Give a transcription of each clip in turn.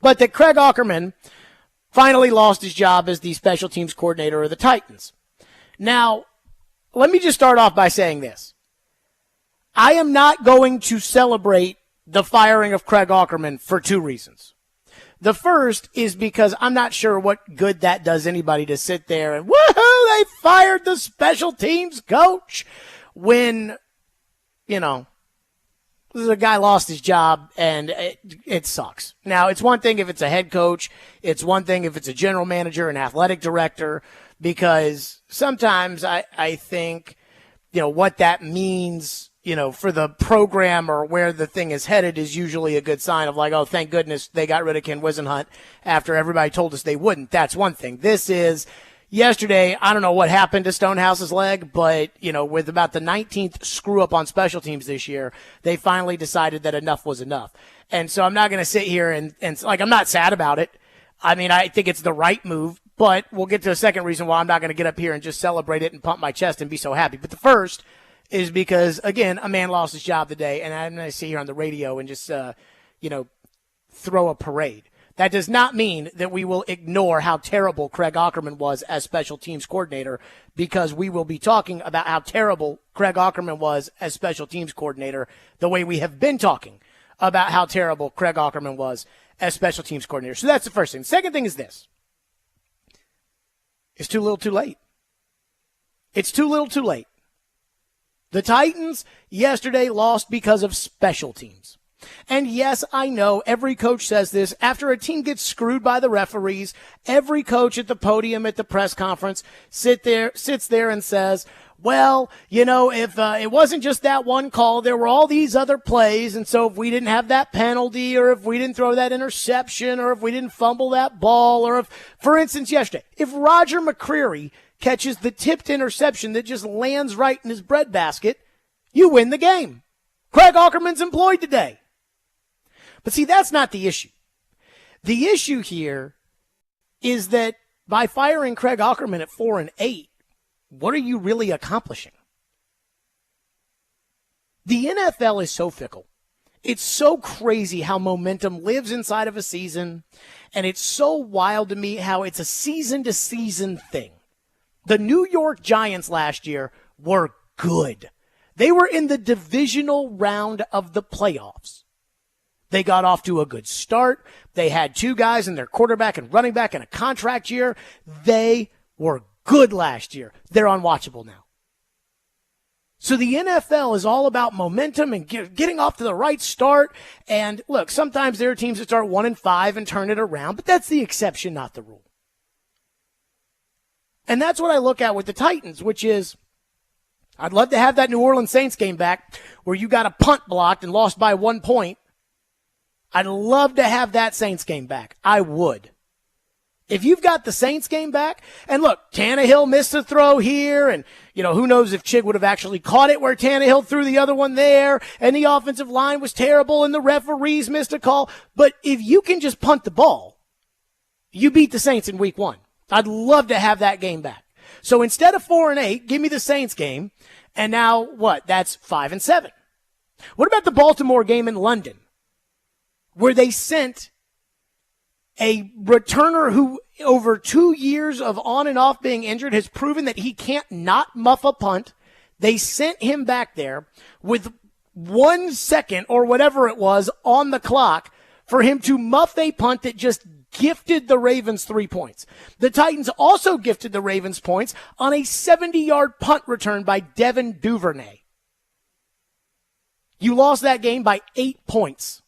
but that Craig Aukerman finally lost his job as the special teams coordinator of the Titans. Now, let me just start off by saying this. I am not going to celebrate the firing of Craig Aukerman for two reasons. The first is because I'm not sure what good that does anybody to sit there and, woohoo, they fired the special teams coach when, the guy lost his job and it sucks. Now, it's one thing if it's a head coach. It's one thing if it's a general manager, an athletic director, because sometimes I think, what that means, for the program or where the thing is headed is usually a good sign of like, oh, thank goodness they got rid of Ken Wisenhunt after everybody told us they wouldn't. That's one thing. This is yesterday. I don't know what happened to Stonehouse's leg, but, with about the 19th screw up on special teams this year, they finally decided that enough was enough. And so I'm not going to sit here and I'm not sad about it. I mean, I think it's the right move, but we'll get to a second reason why I'm not going to get up here and just celebrate it and pump my chest and be so happy. But the first is because, again, a man lost his job today, and I'm going to sit here on the radio and just, throw a parade. That does not mean that we will ignore how terrible Craig Aukerman was as special teams coordinator, because we will be talking about how terrible Craig Aukerman was as special teams coordinator the way we have been talking about how terrible Craig Aukerman was as special teams coordinator. So that's the first thing. The second thing is this. It's too little too late. It's too little too late. The Titans yesterday lost because of special teams. And yes, I know every coach says this. After a team gets screwed by the referees, every coach at the podium at the press conference sits there and says, well, if it wasn't just that one call, there were all these other plays. And so if we didn't have that penalty, or if we didn't throw that interception, or if we didn't fumble that ball, or if, for instance, yesterday, if Roger McCreary catches the tipped interception that just lands right in his breadbasket, you win the game. Craig Aukerman's employed today. But see, that's not the issue. The issue here is that by firing Craig Aukerman at 4-8, what are you really accomplishing? The NFL is so fickle. It's so crazy how momentum lives inside of a season, and it's so wild to me how it's a season-to-season thing. The New York Giants last year were good. They were in the divisional round of the playoffs. They got off to a good start. They had two guys in their quarterback and running back in a contract year. They were good last year. They're unwatchable now. So the NFL is all about momentum and getting off to the right start. And look, sometimes there are teams that start 1-5 and turn it around, but that's the exception, not the rule. And that's what I look at with the Titans, which is I'd love to have that New Orleans Saints game back where you got a punt blocked and lost by 1 point. I'd love to have that Saints game back. I would. If you've got the Saints game back, and look, Tannehill missed a throw here, and, who knows if Chig would have actually caught it where Tannehill threw the other one there, and the offensive line was terrible, and the referees missed a call. But if you can just punt the ball, you beat the Saints in week 1. I'd love to have that game back. So instead of 4-8, give me the Saints game, and now what? That's 5-7. What about the Baltimore game in London, where they sent a returner who over 2 years of on and off being injured has proven that he can't not muff a punt? They sent him back there with 1 second or whatever it was on the clock for him to muff a punt that just gifted the Ravens 3 points. The Titans also gifted the Ravens points on a 70-yard punt return by Devin Duvernay. You lost that game by 8 points.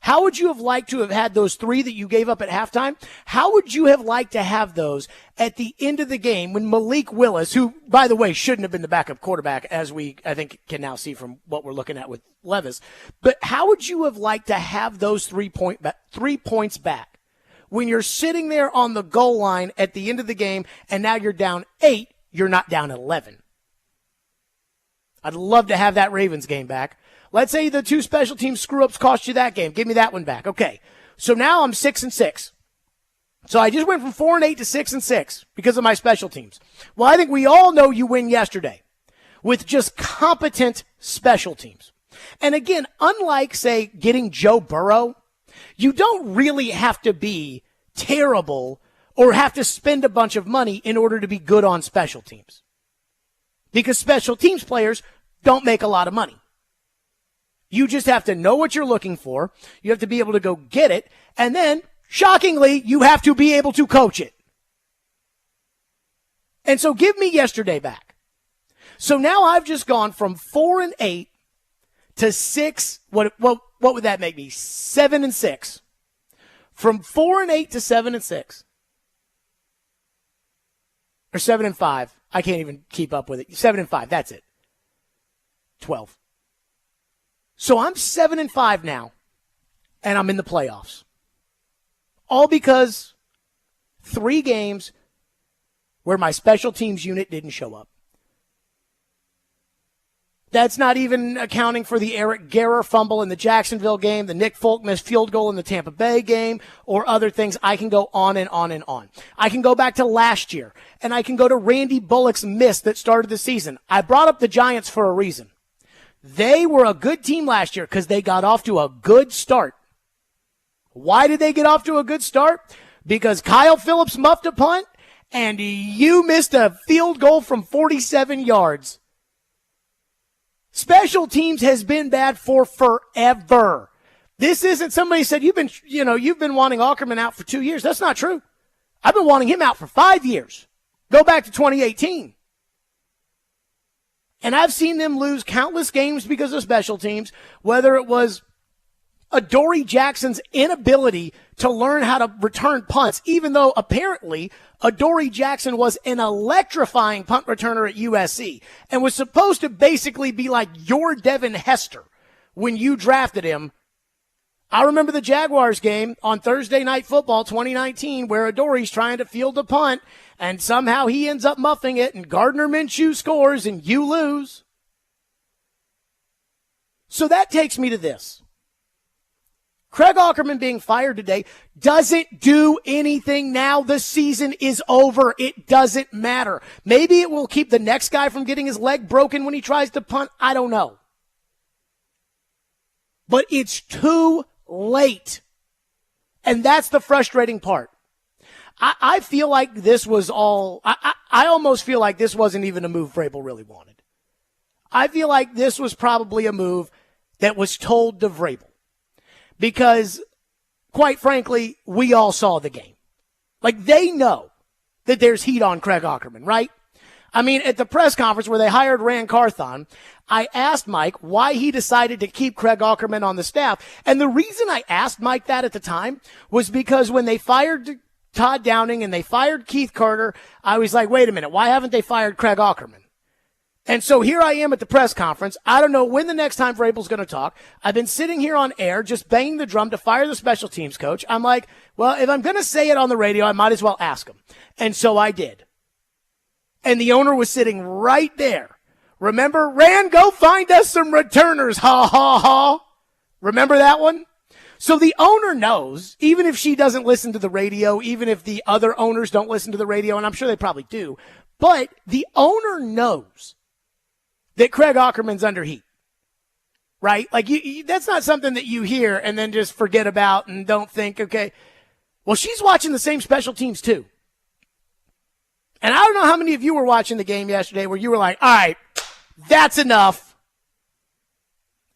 How would you have liked to have had those 3 that you gave up at halftime? How would you have liked to have those at the end of the game when Malik Willis, who, by the way, shouldn't have been the backup quarterback, as we, I think, can now see from what we're looking at with Levis, but how would you have liked to have those 3 points back when you're sitting there on the goal line at the end of the game and now you're down 8, you're not down 11? I'd love to have that Ravens game back. Let's say the 2 special teams screw-ups cost you that game. Give me that one back. Okay, so now I'm 6-6. So I just went from 4-8 to 6-6 because of my special teams. Well, I think we all know you win yesterday with just competent special teams. And again, unlike, say, getting Joe Burrow, You don't really have to be terrible or have to spend a bunch of money in order to be good on special teams. Because special teams players don't make a lot of money. You just have to know what you're looking for. You have to be able to go get it. And then, shockingly, you have to be able to coach it. And so give me yesterday back. So now I've just gone from 4-8 to 6. What would that make me? 7-6. From 4-8 to 7-6. Or 7-5. I can't even keep up with it. 7-5. That's it. 12. So I'm 7-5 now, and I'm in the playoffs. All because 3 games where my special teams unit didn't show up. That's not even accounting for the Eric Guerra fumble in the Jacksonville game, the Nick Folk missed field goal in the Tampa Bay game, or other things. I can go on and on and on. I can go back to last year, and I can go to Randy Bullock's miss that started the season. I brought up the Giants for a reason. They were a good team last year because they got off to a good start. Why did they get off to a good start? Because Kyle Phillips muffed a punt, and you missed a field goal from 47 yards. Special teams has been bad for forever. This isn't somebody said you've been wanting Ackerman out for 2 years. That's not true. I've been wanting him out for 5 years. Go back to 2018. And I've seen them lose countless games because of special teams, whether it was Adoree Jackson's inability to learn how to return punts, even though apparently Adoree Jackson was an electrifying punt returner at USC and was supposed to basically be like your Devin Hester when you drafted him. I remember the Jaguars game on Thursday Night Football 2019 where Adoree's trying to field a punt and somehow he ends up muffing it and Gardner Minshew scores and you lose. So that takes me to this. Craig Ackerman being fired today doesn't do anything now. The season is over. It doesn't matter. Maybe it will keep the next guy from getting his leg broken when he tries to punt. I don't know. But it's too late. And that's the frustrating part. I feel like this was all, I almost feel like this wasn't even a move Vrabel really wanted. I feel like this was probably a move that was told to Vrabel. Because, quite frankly, we all saw the game. Like, they know that there's heat on Craig Ackerman, right? I mean, at the press conference where they hired Rand Carthon, I asked Mike why he decided to keep Craig Ackerman on the staff. And the reason I asked Mike that at the time was because when they fired Todd Downing and they fired Keith Carter, I was like, wait a minute, why haven't they fired Craig Ackerman? And so here I am at the press conference. I don't know when the next time Vrabel's going to talk. I've been sitting here on air just banging the drum to fire the special teams coach. I'm like, well, if I'm going to say it on the radio, I might as well ask him. And so I did. And the owner was sitting right there. Remember, Rand, go find us some returners. Ha, ha, ha. Remember that one? So the owner knows, even if she doesn't listen to the radio, even if the other owners don't listen to the radio, and I'm sure they probably do, but the owner knows that Craig Ackerman's under heat, right? Like, that's not something that you hear and then just forget about and don't think, okay, well, she's watching the same special teams too. And I don't know how many of you were watching the game yesterday where you were like, all right, that's enough.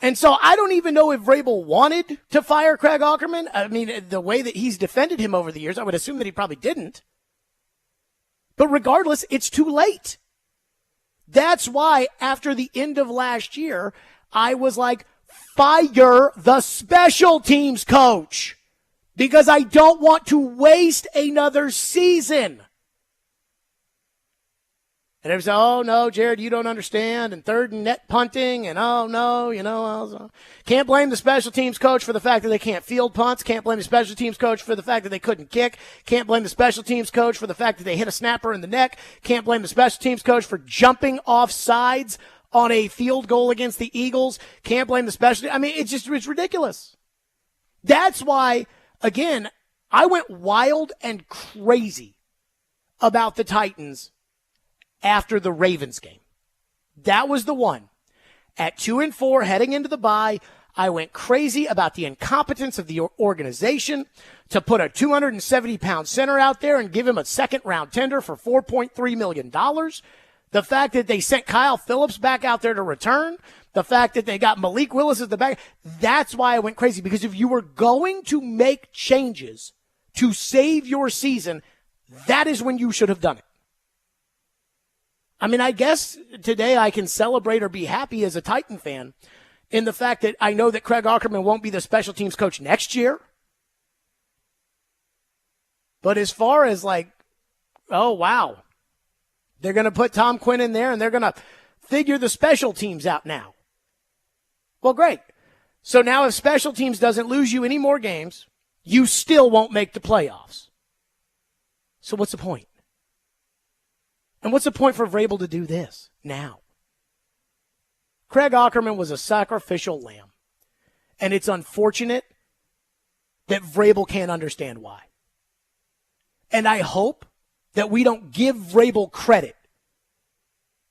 And so I don't even know if Vrabel wanted to fire Craig Ackerman. I mean, the way that he's defended him over the years, I would assume that he probably didn't. But regardless, it's too late. That's why after the end of last year, I was like, fire the special teams coach because I don't want to waste another season. And everybody said, oh, no, Jared, you don't understand, and third and net punting, and oh, no, can't blame the special teams coach for the fact that they can't field punts, can't blame the special teams coach for the fact that they couldn't kick, can't blame the special teams coach for the fact that they hit a snapper in the neck, can't blame the special teams coach for jumping off sides on a field goal against the Eagles, can't blame the special teams. I mean, it's ridiculous. That's why, again, I went wild and crazy about the Titans after the Ravens game. That was the one. At 2-4, heading into the bye, I went crazy about the incompetence of the organization to put a 270-pound center out there and give him a second-round tender for $4.3 million. The fact that they sent Kyle Phillips back out there to return. The fact that they got Malik Willis as the back. That's why I went crazy. Because if you were going to make changes to save your season, that is when you should have done it. I mean, I guess today I can celebrate or be happy as a Titan fan in the fact that I know that Craig Aukerman won't be the special teams coach next year. But as far as like, oh, wow, they're going to put Tom Quinn in there and they're going to figure the special teams out now. Well, great. So now if special teams doesn't lose you any more games, you still won't make the playoffs. So what's the point? And what's the point for Vrabel to do this now? Craig Aukerman was a sacrificial lamb. And it's unfortunate that Vrabel can't understand why. And I hope that we don't give Vrabel credit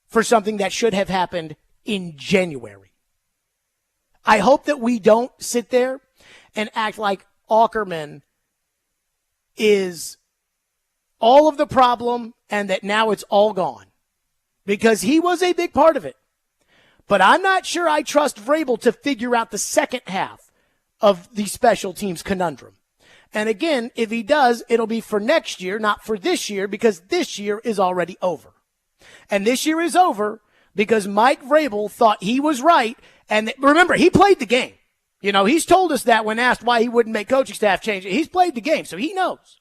for something that should have happened in January. I hope that we don't sit there and act like Aukerman is all of the problem and that now it's all gone. Because he was a big part of it. But I'm not sure I trust Vrabel to figure out the second half of the special teams conundrum. And again, if he does, it'll be for next year, not for this year, because this year is already over. And this year is over because Mike Vrabel thought he was right. And remember, he played the game. You know, he's told us that when asked why he wouldn't make coaching staff changes. He's played the game, so he knows.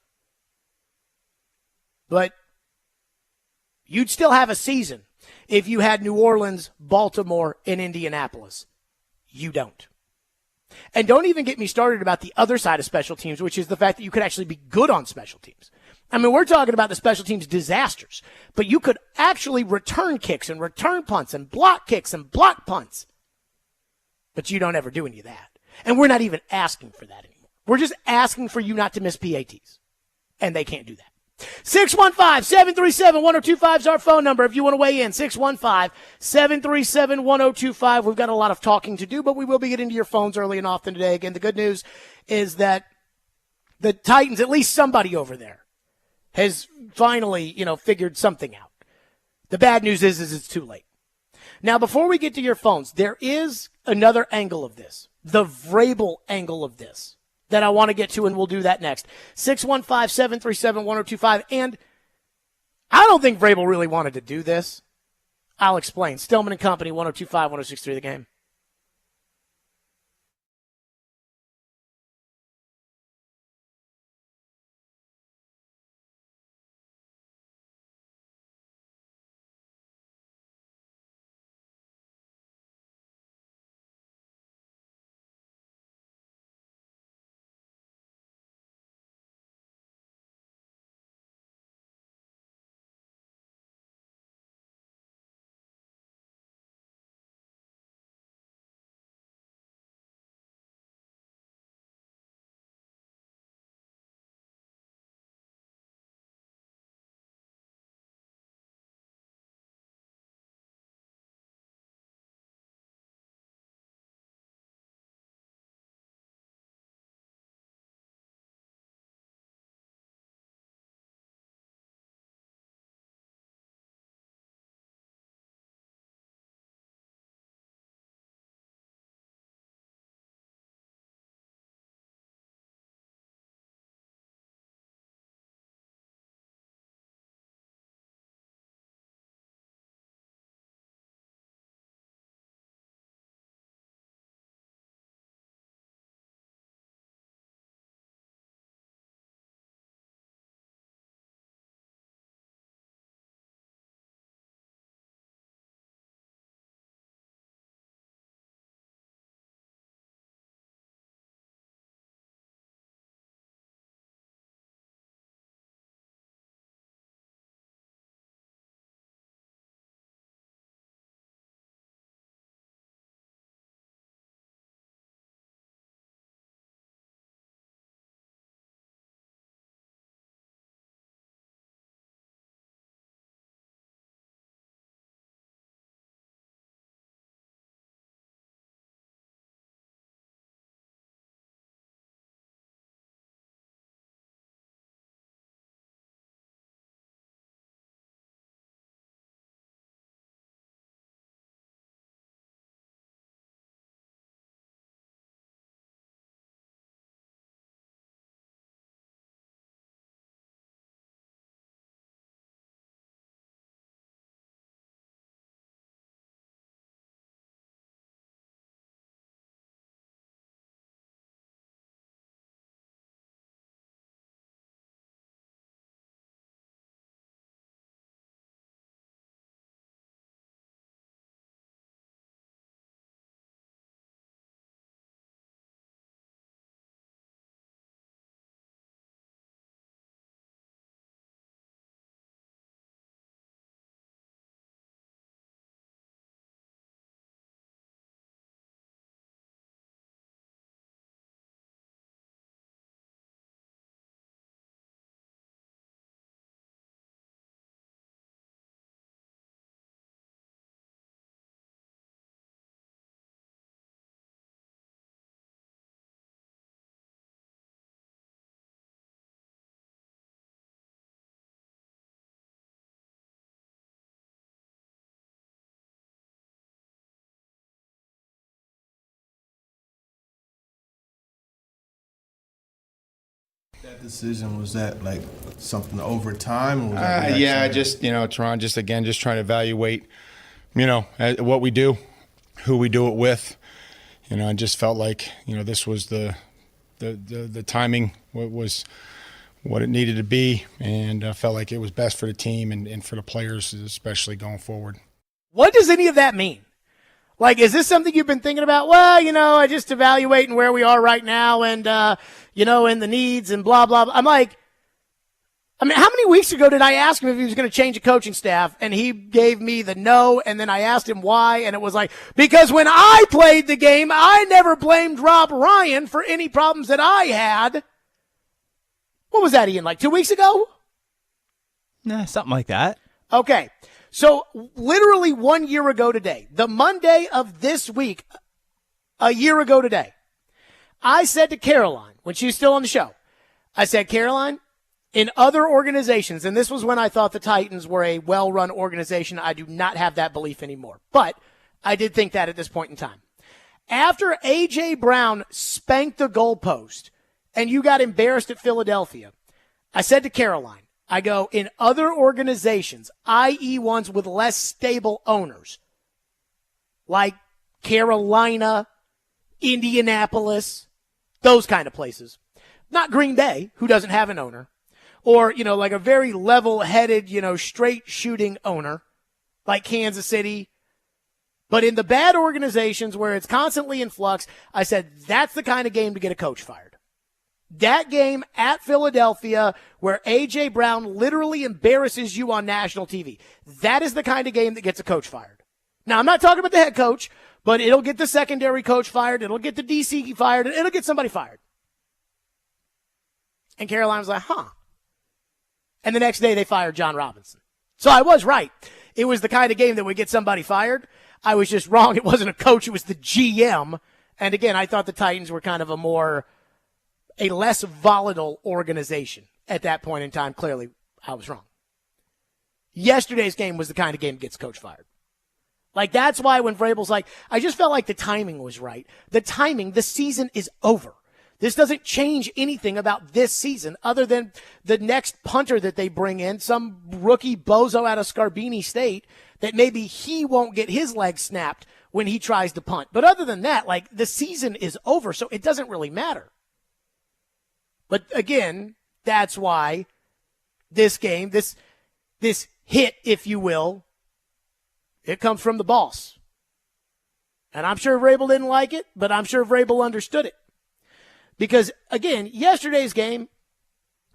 But you'd still have a season if you had New Orleans, Baltimore, and Indianapolis. You don't. And don't even get me started about the other side of special teams, which is the fact that you could actually be good on special teams. I mean, we're talking about the special teams disasters, but you could actually return kicks and return punts and block kicks and block punts. But you don't ever do any of that. And we're not even asking for that anymore. We're just asking for you not to miss PATs. And they can't do that. 615-737-1025 is our phone number if you want to weigh in. 615-737-1025. We've got a lot of talking to do, but we will be getting to your phones early and often today. Again, the good news is that the Titans, at least somebody over there, has finally, figured something out. The bad news is it's too late. Now, before we get to your phones, there is another angle of this, the Vrabel angle of this, that I want to get to, and we'll do that next. 615-737-1025. And I don't think Vrabel really wanted to do this. I'll explain. Stillman and Company, 102.5, 106.3 The Game. That decision, was that like something over time? Or was that Yeah, just, Teron, just trying to evaluate, what we do, who we do it with. I just felt like, this was the timing was what it needed to be, and I felt like it was best for the team and for the players, especially going forward. What does any of that mean? Like, is this something you've been thinking about? Well, I just evaluating where we are right now and, and the needs and blah, blah, blah. I'm like, how many weeks ago did I ask him if he was going to change the coaching staff? And he gave me the no, and then I asked him why, and it was like, because when I played the game, I never blamed Rob Ryan for any problems that I had. What was that, Ian, like 2 weeks ago? Nah, something like that. Okay. So literally 1 year ago today, the Monday of this week, a year ago today, I said to Caroline, when she was still on the show, I said, Caroline, in other organizations, and this was when I thought the Titans were a well-run organization, I do not have that belief anymore. But I did think that at this point in time. After A.J. Brown spanked the goalpost and you got embarrassed at Philadelphia, I said to Caroline, I go, in other organizations, i.e. ones with less stable owners, like Carolina, Indianapolis, those kind of places. Not Green Bay, who doesn't have an owner, or, like a very level-headed, straight shooting owner, like Kansas City. But in the bad organizations where it's constantly in flux, I said, that's the kind of game to get a coach fired. That game at Philadelphia where A.J. Brown literally embarrasses you on national TV. That is the kind of game that gets a coach fired. Now, I'm not talking about the head coach, but it'll get the secondary coach fired. It'll get the DC fired. And it'll get somebody fired. And Caroline was like, huh. And the next day they fired John Robinson. So I was right. It was the kind of game that would get somebody fired. I was just wrong. It wasn't a coach. It was the GM. And again, I thought the Titans were kind of a less volatile organization at that point in time. Clearly, I was wrong. Yesterday's game was the kind of game that gets coach fired. Like, that's why when Vrabel's like, I just felt like the timing was right. The season is over. This doesn't change anything about this season other than the next punter that they bring in, some rookie bozo out of Scarbini State, that maybe he won't get his leg snapped when he tries to punt. But other than that, like, the season is over, so it doesn't really matter. But again, that's why this game, this hit, if you will, it comes from the boss. And I'm sure Vrabel didn't like it, but I'm sure Vrabel understood it. Because, again, yesterday's game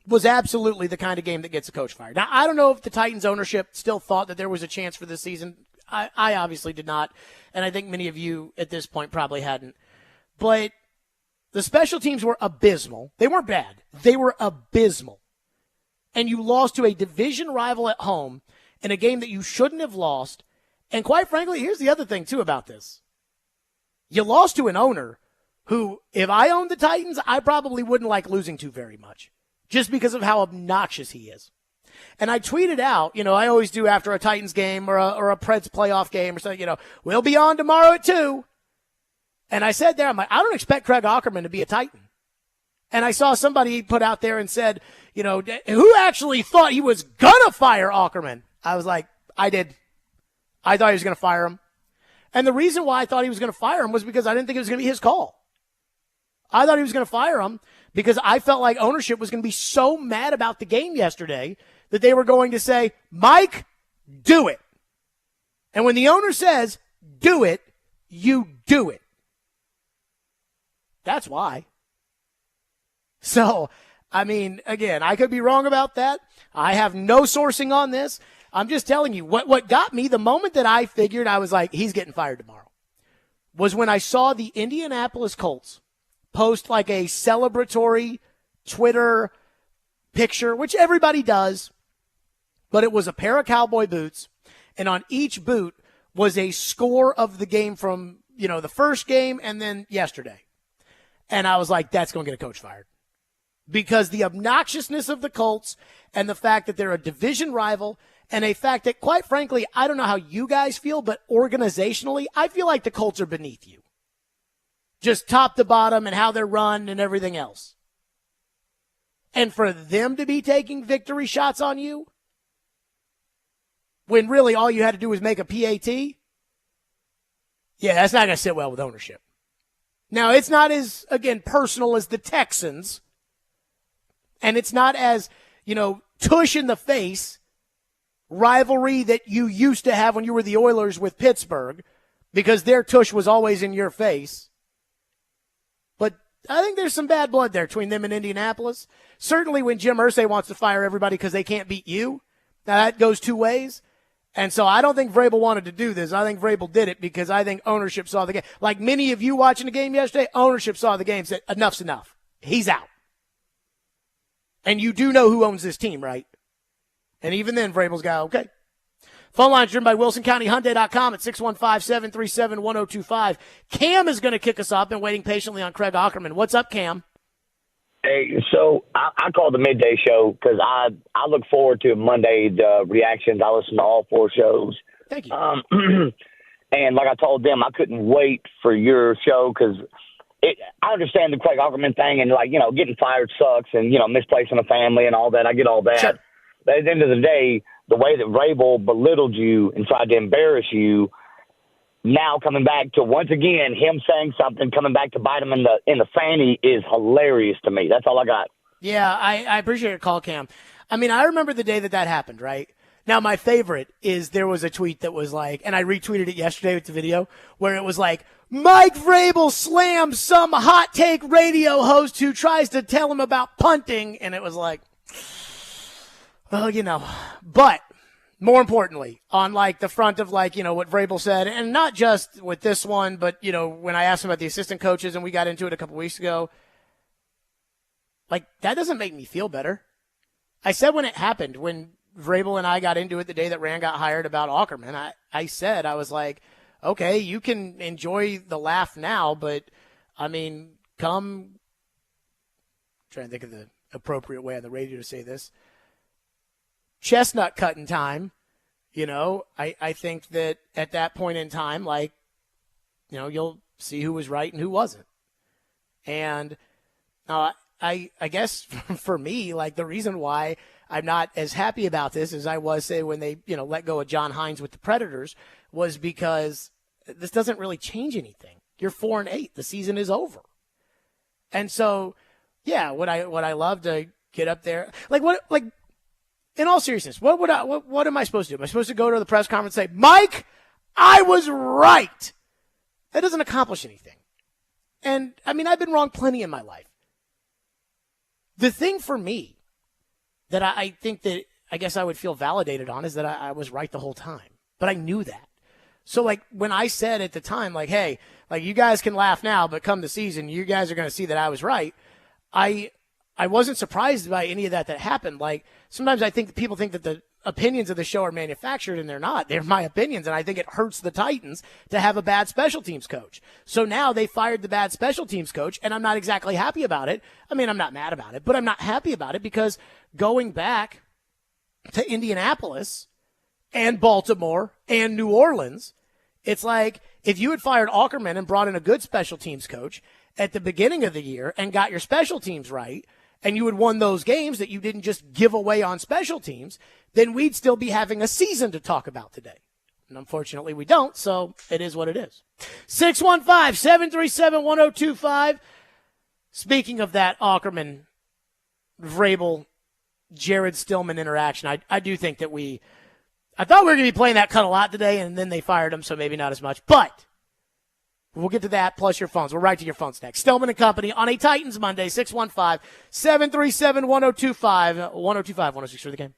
was absolutely the kind of game that gets a coach fired. Now, I don't know if the Titans ownership still thought that there was a chance for this season. I obviously did not, and I think many of you at this point probably hadn't. But the special teams were abysmal. They weren't bad. They were abysmal. And you lost to a division rival at home in a game that you shouldn't have lost. And quite frankly, here's the other thing, too, about this. You lost to an owner who, if I owned the Titans, I probably wouldn't like losing to very much, just because of how obnoxious he is. And I tweeted out, I always do after a Titans game or a Preds playoff game or something, we'll be on tomorrow at 2. And I said there, I'm like, I don't expect Craig Aukerman to be a Titan. And I saw somebody put out there and said, who actually thought he was going to fire Aukerman? I was like, I did. I thought he was going to fire him. And the reason why I thought he was going to fire him was because I didn't think it was going to be his call. I thought he was going to fire him because I felt like ownership was going to be so mad about the game yesterday that they were going to say, Mike, do it. And when the owner says, do it, you do it. That's why. So, again, I could be wrong about that. I have no sourcing on this. I'm just telling you, what got me the moment that I figured I was like, he's getting fired tomorrow, was when I saw the Indianapolis Colts post like a celebratory Twitter picture, which everybody does, but it was a pair of cowboy boots, and on each boot was a score of the game from, the first game and then yesterday. And I was like, that's going to get a coach fired. Because the obnoxiousness of the Colts and the fact that they're a division rival and a fact that, quite frankly, I don't know how you guys feel, but organizationally, I feel like the Colts are beneath you. Just top to bottom and how they're run and everything else. and for them to be taking victory shots on you when really all you had to do was make a PAT, yeah, that's not going to sit well with ownership. Now, it's not as, again, personal as the Texans, and it's not as, tush in the face rivalry that you used to have when you were the Oilers with Pittsburgh, because their tush was always in your face. But I think there's some bad blood there between them and Indianapolis. Certainly when Jim Irsay wants to fire everybody because they can't beat you, now that goes two ways. And so I don't think Vrabel wanted to do this. I think Vrabel did it because I think ownership saw the game. Like many of you watching the game yesterday, ownership saw the game and said, enough's enough. He's out. And you do know who owns this team, right? And even then, Vrabel's got, okay. Phone lines driven by WilsonCountyHyundai.com at 615-737-1025. Cam is going to kick us off. Been waiting patiently on Craig Aukerman. What's up, Cam? Hey, so I called the midday show because I look forward to Monday reactions. I listen to all four shows. Thank you. And like I told them, I couldn't wait for your show because I understand the Craig Aukerman thing and, getting fired sucks and, misplacing a family and all that. I get all that. Sure. But at the end of the day, the way that Vrabel belittled you and tried to embarrass you, now coming back to, once again, him saying something, coming back to bite him in the fanny is hilarious to me. That's all I got. Yeah, I appreciate your call, Cam. I mean, I remember the day that happened, right? Now, my favorite is there was a tweet that was like, and I retweeted it yesterday with the video, where it was like, Mike Vrabel slams some hot take radio host who tries to tell him about punting. And it was like, well, but more importantly, on the front of what Vrabel said, and not just with this one, but when I asked him about the assistant coaches and we got into it a couple weeks ago, that doesn't make me feel better. I said when it happened, when Vrabel and I got into it the day that Rand got hired about Aukerman, I said, I was like, okay, you can enjoy the laugh now, but I mean, I'm trying to think of the appropriate way on the radio to say this. Chestnut cutting time, I think that at that point in time, you'll see who was right and who wasn't. And I guess for me, the reason why I'm not as happy about this as I was, say, when they, let go of John Hines with the Predators, was because this doesn't really change anything. You're 4-8. The season is over. And so, yeah, would I love to get up there? In all seriousness, what am I supposed to do? Am I supposed to go to the press conference and say, Mike, I was right? That doesn't accomplish anything. And, I mean, I've been wrong plenty in my life. The thing for me that I think that I guess I would feel validated on is that I was right the whole time. But I knew that. So, when I said at the time, hey, you guys can laugh now, but come the season, you guys are going to see that I was right. I wasn't surprised by any of that happened. Sometimes I think people think that the opinions of the show are manufactured, and they're not. They're my opinions, and I think it hurts the Titans to have a bad special teams coach. So now they fired the bad special teams coach, and I'm not exactly happy about it. I mean, I'm not mad about it, but I'm not happy about it because going back to Indianapolis and Baltimore and New Orleans, it's like if you had fired Aukerman and brought in a good special teams coach at the beginning of the year and got your special teams right, and you had won those games that you didn't just give away on special teams, then we'd still be having a season to talk about today. And unfortunately, we don't, so it is what it is. 615-737-1025. Speaking of that Aukerman, Vrabel, Jared Stillman interaction, I do think that I thought we were going to be playing that cut a lot today, and then they fired him, so maybe not as much. But we'll get to that, plus your phones. We're right to your phones next. Stillman and Company on a Titans Monday, 615-737-1025, 1025, 106 for the game.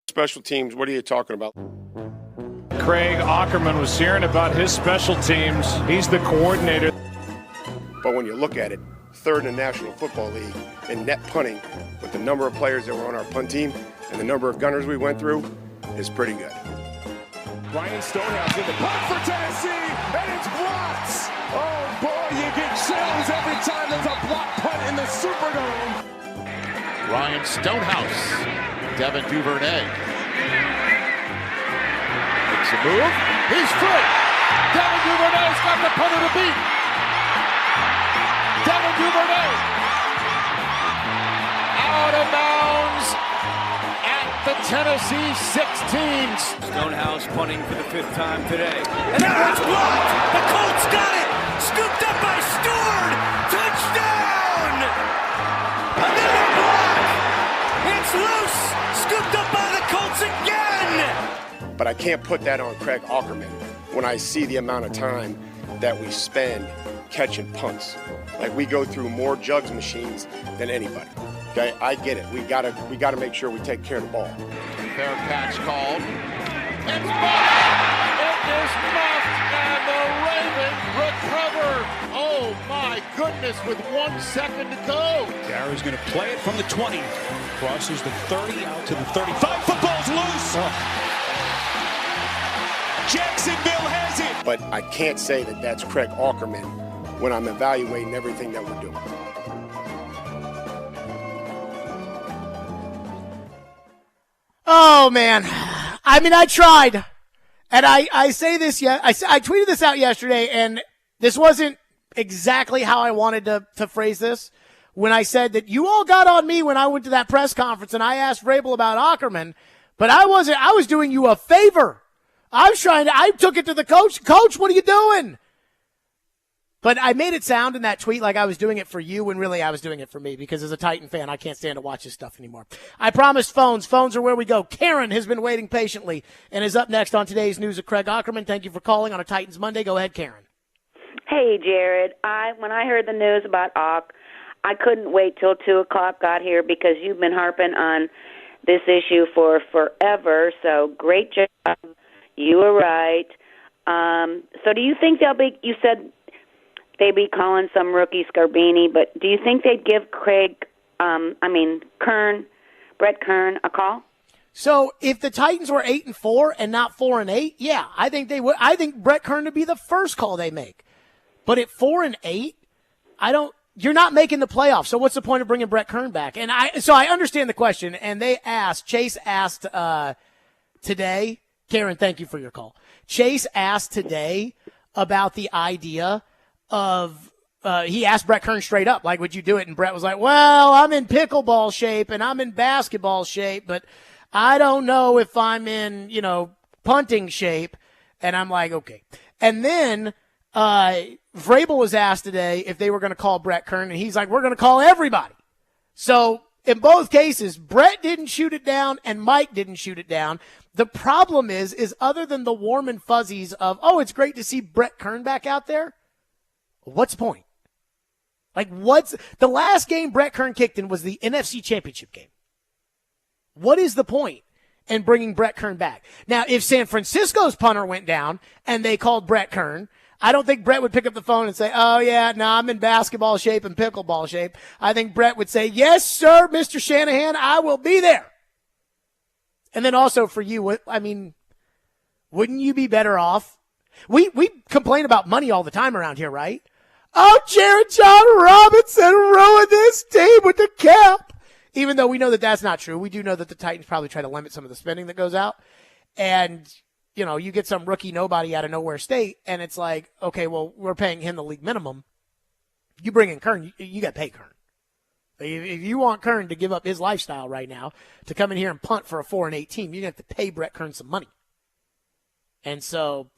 Special teams, what are you talking about? Craig Ackerman was hearing about his special teams. He's the coordinator. But when you look at it, third in the National Football League in net punting with the number of players that were on our punt team and the number of gunners we went through is pretty good. Ryan Stonehouse in the punt for Tennessee, and it's blocked. Oh boy, you get chills every time there's a block punt in the Superdome. Ryan Stonehouse, Devin Duvernay. Makes a move, he's free. Devin Duvernay's got the punter to beat. Devin Duvernay out of bounds at the Tennessee 16. Stonehouse punting for the 5th time today. And that one's blocked! The Colts got it! Scooped up by Stewart! Touchdown! Another block! It's loose! Scooped up by the Colts again! But I can't put that on Craig Ackerman when I see the amount of time that we spend catching punts. Like, we go through more jugs machines than anybody. Okay, I get it. We gotta make sure we take care of the ball. Fair catch called. It's muffed! It is muffed, and the Ravens recover. Oh my goodness, with 1 second to go. Gary's going to play it from the 20. Crosses the 30 out to the 35. Football's loose! Jacksonville has it! But I can't say that that's Craig Ackerman when I'm evaluating everything that we're doing. Oh, man. I mean, I tried. And I say this, I tweeted this out yesterday, and this wasn't exactly how I wanted to phrase this. When I said that you all got on me when I went to that press conference and I asked Vrabel about Ackerman, but I was doing you a favor. I took it to the coach. Coach, what are you doing? But I made it sound in that tweet like I was doing it for you when really I was doing it for me, because as a Titan fan, I can't stand to watch this stuff anymore. I promised phones. Phones are where we go. Karen has been waiting patiently and is up next on today's news of Craig Ackerman. Thank you for calling on a Titans Monday. Go ahead, Karen. Hey, Jared. When I heard the news about Ock, I couldn't wait till 2 o'clock got here because you've been harping on this issue for forever. So great job. You were right. So do you think you said they'd be calling some rookie Scarbini, but do you think they'd give Brett Kern a call? So if the Titans were 8-4 and not 4-8, yeah, I think they would. I think Brett Kern would be the first call they make. But at 4-8, you're not making the playoffs. So what's the point of bringing Brett Kern back? And I understand the question. And Chase asked today, Karen, thank you for your call. Chase asked today about the idea of, he asked Brett Kern straight up, like, would you do it? And Brett was like, well, I'm in pickleball shape and I'm in basketball shape, but I don't know if I'm in, punting shape. And I'm like, okay. And then, Vrabel was asked today if they were going to call Brett Kern, and he's like, we're going to call everybody. So in both cases, Brett didn't shoot it down and Mike didn't shoot it down. The problem is other than the warm and fuzzies of, oh, it's great to see Brett Kern back out there, what's the point? Like, the last game Brett Kern kicked in was the NFC Championship game. What is the point in bringing Brett Kern back? Now, if San Francisco's punter went down and they called Brett Kern, I don't think Brett would pick up the phone and say, oh, yeah, no, I'm in basketball shape and pickleball shape. I think Brett would say, yes, sir, Mr. Shanahan, I will be there. And then also for you, wouldn't you be better off? We complain about money all the time around here, right? Oh, Jared John Robinson ruined this team with the cap. Even though we know that that's not true. We do know that the Titans probably try to limit some of the spending that goes out. And you get some rookie nobody out of nowhere state, and it's like, okay, well, we're paying him the league minimum. You bring in Kern, you got to pay Kern. If you want Kern to give up his lifestyle right now to come in here and punt for a 4-8 team, you're going to have to pay Brett Kern some money. And so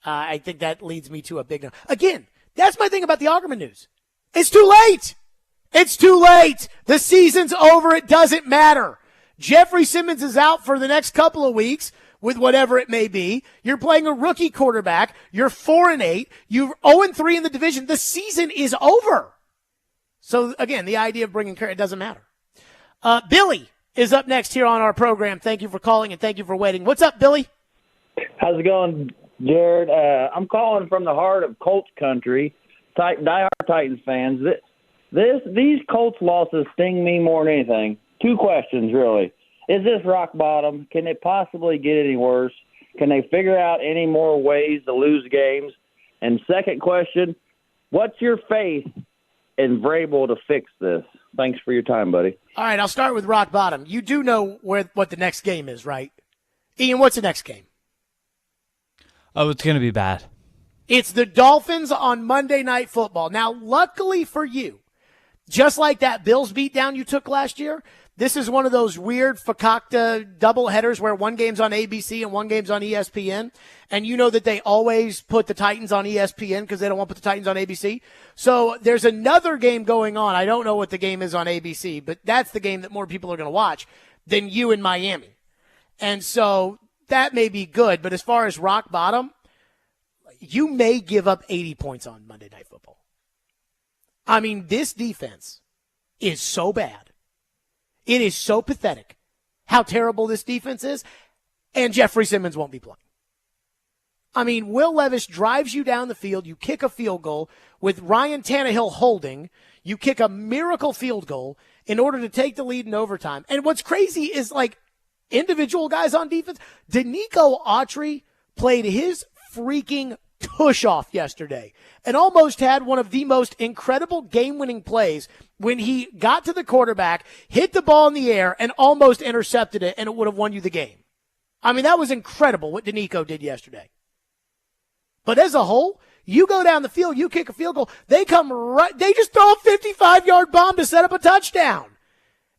I think that leads me to a big no. Again, that's my thing about the Ackerman news. It's too late. It's too late. The season's over. It doesn't matter. Jeffrey Simmons is out for the next couple of weeks with whatever it may be. You're playing a rookie quarterback. You're 4-8. You're 0-3 in the division. The season is over. So, again, the idea of bringing Kern, it doesn't matter. Billy is up next here on our program. Thank you for calling and thank you for waiting. What's up, Billy? How's it going, Jared? I'm calling from the heart of Colts country, diehard Titans fans. These Colts losses sting me more than anything. Two questions, really. Is this rock bottom? Can it possibly get any worse? Can they figure out any more ways to lose games? And second question, what's your faith in Vrabel to fix this? Thanks for your time, buddy. All right, I'll start with rock bottom. You do know what the next game is, right? Ian, what's the next game? Oh, it's going to be bad. It's the Dolphins on Monday Night Football. Now, luckily for you, just like that Bills beatdown you took last year, this is one of those weird fakakta double headers where one game's on ABC and one game's on ESPN. And you know that they always put the Titans on ESPN because they don't want to put the Titans on ABC. So there's another game going on. I don't know what the game is on ABC, but that's the game that more people are going to watch than you in Miami. And so that may be good. But as far as rock bottom, you may give up 80 points on Monday Night Football. I mean, this defense is so bad. It is so pathetic how terrible this defense is, and Jeffrey Simmons won't be playing. I mean, Will Levis drives you down the field. You kick a field goal with Ryan Tannehill holding. You kick a miracle field goal in order to take the lead in overtime. And what's crazy is, like, individual guys on defense. Danico Autry played his freaking tush off yesterday and almost had one of the most incredible game-winning plays when he got to the quarterback, hit the ball in the air, and almost intercepted it, and it would have won you the game. I mean, that was incredible what Danico did yesterday. But as a whole, you go down the field, you kick a field goal, they come right, they just throw a 55-yard bomb to set up a touchdown.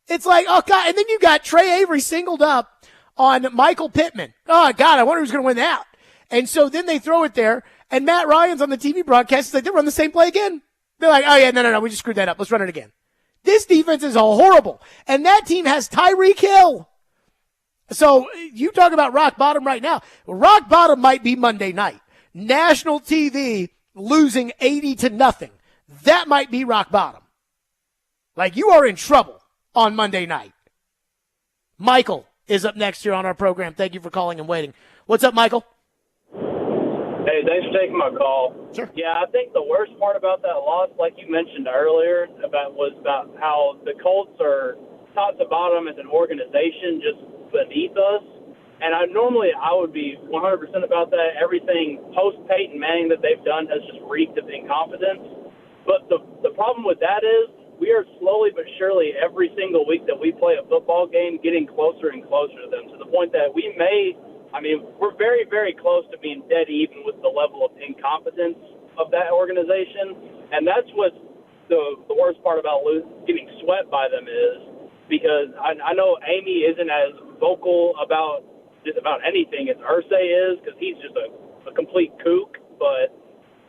It's like, oh, God, and then you got Trey Avery singled up on Michael Pittman. Oh, God, I wonder who's going to win that. And so then they throw it there, and Matt Ryan's on the TV broadcast. It's like, they run the same play again. They're like, oh, yeah, no, we just screwed that up. Let's run it again. This defense is horrible, and that team has Tyreek Hill. So you talk about rock bottom right now. Rock bottom might be Monday night. National TV losing 80-0. That might be rock bottom. Like, you are in trouble on Monday night. Michael is up next here on our program. Thank you for calling and waiting. What's up, Michael? Hey, thanks for taking my call. Sure. Yeah, I think the worst part about that loss, like you mentioned earlier, was about how the Colts are top to bottom as an organization just beneath us. And I would be 100% about that. Everything post-Peyton Manning that they've done has just reeked of incompetence. But the problem with that is we are slowly but surely every single week that we play a football game getting closer and closer to them, to the point that we're very, very close to being dead even with the level of incompetence of that organization. And that's what the worst part about getting swept by them is, because I know Amy isn't as vocal about just about anything as Irsay is, because he's just a complete kook. But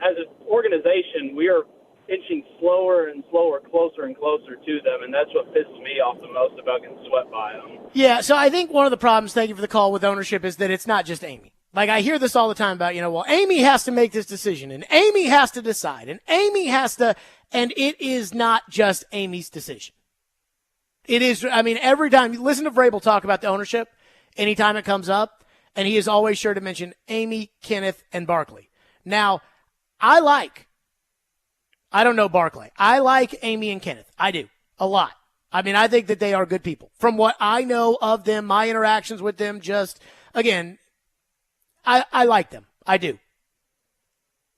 as an organization, we are inching slower and slower, closer and closer to them, and that's what pisses me off the most about getting swept by them. Yeah, so I think one of the problems, thank you for the call, with ownership is that it's not just Amy. Like, I hear this all the time about, well, Amy has to make this decision, and Amy has to decide, and Amy has to, and it is not just Amy's decision. It is, every time you listen to Vrabel talk about the ownership, anytime it comes up, and he is always sure to mention Amy, Kenneth, and Barkley. Now, I don't know Barkley. I like Amy and Kenneth. I do. A lot. I think that they are good people. From what I know of them, my interactions with them, just, again, I like them. I do.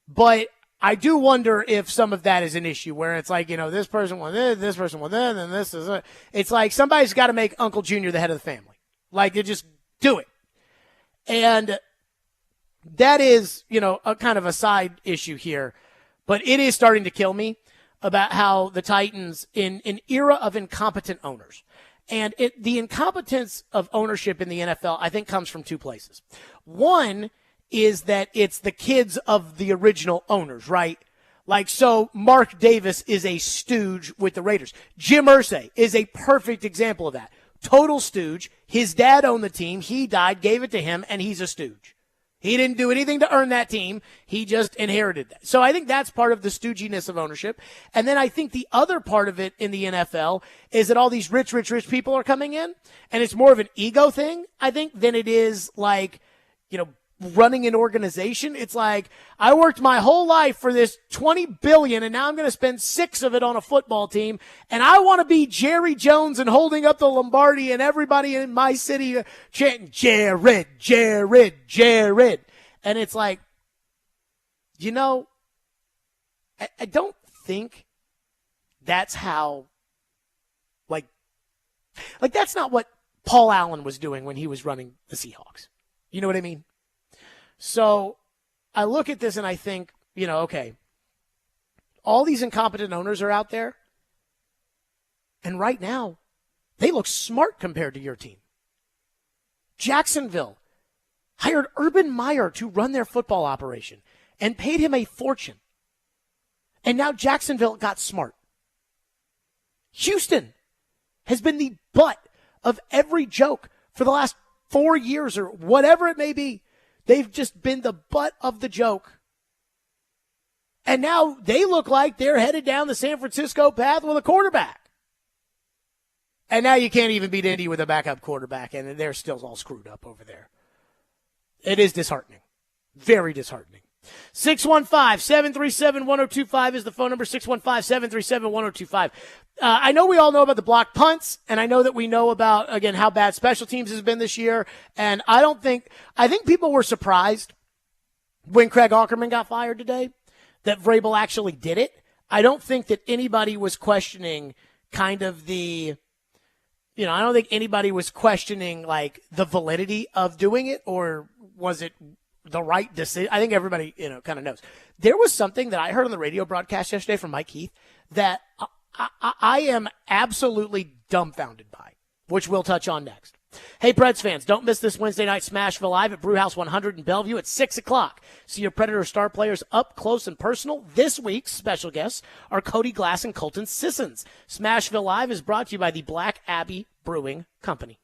But I do wonder if some of that is an issue where it's like, this person won this person won that, and this is it. It's like somebody's got to make Uncle Junior the head of the family. Like, they just do it. And that is, a kind of a side issue here. But it is starting to kill me about how the Titans, in an era of incompetent owners, and the incompetence of ownership in the NFL, I think, comes from two places. One is that it's the kids of the original owners, right? Like, so Mark Davis is a stooge with the Raiders. Jim Irsay is a perfect example of that. Total stooge. His dad owned the team. He died, gave it to him, and he's a stooge. He didn't do anything to earn that team. He just inherited that. So I think that's part of the stooginess of ownership. And then I think the other part of it in the NFL is that all these rich people are coming in, and it's more of an ego thing, I think, than it is like, running an organization. It's like, I worked my whole life for this $20 billion, and now I'm going to spend 6 of it on a football team, and I want to be Jerry Jones and holding up the Lombardi and everybody in my city chanting, Jared, Jared, Jared. And it's like, I don't think that's how, like that's not what Paul Allen was doing when he was running the Seahawks. You know what I mean? So I look at this and I think, okay, all these incompetent owners are out there. And right now, they look smart compared to your team. Jacksonville hired Urban Meyer to run their football operation and paid him a fortune. And now Jacksonville got smart. Houston has been the butt of every joke for the last 4 years or whatever it may be. They've just been the butt of the joke. And now they look like they're headed down the San Francisco path with a quarterback. And now you can't even beat Indy with a backup quarterback, and they're still all screwed up over there. It is disheartening. Very disheartening. 615-737-1025 is the phone number, 615-737-1025. I know we all know about the blocked punts, and I know that we know about, again, how bad special teams has been this year. And I think people were surprised when Craig Aukerman got fired today that Vrabel actually did it. I don't think that anybody was questioning kind of I don't think anybody was questioning like the validity of doing it, or was it the right decision. I think everybody, kind of knows. There was something that I heard on the radio broadcast yesterday from Mike Heath that I am absolutely dumbfounded by, which we'll touch on next. Hey, Preds fans, don't miss this Wednesday night Smashville Live at Brewhouse 100 in Bellevue at 6 o'clock. See your Predator star players up close and personal. This week's special guests are Cody Glass and Colton Sissons. Smashville Live is brought to you by the Black Abbey Brewing Company.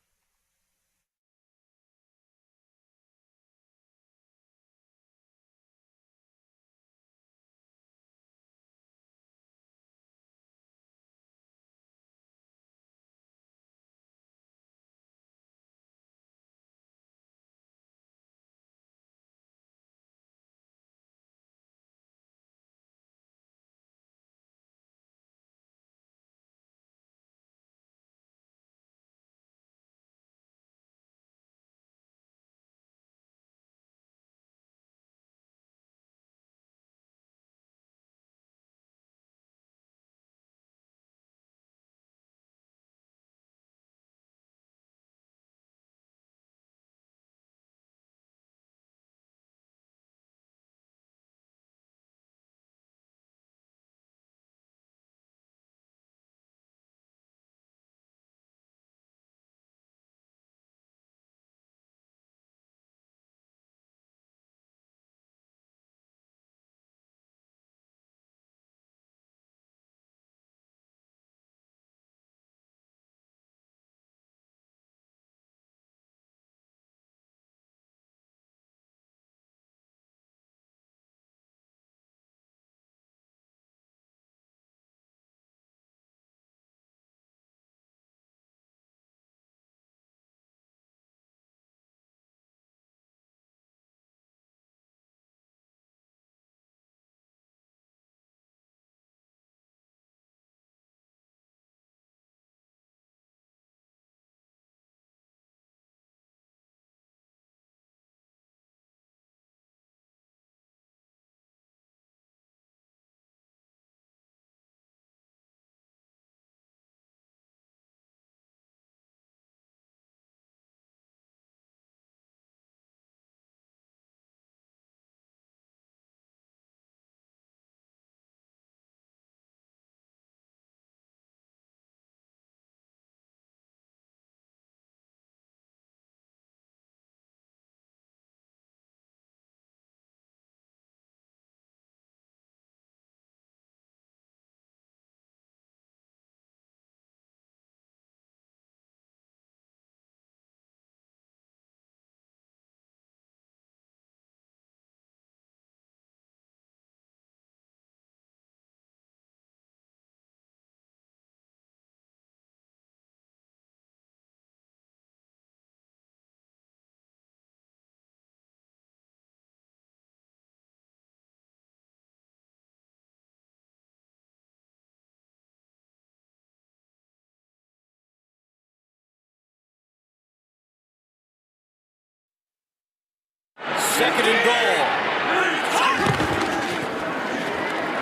Second and goal.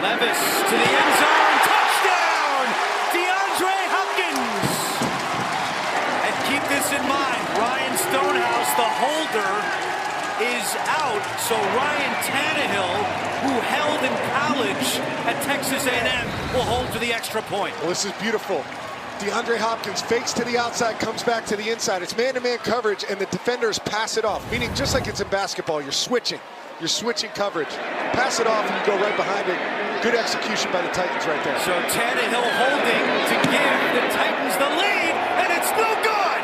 Levis to the end zone. Touchdown! DeAndre Hopkins. And keep this in mind. Ryan Stonehouse, the holder, is out. So Ryan Tannehill, who held in college at Texas A&M, will hold for the extra point. Well, this is beautiful. DeAndre Hopkins fakes to the outside, comes back to the inside. It's man-to-man coverage, and the defenders pass it off. Meaning, just like it's in basketball, you're switching. You're switching coverage. Pass it off, and you go right behind it. Good execution by the Titans right there. So Tannehill holding to give the Titans the lead, and it's no good!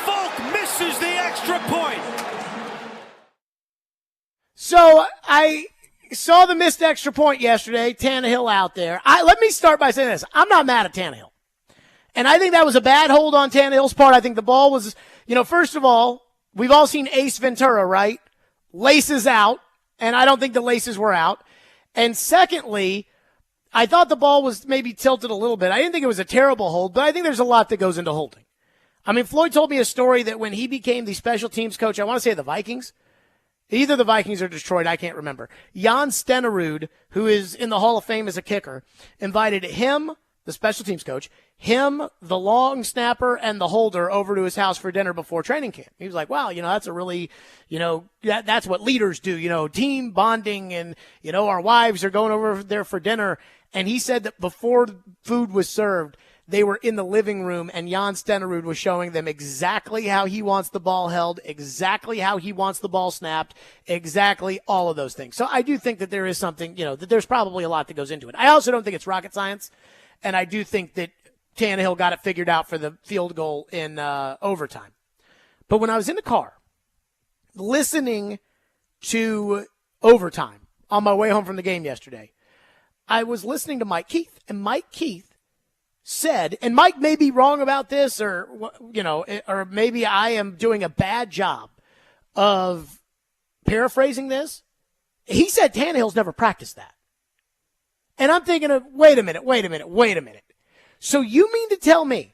Folk misses the extra point. So I saw the missed extra point yesterday, Tannehill out there. Let me start by saying this. I'm not mad at Tannehill. And I think that was a bad hold on Tannehill's part. I think the ball was, first of all, we've all seen Ace Ventura, right? Laces out, and I don't think the laces were out. And secondly, I thought the ball was maybe tilted a little bit. I didn't think it was a terrible hold, but I think there's a lot that goes into holding. I mean, Floyd told me a story that when he became the special teams coach, I want to say the Vikings, either the Vikings or Detroit, I can't remember. Jan Stenerud, who is in the Hall of Fame as a kicker, invited him, the special teams coach, him, the long snapper, and the holder over to his house for dinner before training camp. He was like, wow, that's a really, that's what leaders do, team bonding, and, our wives are going over there for dinner. And he said that before food was served, they were in the living room, and Jan Stenerud was showing them exactly how he wants the ball held, exactly how he wants the ball snapped, exactly all of those things. So I do think that there is something, that there's probably a lot that goes into it. I also don't think it's rocket science, and I do think that Tannehill got it figured out for the field goal in overtime. But when I was in the car listening to overtime on my way home from the game yesterday, I was listening to Mike Keith, and Mike Keith said, and Mike may be wrong about this, or maybe I am doing a bad job of paraphrasing this. He said Tannehill's never practiced that. And I'm thinking of, wait a minute. So you mean to tell me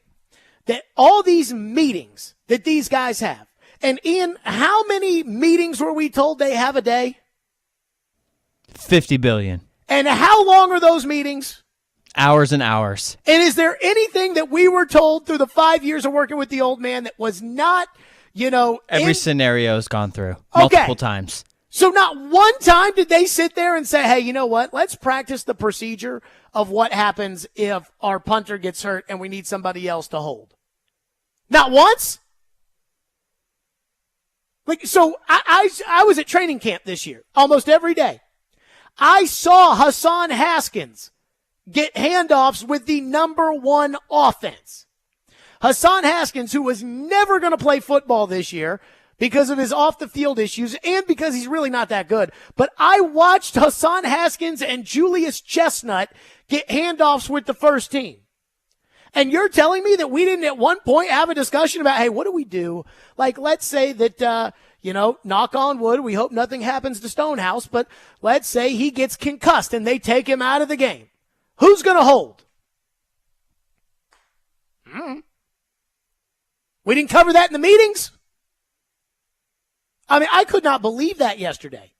that all these meetings that these guys have, and Ian, how many meetings were we told they have a day? 50 billion. And how long are those meetings? Hours and hours. And is there anything that we were told through the 5 years of working with the old man that was not, every scenario has gone through multiple times. So not one time did they sit there and say, hey, you know what? Let's practice the procedure of what happens if our punter gets hurt and we need somebody else to hold. Not once. So I was at training camp this year almost every day. I saw Hassan Haskins get handoffs with the number one offense. Hassan Haskins, who was never going to play football this year because of his off-the-field issues and because he's really not that good. But I watched Hassan Haskins and Julius Chestnut get handoffs with the first team. And you're telling me that we didn't at one point have a discussion about, hey, what do we do? Like, let's say that, knock on wood, we hope nothing happens to Stonehouse, but let's say he gets concussed and they take him out of the game. Who's going to hold? We didn't cover that in the meetings. I mean, I could not believe that yesterday.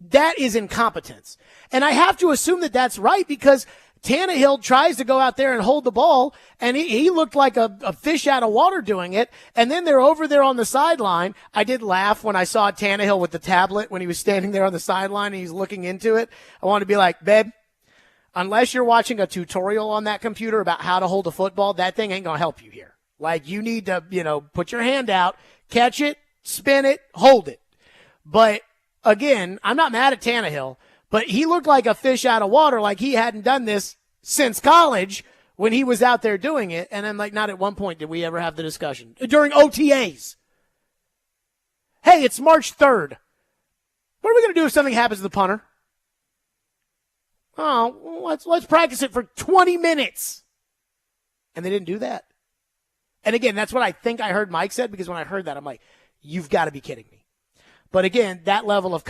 That is incompetence. And I have to assume that that's right because Tannehill tries to go out there and hold the ball, and he looked like a fish out of water doing it. And then they're over there on the sideline. I did laugh when I saw Tannehill with the tablet when he was standing there on the sideline and he's looking into it. I wanted to be like, babe, unless you're watching a tutorial on that computer about how to hold a football, that thing ain't going to help you here. Like, you need to, put your hand out, catch it, spin it, hold it. But, again, I'm not mad at Tannehill, but he looked like a fish out of water, like he hadn't done this since college when he was out there doing it. And I'm like, not at one point did we ever have the discussion. During OTAs. Hey, it's March 3rd. What are we going to do if something happens to the punter? Oh, let's practice it for 20 minutes. And they didn't do that. And again, that's what I think I heard Mike said, because when I heard that, I'm like, you've got to be kidding me. But again, that level of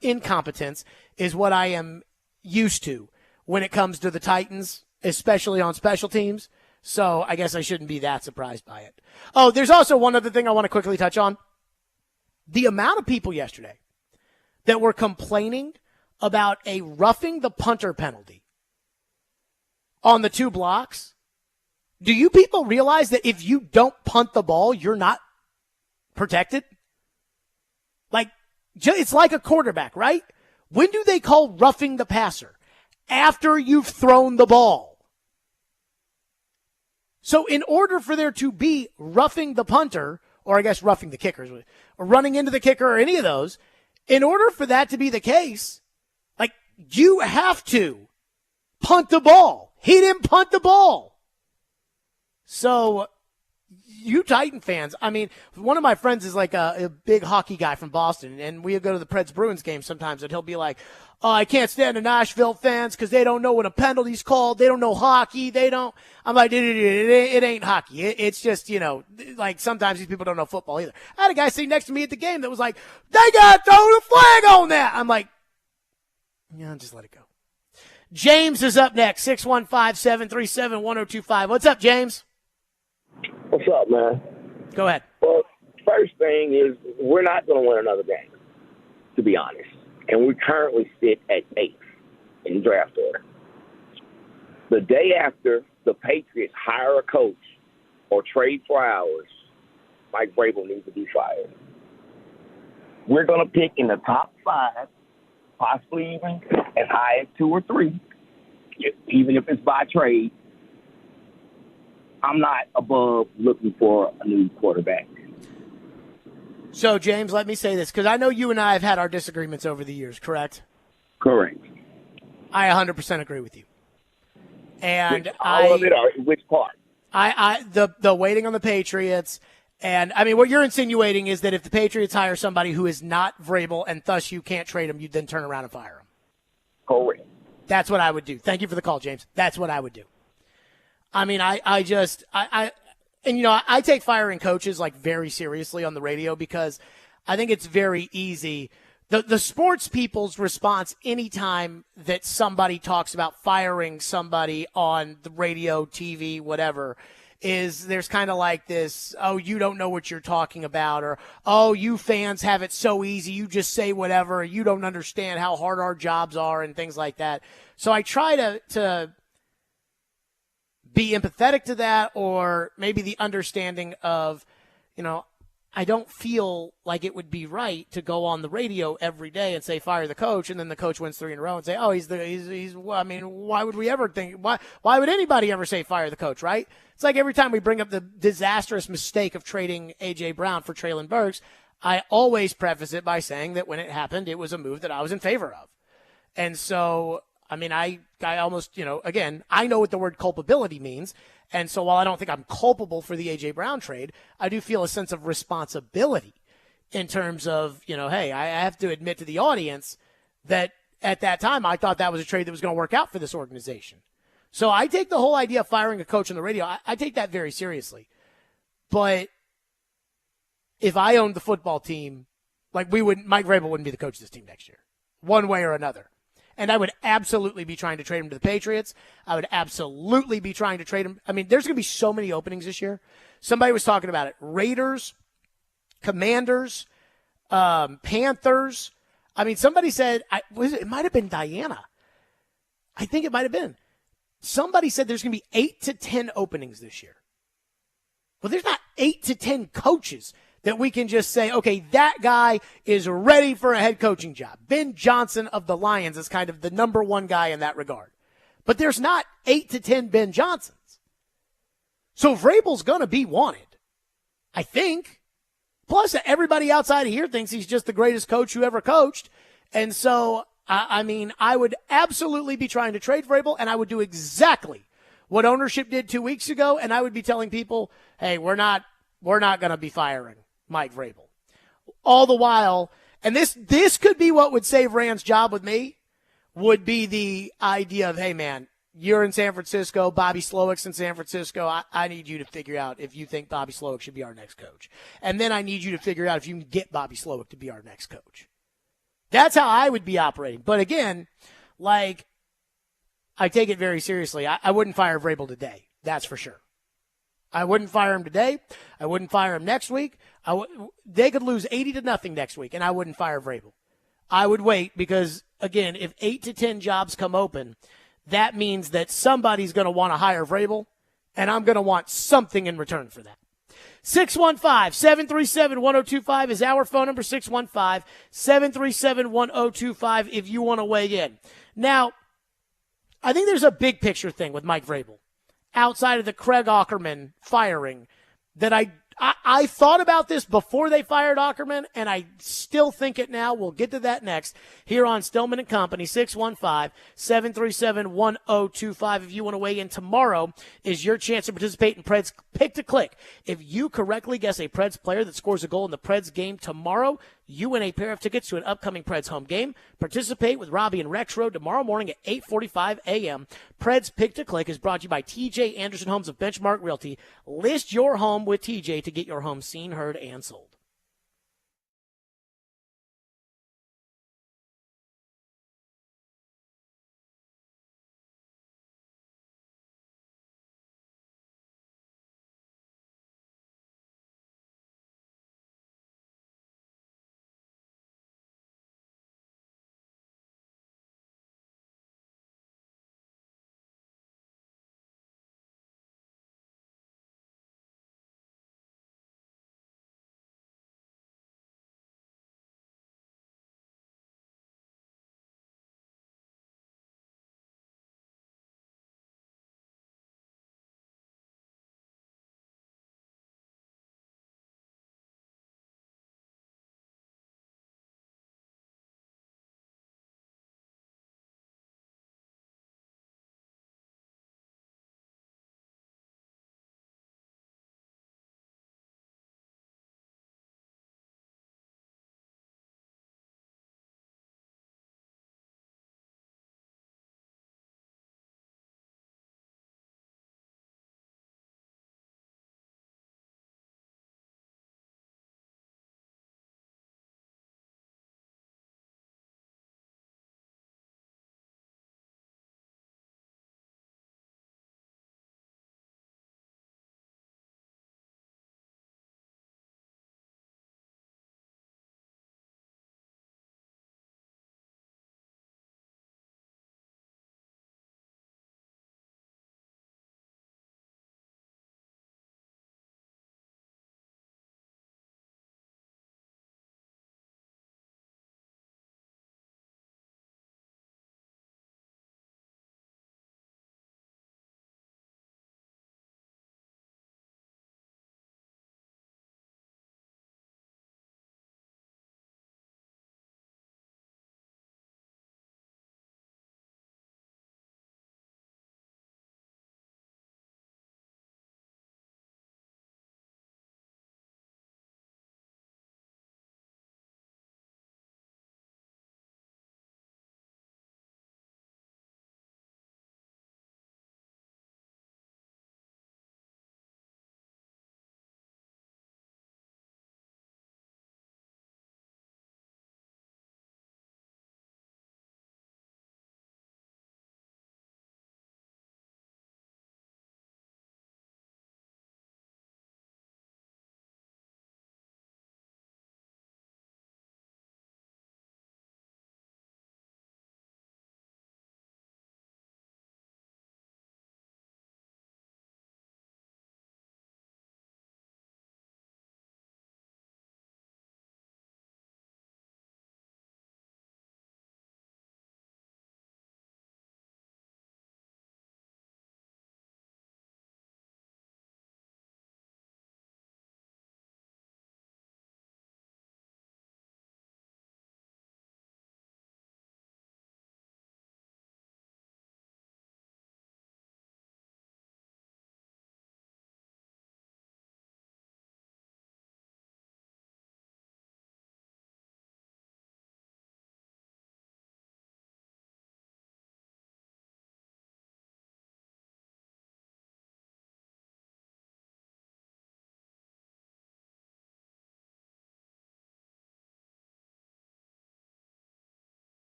incompetence is what I am used to when it comes to the Titans, especially on special teams. So I guess I shouldn't be that surprised by it. Oh, there's also one other thing I want to quickly touch on. The amount of people yesterday that were complaining about a roughing the punter penalty on the 2 blocks. Do you people realize that if you don't punt the ball, you're not protected? Like, it's like a quarterback, right? When do they call roughing the passer? After you've thrown the ball. So in order for there to be roughing the punter, or I guess roughing the kickers, or running into the kicker or any of those, in order for that to be the case, like, you have to punt the ball. He didn't punt the ball. So, you Titan fans, I mean, one of my friends is like a big hockey guy from Boston, and we go to the Preds Bruins game sometimes, and he'll be like, oh, I can't stand the Nashville fans because they don't know when a penalty's called. They don't know hockey. They don't. I'm like, it ain't hockey. It's just, like sometimes these people don't know football either. I had a guy sitting next to me at the game that was like, they got to throw the flag on that. I'm like, yeah, just let it go. James is up next, 615-737-1025. What's up, James? What's up, man? Go ahead. Well, first thing is we're not going to win another game, to be honest. And we currently sit at 8th in draft order. The day after the Patriots hire a coach or trade for ours, Mike Vrabel needs to be fired. We're going to pick in the top 5, possibly even as high as 2 or 3, even if it's by trade. I'm not above looking for a new quarterback. So, James, let me say this, because I know you and I have had our disagreements over the years, correct? Correct. I 100% agree with you. And all of it, or which part? The waiting on the Patriots, and I mean, what you're insinuating is that if the Patriots hire somebody who is not Vrabel and thus you can't trade him, you'd then turn around and fire him. Correct. That's what I would do. Thank you for the call, James. That's what I would do. I mean, I take firing coaches like very seriously on the radio because I think it's very easy. The sports people's response anytime that somebody talks about firing somebody on the radio, TV, whatever, is there's kind of like this, oh, you don't know what you're talking about, or, oh, you fans have it so easy, you just say whatever, you don't understand how hard our jobs are, and things like that. So I try to be empathetic to that, or maybe the understanding of, I don't feel like it would be right to go on the radio every day and say fire the coach, and then the coach wins 3 in a row and say, oh, he's I mean, why would we ever think, why would anybody ever say fire the coach, right? It's like every time we bring up the disastrous mistake of trading A.J. Brown for Treylon Burks, I always preface it by saying that when it happened, it was a move that I was in favor of. And so, I mean, I almost, again, I know what the word culpability means. And so while I don't think I'm culpable for the A.J. Brown trade, I do feel a sense of responsibility in terms of, hey, I have to admit to the audience that at that time I thought that was a trade that was going to work out for this organization. So I take the whole idea of firing a coach on the radio, I take that very seriously. But if I owned the football team, like Mike Vrabel wouldn't be the coach of this team next year, one way or another. And I would absolutely be trying to trade him to the Patriots. I would absolutely be trying to trade him. I mean, there's going to be so many openings this year. Somebody was talking about it. Raiders, Commanders, Panthers. I mean, somebody said, it might have been Diana. I think it might have been. Somebody said there's going to be 8 to 10 openings this year. Well, there's not 8 to 10 coaches that we can just say, okay, that guy is ready for a head coaching job. Ben Johnson of the Lions is kind of the number one guy in that regard. But there's not 8 to 10 Ben Johnsons. So Vrabel's going to be wanted, I think. Plus, everybody outside of here thinks he's just the greatest coach who ever coached. And so, I mean, I would absolutely be trying to trade Vrabel, and I would do exactly what ownership did 2 weeks ago, and I would be telling people, hey, we're not going to be firing Mike Vrabel. All the while, and this could be what would save Rand's job with me, would be the idea of, hey, man, you're in San Francisco, Bobby Slowick's in San Francisco. I need you to figure out if you think Bobby Slowick should be our next coach. And then I need you to figure out if you can get Bobby Slowick to be our next coach. That's how I would be operating. But again, like, I take it very seriously. I wouldn't fire Vrabel today. That's for sure. I wouldn't fire him today. I wouldn't fire him next week. They could lose 80-0 next week, and I wouldn't fire Vrabel. I would wait because, again, if 8 to 10 jobs come open, that means that somebody's going to want to hire Vrabel, and I'm going to want something in return for that. 615-737-1025 is our phone number, 615-737-1025 if you want to weigh in. Now, I think there's a big picture thing with Mike Vrabel outside of the Craig Aukerman firing that I thought about this before they fired Aukerman, and I still think it now. We'll get to that next here on Stillman and Company, 615-737-1025. If you want to weigh in, tomorrow is your chance to participate in Preds Pick to Click. If you correctly guess a Preds player that scores a goal in the Preds game tomorrow, you win a pair of tickets to an upcoming Preds home game. Participate with Robbie and Rexroad tomorrow morning at 8:45 a.m. Preds Pick to Click is brought to you by TJ Anderson Homes of Benchmark Realty. List your home with TJ to get your home seen, heard, and sold.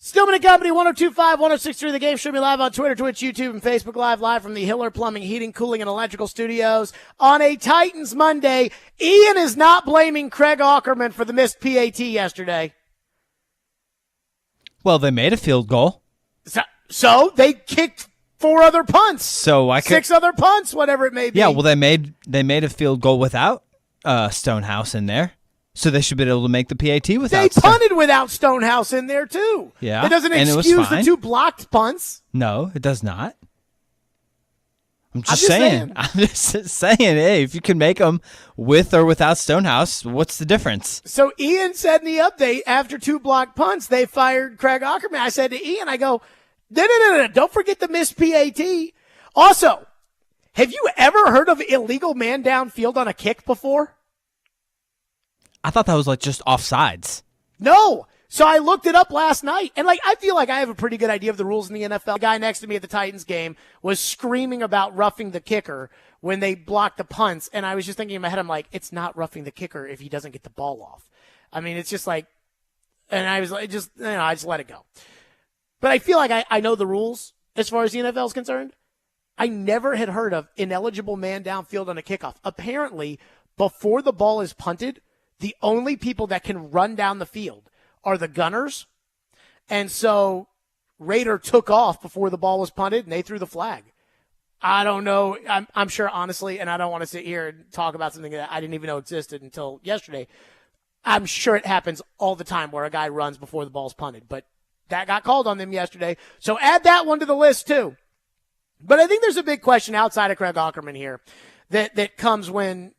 Stillman and Company, 102.5, 106.3 The Game. Stream me live on Twitter, Twitch, YouTube, and Facebook live from the Hiller Plumbing, Heating, Cooling, and Electrical Studios. On a Titans Monday, Ian is not blaming Craig Aukerman for the missed PAT yesterday. Well, they made a field goal. So they kicked 4 other punts. So 6 other punts, whatever it may be. Yeah, well, they made a field goal without Stonehouse in there. So they should be able to make the PAT without. They punted without Stonehouse in there too. Yeah, that doesn't excuse the 2 blocked punts. No, it does not. I'm just saying. I'm just saying. Hey, if you can make them with or without Stonehouse, what's the difference? So Ian said in the update after 2 blocked punts, they fired Craig Aukerman. I said to Ian, I go, no, don't forget the missed PAT. Also, have you ever heard of illegal man downfield on a kick before? I thought that was like just offsides. No. So I looked it up last night, and I feel like I have a pretty good idea of the rules in the NFL. The guy next to me at the Titans game was screaming about roughing the kicker when they blocked the punts, and I was just thinking in my head, I'm like, it's not roughing the kicker if he doesn't get the ball off. I mean, it's just like, and I was like, I just let it go. But I feel like I know the rules as far as the NFL is concerned. I never had heard of ineligible man downfield on a kickoff. Apparently, before the ball is punted, the only people that can run down the field are the gunners. And so Raider took off before the ball was punted, and they threw the flag. I don't know. I'm sure, honestly, and I don't want to sit here and talk about something that I didn't even know existed until yesterday. I'm sure it happens all the time where a guy runs before the ball's punted. But that got called on them yesterday. So add that one to the list, too. But I think there's a big question outside of Craig Aukerman here that comes when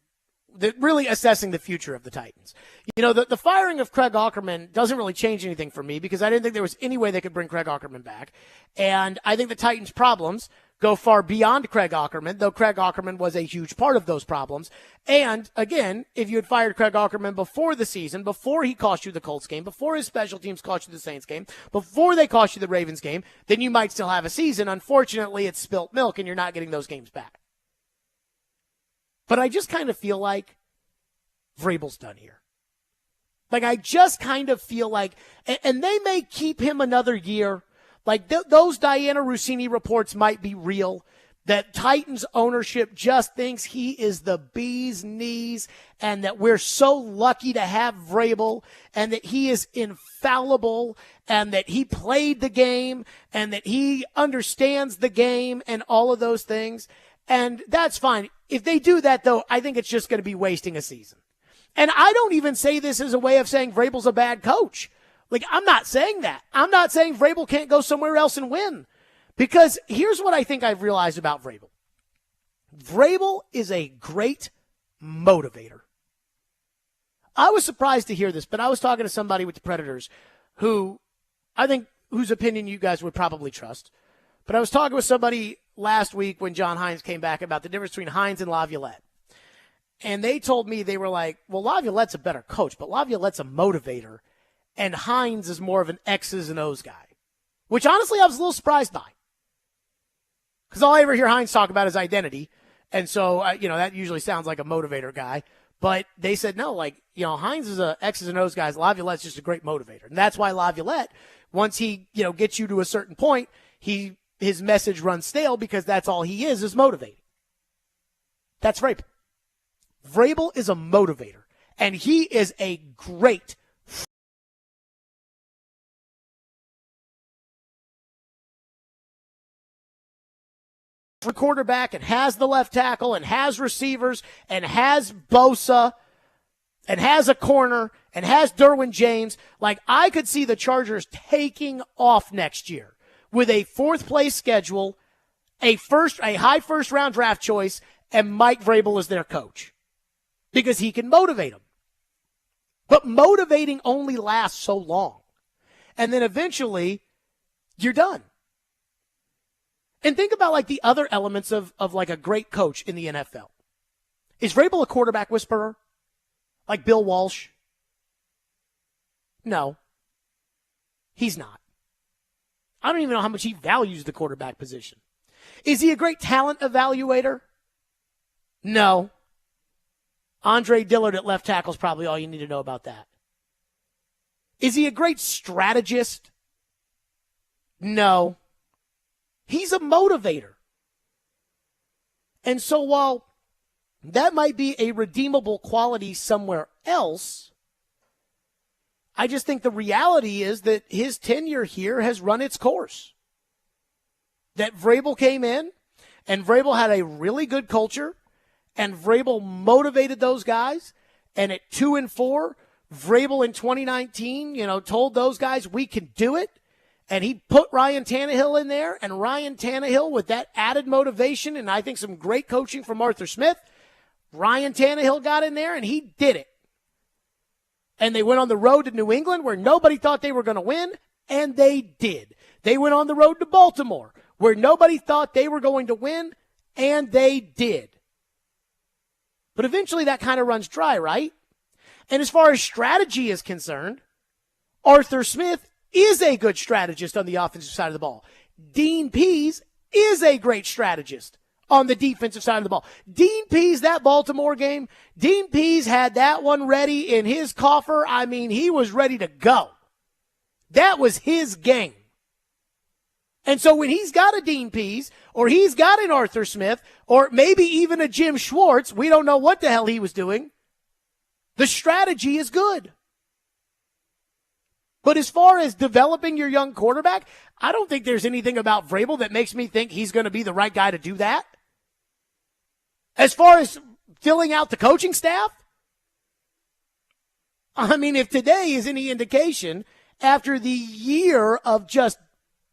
really assessing the future of the Titans. You know, the firing of Craig Aukerman doesn't really change anything for me because I didn't think there was any way they could bring Craig Aukerman back. And I think the Titans' problems go far beyond Craig Aukerman, though Craig Aukerman was a huge part of those problems. And, again, if you had fired Craig Aukerman before the season, before he cost you the Colts game, before his special teams cost you the Saints game, before they cost you the Ravens game, then you might still have a season. Unfortunately, it's spilt milk, and you're not getting those games back. But I just kind of feel like Vrabel's done here. Like, I just kind of feel like, and they may keep him another year. Like, those Diana Rossini reports might be real, that Titans ownership just thinks he is the bee's knees and that we're so lucky to have Vrabel and that he is infallible and that he played the game and that he understands the game and all of those things. And that's fine. If they do that, though, I think it's just going to be wasting a season. And I don't even say this as a way of saying Vrabel's a bad coach. Like, I'm not saying that. I'm not saying Vrabel can't go somewhere else and win. Because here's what I think I've realized about Vrabel. Vrabel is a great motivator. I was surprised to hear this, but I was talking to somebody with the Predators who I think whose opinion you guys would probably trust. But I was talking with somebody last week when John Hines came back about the difference between Hines and Laviolette. And they told me, they were like, well, Laviolette's a better coach, but Laviolette's a motivator. And Hines is more of an X's and O's guy. Which, honestly, I was a little surprised by. Because all I ever hear Hines talk about is identity. And so, that usually sounds like a motivator guy. But they said, no, Hines is a X's and O's guy. Laviolette's just a great motivator. And that's why Laviolette, once he, gets you to a certain point, his message runs stale because that's all he is motivating. That's Vrabel. Vrabel is a motivator, and he is a great quarterback and has the left tackle and has receivers and has Bosa and has a corner and has Derwin James. Like, I could see the Chargers taking off next year with a 4th place schedule, a high first round draft choice, and Mike Vrabel is their coach. Because he can motivate them. But motivating only lasts so long. And then eventually, you're done. And think about the other elements of a great coach in the NFL. Is Vrabel a quarterback whisperer? Like Bill Walsh? No. He's not. I don't even know how much he values the quarterback position. Is he a great talent evaluator? No. Andre Dillard at left tackle is probably all you need to know about that. Is he a great strategist? No. He's a motivator. And so while that might be a redeemable quality somewhere else, I just think the reality is that his tenure here has run its course. That Vrabel came in, and Vrabel had a really good culture, and Vrabel motivated those guys, and at 2-4, Vrabel in 2019, told those guys we can do it, and he put Ryan Tannehill in there, and Ryan Tannehill with that added motivation and I think some great coaching from Arthur Smith, Ryan Tannehill got in there, and he did it. And they went on the road to New England where nobody thought they were going to win, and they did. They went on the road to Baltimore where nobody thought they were going to win, and they did. But eventually that kind of runs dry, right? And as far as strategy is concerned, Arthur Smith is a good strategist on the offensive side of the ball. Dean Pease is a great strategist on the defensive side of the ball. Dean Pease, that Baltimore game, Dean Pease had that one ready in his coffer. I mean, he was ready to go. That was his game. And so when he's got a Dean Pease, or he's got an Arthur Smith, or maybe even a Jim Schwartz, we don't know what the hell he was doing, the strategy is good. But as far as developing your young quarterback, I don't think there's anything about Vrabel that makes me think he's going to be the right guy to do that. As far as filling out the coaching staff, I mean, if today is any indication, after the year of just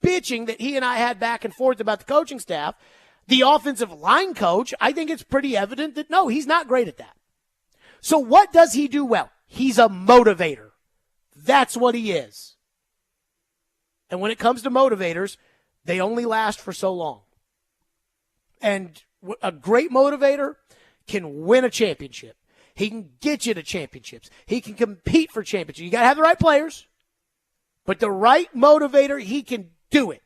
bitching that he and I had back and forth about the coaching staff, the offensive line coach, I think it's pretty evident that no, he's not great at that. So what does he do well? He's a motivator. That's what he is. And when it comes to motivators, they only last for so long. And a great motivator can win a championship. He can get you to championships. He can compete for championships. You got to have the right players, but the right motivator, he can do it.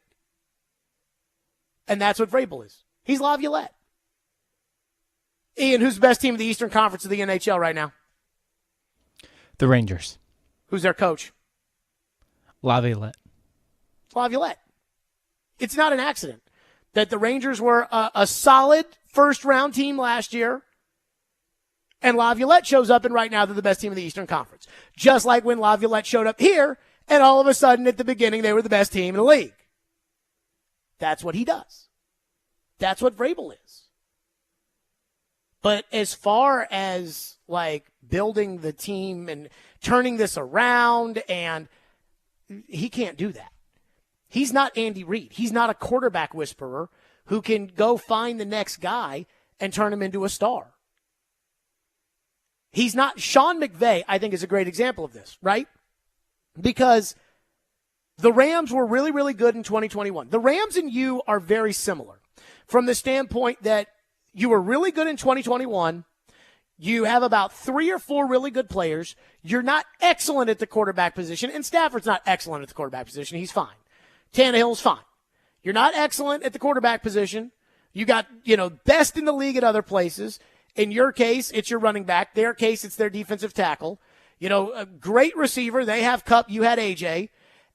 And that's what Vrabel is. He's Laviolette. Ian, who's the best team in the Eastern Conference of the NHL right now? The Rangers. Who's their coach? Laviolette. Laviolette. It's not an accident that the Rangers were a solid first-round team last year, and Laviolette shows up, and right now they're the best team in the Eastern Conference. Just like when Laviolette showed up here, and all of a sudden at the beginning they were the best team in the league. That's what he does. That's what Vrabel is. But as far as, like, building the team and turning this around, and he can't do that. He's not Andy Reid. He's not a quarterback whisperer who can go find the next guy and turn him into a star. He's not. Sean McVay, I think, is a great example of this, right? Because the Rams were really, really good in 2021. The Rams and you are very similar from the standpoint that you were really good in 2021. You have about 3 or 4 really good players. You're not excellent at the quarterback position, and Stafford's not excellent at the quarterback position. He's fine. Tannehill's fine. You're not excellent at the quarterback position. You got, best in the league at other places. In your case, it's your running back. Their case, it's their defensive tackle. A great receiver. They have Kupp. You had AJ.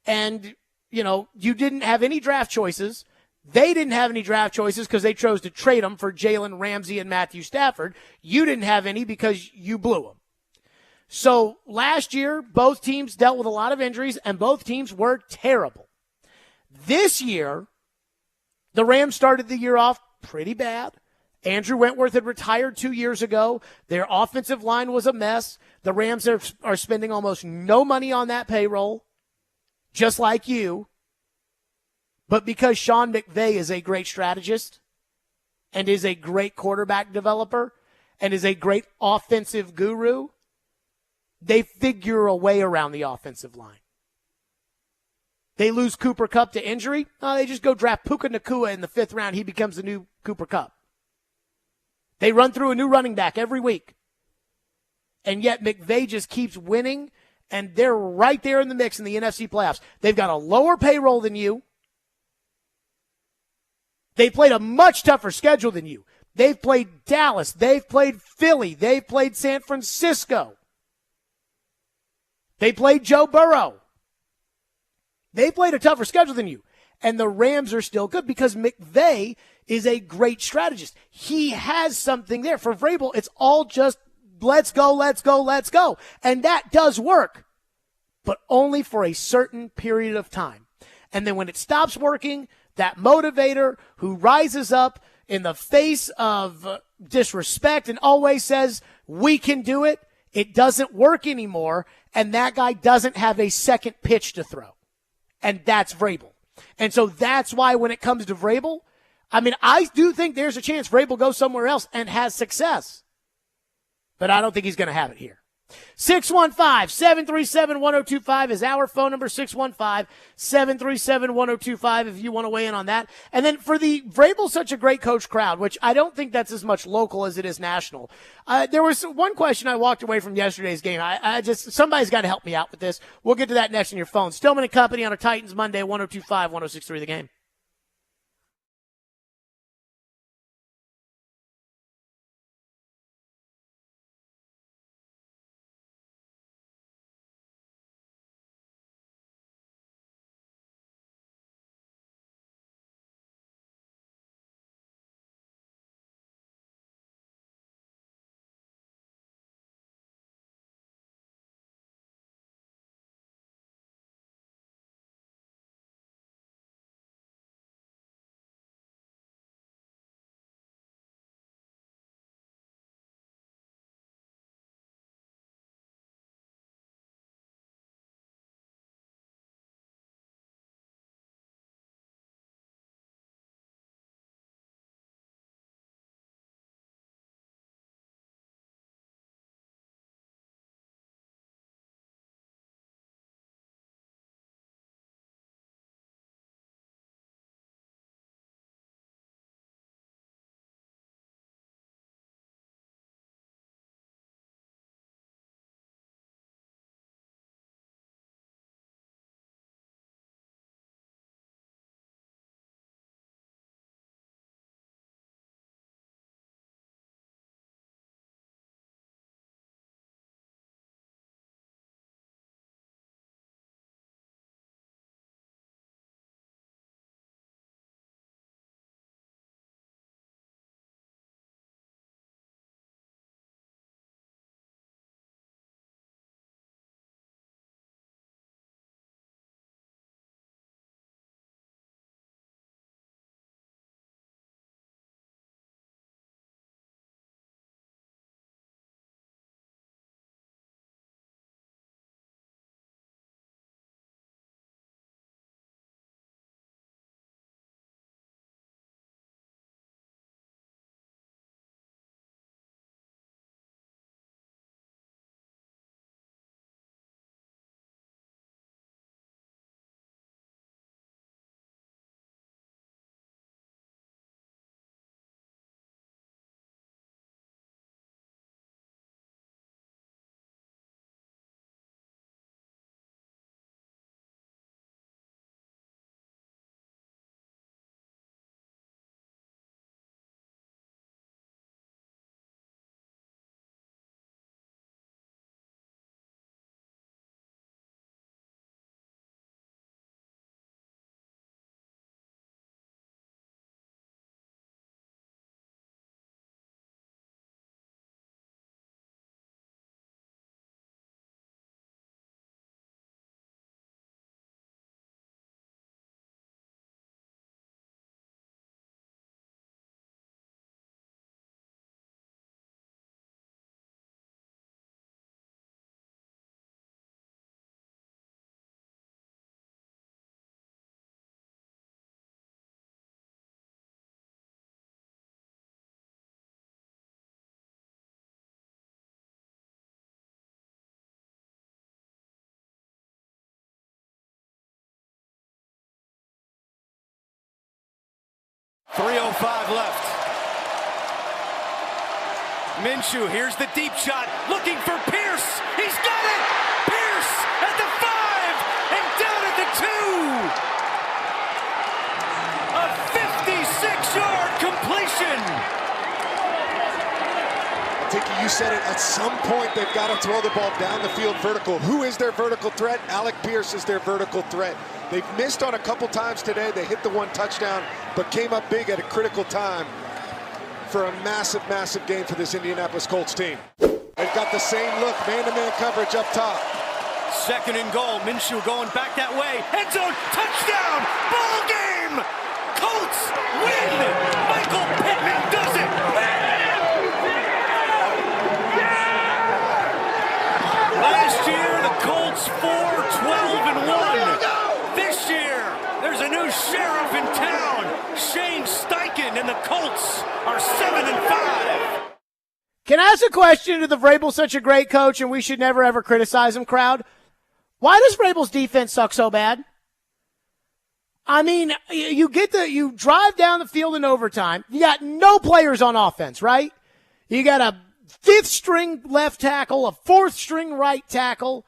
And, you didn't have any draft choices. They didn't have any draft choices because they chose to trade them for Jalen Ramsey and Matthew Stafford. You didn't have any because you blew them. So last year, both teams dealt with a lot of injuries, and both teams were terrible. This year, the Rams started the year off pretty bad. Andrew Wentworth had retired 2 years ago. Their offensive line was a mess. The Rams are spending almost no money on that payroll, just like you. But because Sean McVay is a great strategist and is a great quarterback developer and is a great offensive guru, they figure a way around the offensive line. They lose Cooper Kupp to injury. No, they just go draft Puka Nacua in the 5th round. He becomes the new Cooper Kupp. They run through a new running back every week. And yet McVay just keeps winning, and they're right there in the mix in the NFC playoffs. They've got a lower payroll than you. They played a much tougher schedule than you. They've played Dallas. They've played Philly. They've played San Francisco. They played Joe Burrow. They played a tougher schedule than you. and the Rams are still good because McVay is a great strategist. He has something there. For Vrabel, it's all just let's go, let's go, let's go. And that does work, but only for a certain period of time. And then when it stops working, that motivator who rises up in the face of disrespect and always says, we can do it, it doesn't work anymore, and that guy doesn't have a second pitch to throw. And that's Vrabel. And so that's why when it comes to Vrabel, I mean, I do think there's a chance Vrabel goes somewhere else and has success. But I don't think he's going to have it here. 615-737-1025 is our phone number, 615-737-1025 if you want to weigh in on that. And then for the Vrabel's such a great coach crowd, which I don't think that's as much local as it is national. There was one question I walked away from yesterday's game. I just, somebody's got to help me out with this. We'll get to that next on your phone. Stillman and Company on a Titans Monday, 102.5, 106.3 The Game. .305 left. Minshew, here's the deep shot, looking for Pierce. He's got it! Pierce at the 5 and down at the 2. A 56-yard completion. Tiki, you said it. At some point, they've got to throw the ball down the field vertical. Who is their vertical threat? Alec Pierce is their vertical threat. They've missed on a couple times today. They hit the one touchdown, but came up big at a critical time for a massive, massive game for this Indianapolis Colts team. They've got the same look, man-to-man coverage up top. 2nd and goal. Minshew going back that way. End zone. Touchdown. Ball game. Colts win. Michael Pittman does it. Last year, the Colts 4-12-1. This year, there's a new sheriff in town. Shane Steichen and the Colts are 7-5. Can I ask a question to the Vrabel's such a great coach and we should never ever criticize him crowd? Why does Vrabel's defense suck so bad? I mean, you drive down the field in overtime. You got no players on offense, right? You got a 5th string left tackle, a 4th string right tackle.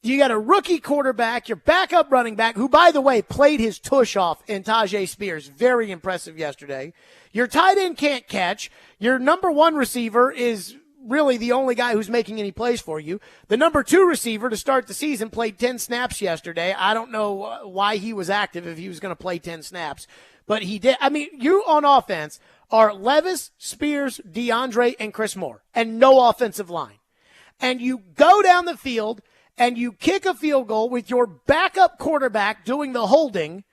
You got a rookie quarterback, your backup running back, who, by the way, played his tush off in Tajay Spears. Very impressive yesterday. Your tight end can't catch. Your number 1 receiver is really the only guy who's making any plays for you. The number 2 receiver to start the season played 10 snaps yesterday. I don't know why he was active if he was going to play 10 snaps, but he did. I mean, you on offense are Levis, Spears, DeAndre, and Chris Moore, and no offensive line. And you go down the field and you kick a field goal with your backup quarterback doing the holding,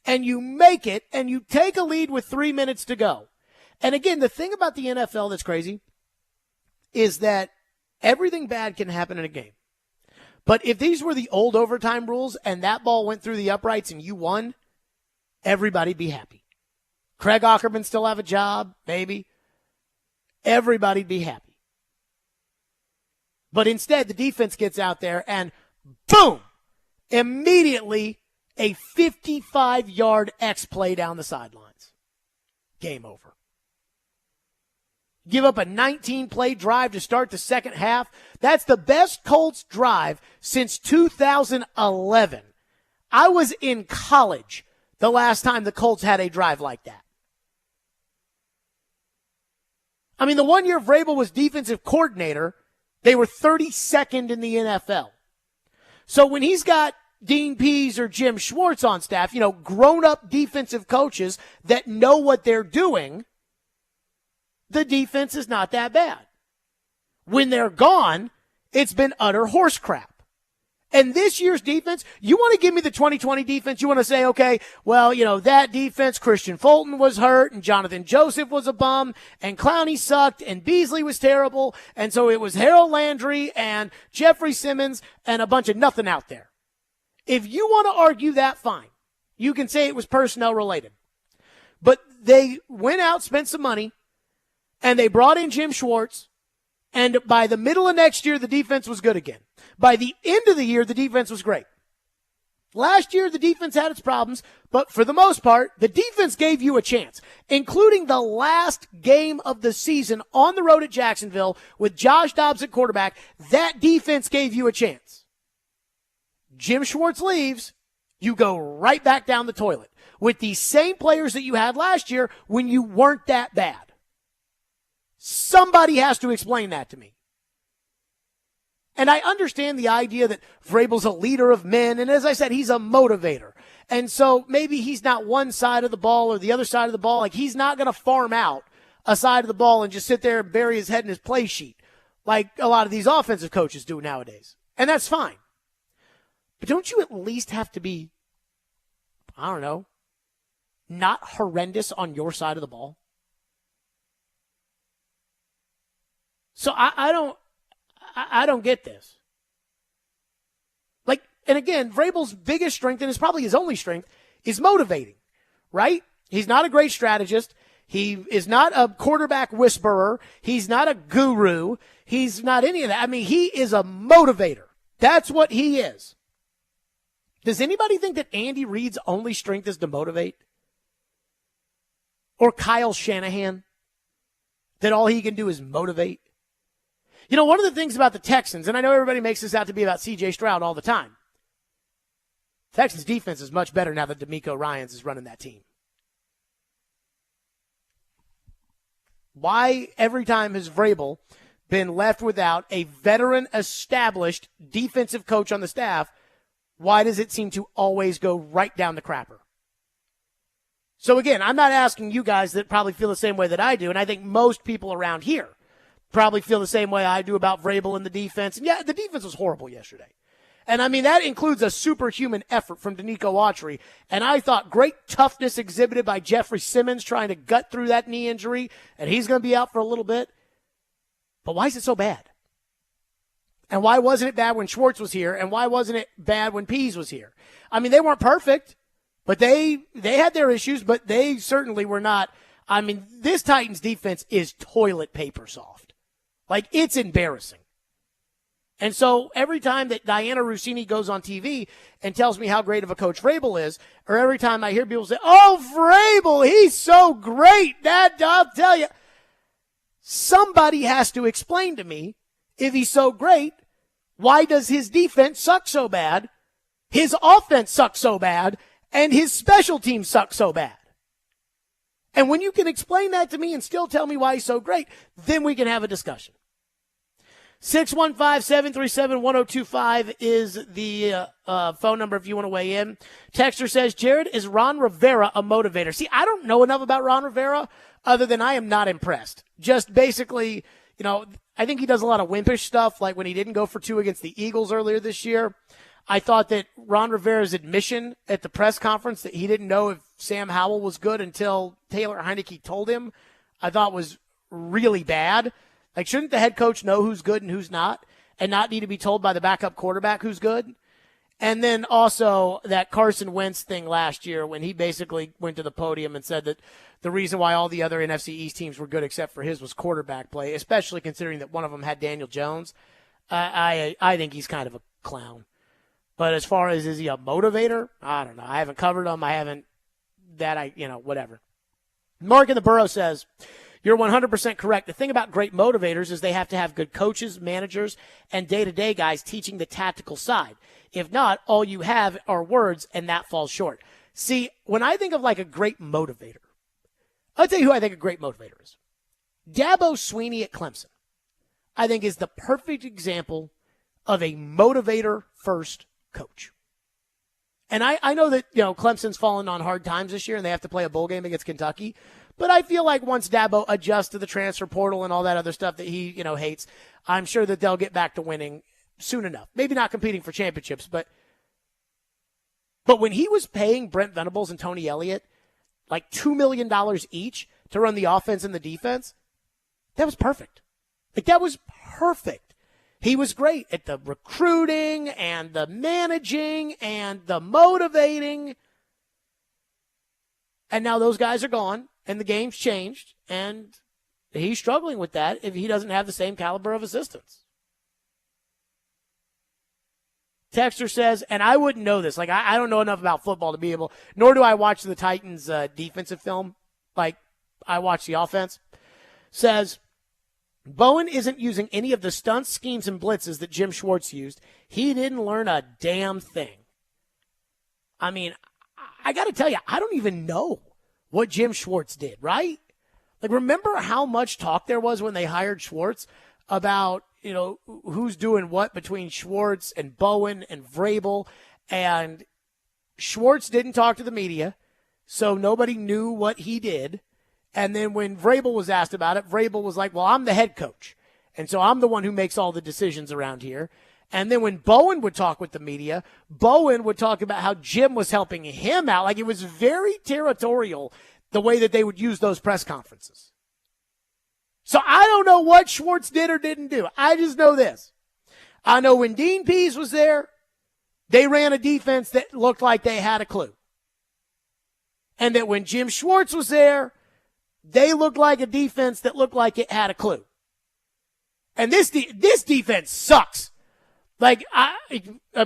and you make it, and you take a lead with 3 minutes to go. And again, the thing about the NFL that's crazy is that everything bad can happen in a game. But if these were the old overtime rules and that ball went through the uprights and you won, everybody'd be happy. Craig Aukerman still have a job, maybe. Everybody'd be happy. But instead, the defense gets out there and boom, immediately a 55-yard X play down the sidelines. Game over. Give up a 19-play drive to start the second half. That's the best Colts drive since 2011. I was in college the last time the Colts had a drive like that. I mean, the 1 year Vrabel was defensive coordinator, they were 32nd in the NFL. So when he's got Dean Pease or Jim Schwartz on staff, grown-up defensive coaches that know what they're doing, the defense is not that bad. When they're gone, it's been utter horse crap. And this year's defense, you want to give me the 2020 defense, you want to say, okay, well, that defense, Christian Fulton was hurt, and Jonathan Joseph was a bum, and Clowney sucked, and Beasley was terrible, and so it was Harold Landry and Jeffrey Simmons and a bunch of nothing out there. If you want to argue that, fine. You can say it was personnel related. But they went out, spent some money, and they brought in Jim Schwartz, and by the middle of next year, the defense was good again. By the end of the year, the defense was great. Last year, the defense had its problems, but for the most part, the defense gave you a chance, including the last game of the season on the road at Jacksonville with Josh Dobbs at quarterback. That defense gave you a chance. Jim Schwartz leaves, you go right back down the toilet with the same players that you had last year when you weren't that bad. Somebody has to explain that to me. And I understand the idea that Vrabel's a leader of men, and as I said, he's a motivator. And so maybe he's not one side of the ball or the other side of the ball. Like, he's not going to farm out a side of the ball and just sit there and bury his head in his play sheet like a lot of these offensive coaches do nowadays. And that's fine. But don't you at least have to be, I don't know, not horrendous on your side of the ball? So I don't get this. Like, and again, Vrabel's biggest strength, and it's probably his only strength, is motivating, right? He's not a great strategist. He is not a quarterback whisperer. He's not a guru. He's not any of that. I mean, he is a motivator. That's what he is. Does anybody think that Andy Reid's only strength is to motivate? Or Kyle Shanahan, that all he can do is motivate? One of the things about the Texans, and I know everybody makes this out to be about C.J. Stroud all the time, Texans defense is much better now that DeMeco Ryans is running that team. Why every time has Vrabel been left without a veteran established defensive coach on the staff why does it seem to always go right down the crapper? So again, I'm not asking you guys that probably feel the same way that I do, and I think most people around here probably feel the same way I do about Vrabel and the defense. And yeah, the defense was horrible yesterday. And I mean, that includes a superhuman effort from Danico Autry. And I thought great toughness exhibited by Jeffrey Simmons trying to gut through that knee injury, and he's going to be out for a little bit. But why is it so bad? And why wasn't it bad when Schwartz was here? And why wasn't it bad when Pease was here? I mean, they weren't perfect, but they had their issues, but they certainly were not. I mean, this Titans defense is toilet paper soft. Like, it's embarrassing. And so every time that Diana Rossini goes on TV and tells me how great of a coach Vrabel is, or every time I hear people say, oh, Vrabel, he's so great, Dad, I'll tell you. Somebody has to explain to me, if he's so great, why does his defense suck so bad, his offense suck so bad, and his special teams suck so bad? And when you can explain that to me and still tell me why he's so great, then we can have a discussion. 615-737-1025 is the phone number if you want to weigh in. Texter says, Jared, is Ron Rivera a motivator? See, I don't know enough about Ron Rivera other than I am not impressed. Just basically, you know, I think he does a lot of wimpish stuff, like when he didn't go for 2 against the Eagles earlier this year. I thought that Ron Rivera's admission at the press conference that he didn't know if Sam Howell was good until Taylor Heineke told him, I thought was really bad. Like, shouldn't the head coach know who's good and who's not, and not need to be told by the backup quarterback who's good? And then also that Carson Wentz thing last year when he basically went to the podium and said that the reason why all the other NFC East teams were good except for his was quarterback play, especially considering that one of them had Daniel Jones. I think he's kind of a clown. But as far as is he a motivator, I don't know. I haven't covered him. I haven't whatever. Mark in the Borough says, you're 100% correct. The thing about great motivators is they have to have good coaches, managers, and day-to-day guys teaching the tactical side. If not, all you have are words, and that falls short. See, when I think of like a great motivator, I'll tell you who I think a great motivator is. Dabo Swinney at Clemson, I think, is the perfect example of a motivator-first coach. And I know that, Clemson's fallen on hard times this year, and they have to play a bowl game against Kentucky. But I feel like once Dabo adjusts to the transfer portal and all that other stuff that he, hates, I'm sure that they'll get back to winning soon enough. Maybe not competing for championships, but when he was paying Brent Venables and Tony Elliott like $2 million each to run the offense and the defense, that was perfect. Like, that was perfect. He was great at the recruiting and the managing and the motivating. And now those guys are gone. And the game's changed, and he's struggling with that if he doesn't have the same caliber of assistants. Texter says, and I wouldn't know this. Like, I don't know enough about football to be able, nor do I watch the Titans defensive film like I watch the offense. Says, Bowen isn't using any of the stunts, schemes, and blitzes that Jim Schwartz used. He didn't learn a damn thing. I mean, I got to tell you, I don't even know what Jim Schwartz did, right? Like, remember how much talk there was when they hired Schwartz about, who's doing what between Schwartz and Bowen and Vrabel, and Schwartz didn't talk to the media, so nobody knew what he did. And then when Vrabel was asked about it, Vrabel was like, well, I'm the head coach, and so I'm the one who makes all the decisions around here. And then when Bowen would talk with the media, Bowen would talk about how Jim was helping him out. Like, it was very territorial the way that they would use those press conferences. So I don't know what Schwartz did or didn't do. I just know this. I know when Dean Pease was there, they ran a defense that looked like they had a clue. And that when Jim Schwartz was there, they looked like a defense that looked like it had a clue. And this defense sucks. Like, I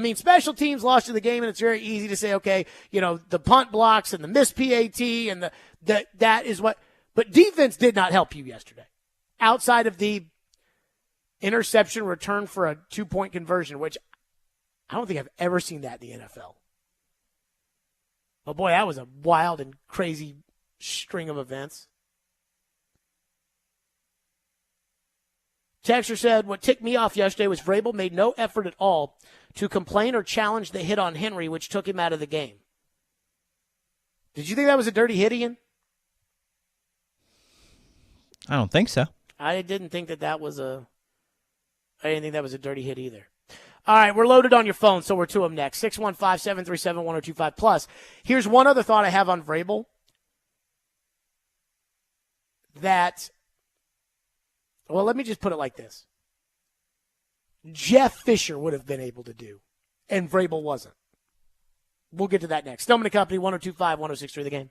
mean, special teams lost to the game, and it's very easy to say, okay, the punt blocks and the missed PAT and that is what. But defense did not help you yesterday, outside of the interception return for a 2-point conversion, which I don't think I've ever seen that in the NFL. Oh boy, that was a wild and crazy string of events. Texter said, what ticked me off yesterday was Vrabel made no effort at all to complain or challenge the hit on Henry, which took him out of the game. Did you think that was a dirty hit, Ian? I don't think so. I didn't think that was a dirty hit either. All right, we're loaded on your phone, so we're to them next. 615-737-1025. Plus, here's one other thought I have on Vrabel let me just put it like this. Jeff Fisher would have been able to do, and Vrabel wasn't. We'll get to that next. Stillman & Company, 102.5, 106.3 The Game.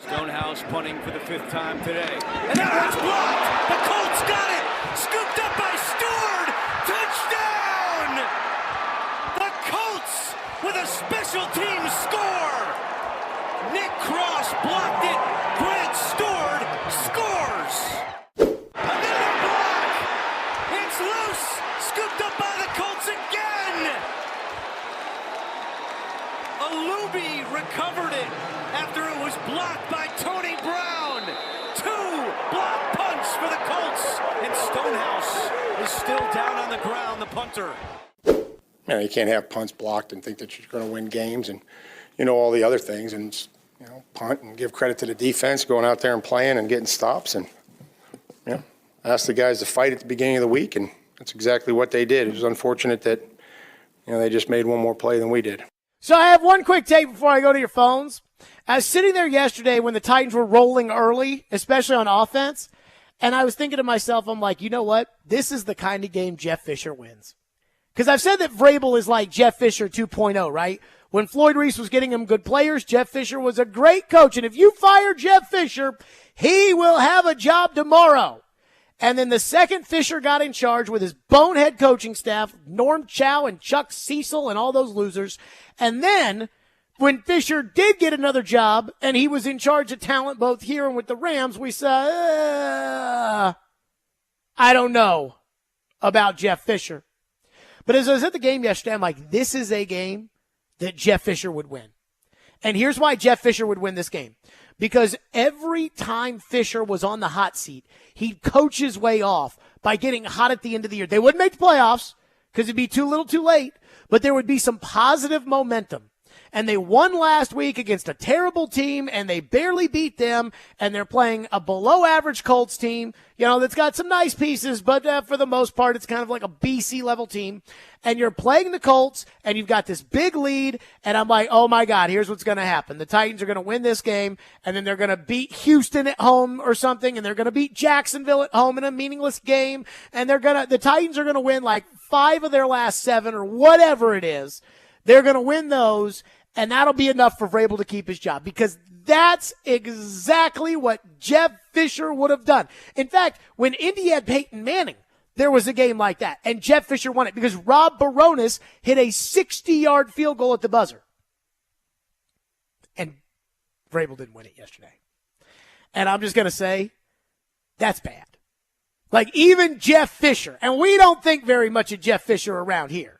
Stonehouse punting for the 5th time today. And that one's blocked! The Colts got it! Scooped up by Stewart! Touchdown! The Colts with a special teams score! Nick Cross blocked it. Grant Stewart scores! Another block! It's loose! Scooped up by the Colts again! Alubi recovered it after it was blocked by Tony Brown. 2 block punts for the Colts, and Stonehouse is still down on the ground, the punter. You can't have punts blocked and think that you're going to win games and, all the other things. And, punt and give credit to the defense going out there and playing and getting stops. And, asked the guys to fight at the beginning of the week, and that's exactly what they did. It was unfortunate that, they just made one more play than we did. So I have one quick take before I go to your phones. I was sitting there yesterday when the Titans were rolling early, especially on offense, and I was thinking to myself, I'm like, you know what? This is the kind of game Jeff Fisher wins. Because I've said that Vrabel is like Jeff Fisher 2.0, right? When Floyd Reese was getting him good players, Jeff Fisher was a great coach. And if you fire Jeff Fisher, he will have a job tomorrow. And then the second Fisher got in charge with his bonehead coaching staff, Norm Chow and Chuck Cecil and all those losers. And then when Fisher did get another job and he was in charge of talent both here and with the Rams, we said, I don't know about Jeff Fisher. But as I was at the game yesterday, I'm like, this is a game that Jeff Fisher would win. And here's why Jeff Fisher would win this game. Because every time Fisher was on the hot seat, he'd coach his way off by getting hot at the end of the year. They wouldn't make the playoffs because it'd be too little too late, but there would be some positive momentum. And they won last week against a terrible team, and they barely beat them, and they're playing a below-average Colts team, that's got some nice pieces, but for the most part, it's kind of like a BC-level team. And you're playing the Colts, and you've got this big lead, and I'm like, oh, my God, here's what's going to happen. The Titans are going to win this game, and then they're going to beat Houston at home or something, and they're going to beat Jacksonville at home in a meaningless game, and the Titans are going to win like 5 of their last 7 or whatever it is. They're going to win those, and that'll be enough for Vrabel to keep his job because that's exactly what Jeff Fisher would have done. In fact, when Indy had Peyton Manning, there was a game like that, and Jeff Fisher won it because Rob Baronis hit a 60-yard field goal at the buzzer. And Vrabel didn't win it yesterday. And I'm just going to say, that's bad. Like, even Jeff Fisher, and we don't think very much of Jeff Fisher around here,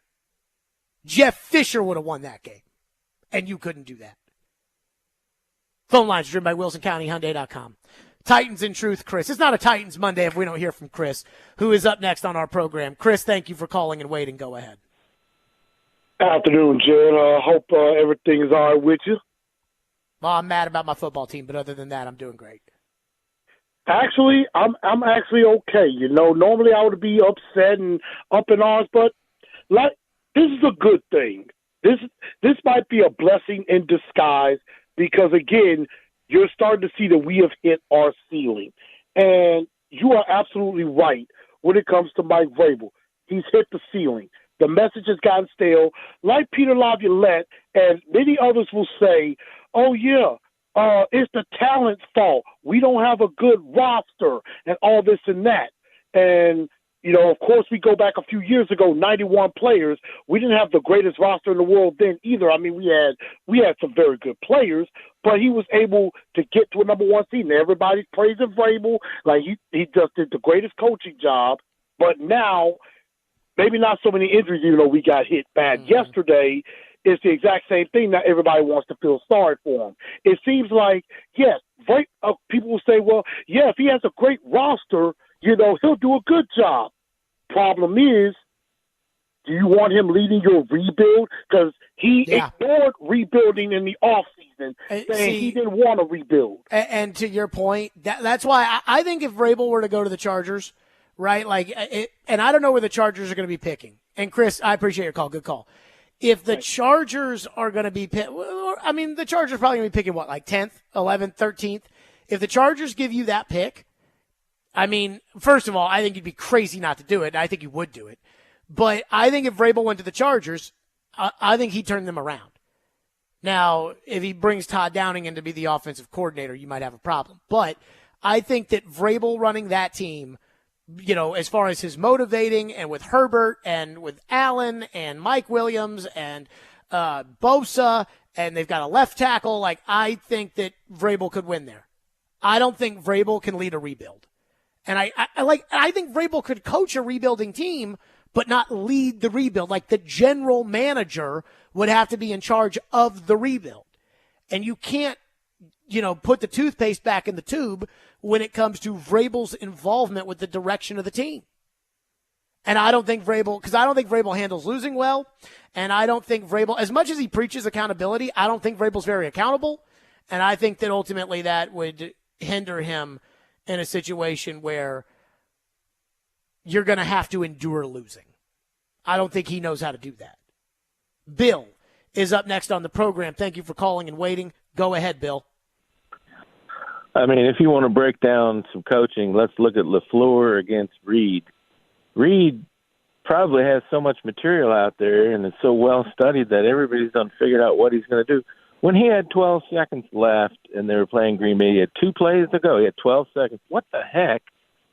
Jeff Fisher would have won that game. And you couldn't do that. Phone lines driven by WilsonCountyHyundai.com. Titans in Truth, Chris. It's not a Titans Monday if we don't hear from Chris, who is up next on our program. Chris, thank you for calling and waiting. Go ahead. Afternoon, Jared. Hope everything is all right with you. Well, I'm mad about my football team, but other than that, I'm doing great. Actually, I'm actually okay. Normally I would be upset and up in arms, but this is a good thing. This might be a blessing in disguise because, again, you're starting to see that we have hit our ceiling. And you are absolutely right when it comes to Mike Vrabel. He's hit the ceiling. The message has gotten stale. Like Peter Laviolette and many others will say, oh, yeah, it's the talent's fault. We don't have a good roster and all this and that. And of course, we go back a few years ago, 91 players. We didn't have the greatest roster in the world then either. I mean, we had some very good players, but he was able to get to a number 1 seed. And everybody's praising Vrabel. Like, he just did the greatest coaching job. But now, maybe not so many injuries, we got hit bad yesterday. It's the exact same thing. Now everybody wants to feel sorry for him. It seems like, yes, people will say, well, yeah, if he has a great roster, he'll do a good job. Problem is, do you want him leading your rebuild? Because he ignored rebuilding in the offseason, saying he didn't want to rebuild. And to your point, that's why I think if Vrabel were to go to the Chargers, right, and I don't know where the Chargers are going to be picking. And, Chris, I appreciate your call. Good call. If the Chargers are going to be the Chargers are probably going to be picking, 10th, 11th, 13th? If the Chargers give you that pick, first of all, I think you'd be crazy not to do it. I think you would do it. But I think if Vrabel went to the Chargers, I think he'd turn them around. Now, if he brings Todd Downing in to be the offensive coordinator, you might have a problem. But I think that Vrabel running that team, as far as his motivating and with Herbert and with Allen and Mike Williams and Bosa, and they've got a left tackle, I think that Vrabel could win there. I don't think Vrabel can lead a rebuild. And I think Vrabel could coach a rebuilding team, but not lead the rebuild. Like, the general manager would have to be in charge of the rebuild. And you can't, put the toothpaste back in the tube when it comes to Vrabel's involvement with the direction of the team. And I don't think Vrabel handles losing well. And I don't think Vrabel, as much as he preaches accountability, I don't think Vrabel's very accountable. And I think that ultimately that would hinder him in a situation where you're going to have to endure losing. I don't think he knows how to do that. Bill is up next on the program. Thank you for calling and waiting. Go ahead, Bill. I mean, if you want to break down some coaching, let's look at LaFleur against Reed. Reed probably has so much material out there and it's so well studied that everybody's done figured out what he's going to do. When he had 12 seconds left and they were playing Green Bay, he had 2 plays to go. He had 12 seconds. What the heck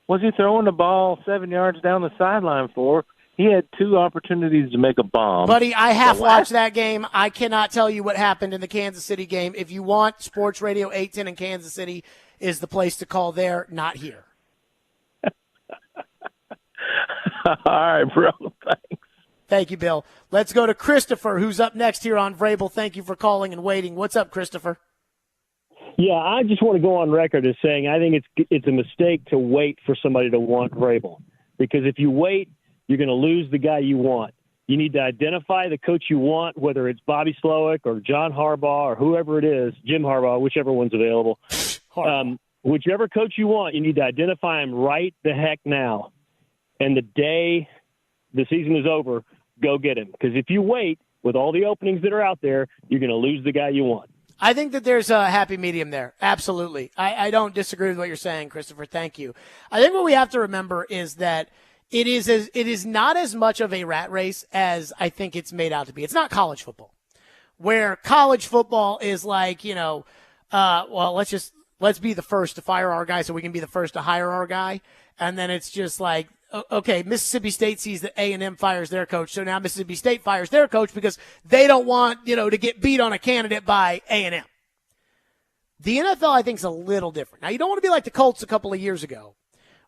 was he throwing the ball 7 yards down the sideline for? He had 2 opportunities to make a bomb. Buddy, I half-watched that game. I cannot tell you what happened in the Kansas City game. If you want, Sports Radio 810 in Kansas City is the place to call there, not here. All right, bro. Thanks. Thank you, Bill. Let's go to Christopher, who's up next here on Vrabel. Thank you for calling and waiting. What's up, Christopher? Yeah, I just want to go on record as saying I think it's a mistake to wait for somebody to want Vrabel. Because if you wait, you're going to lose the guy you want. You need to identify the coach you want, whether it's Bobby Slowick or John Harbaugh or whoever it is, Jim Harbaugh, whichever one's available. Whichever coach you want, you need to identify him right the heck now. And the day the season is over, go get him. Because if you wait with all the openings that are out there, you're going to lose the guy you want. I think that there's a happy medium there. Absolutely. I don't disagree with what you're saying, Christopher. Thank you. I think what we have to remember is that it is not as much of a rat race as I think it's made out to be. It's not college football, where college football is like, let's be the first to fire our guy so we can be the first to hire our guy. And then it's just like, okay, Mississippi State sees that A&M fires their coach, so now Mississippi State fires their coach because they don't want, to get beat on a candidate by A&M. The NFL, I think, is a little different. Now, you don't want to be like the Colts a couple of years ago,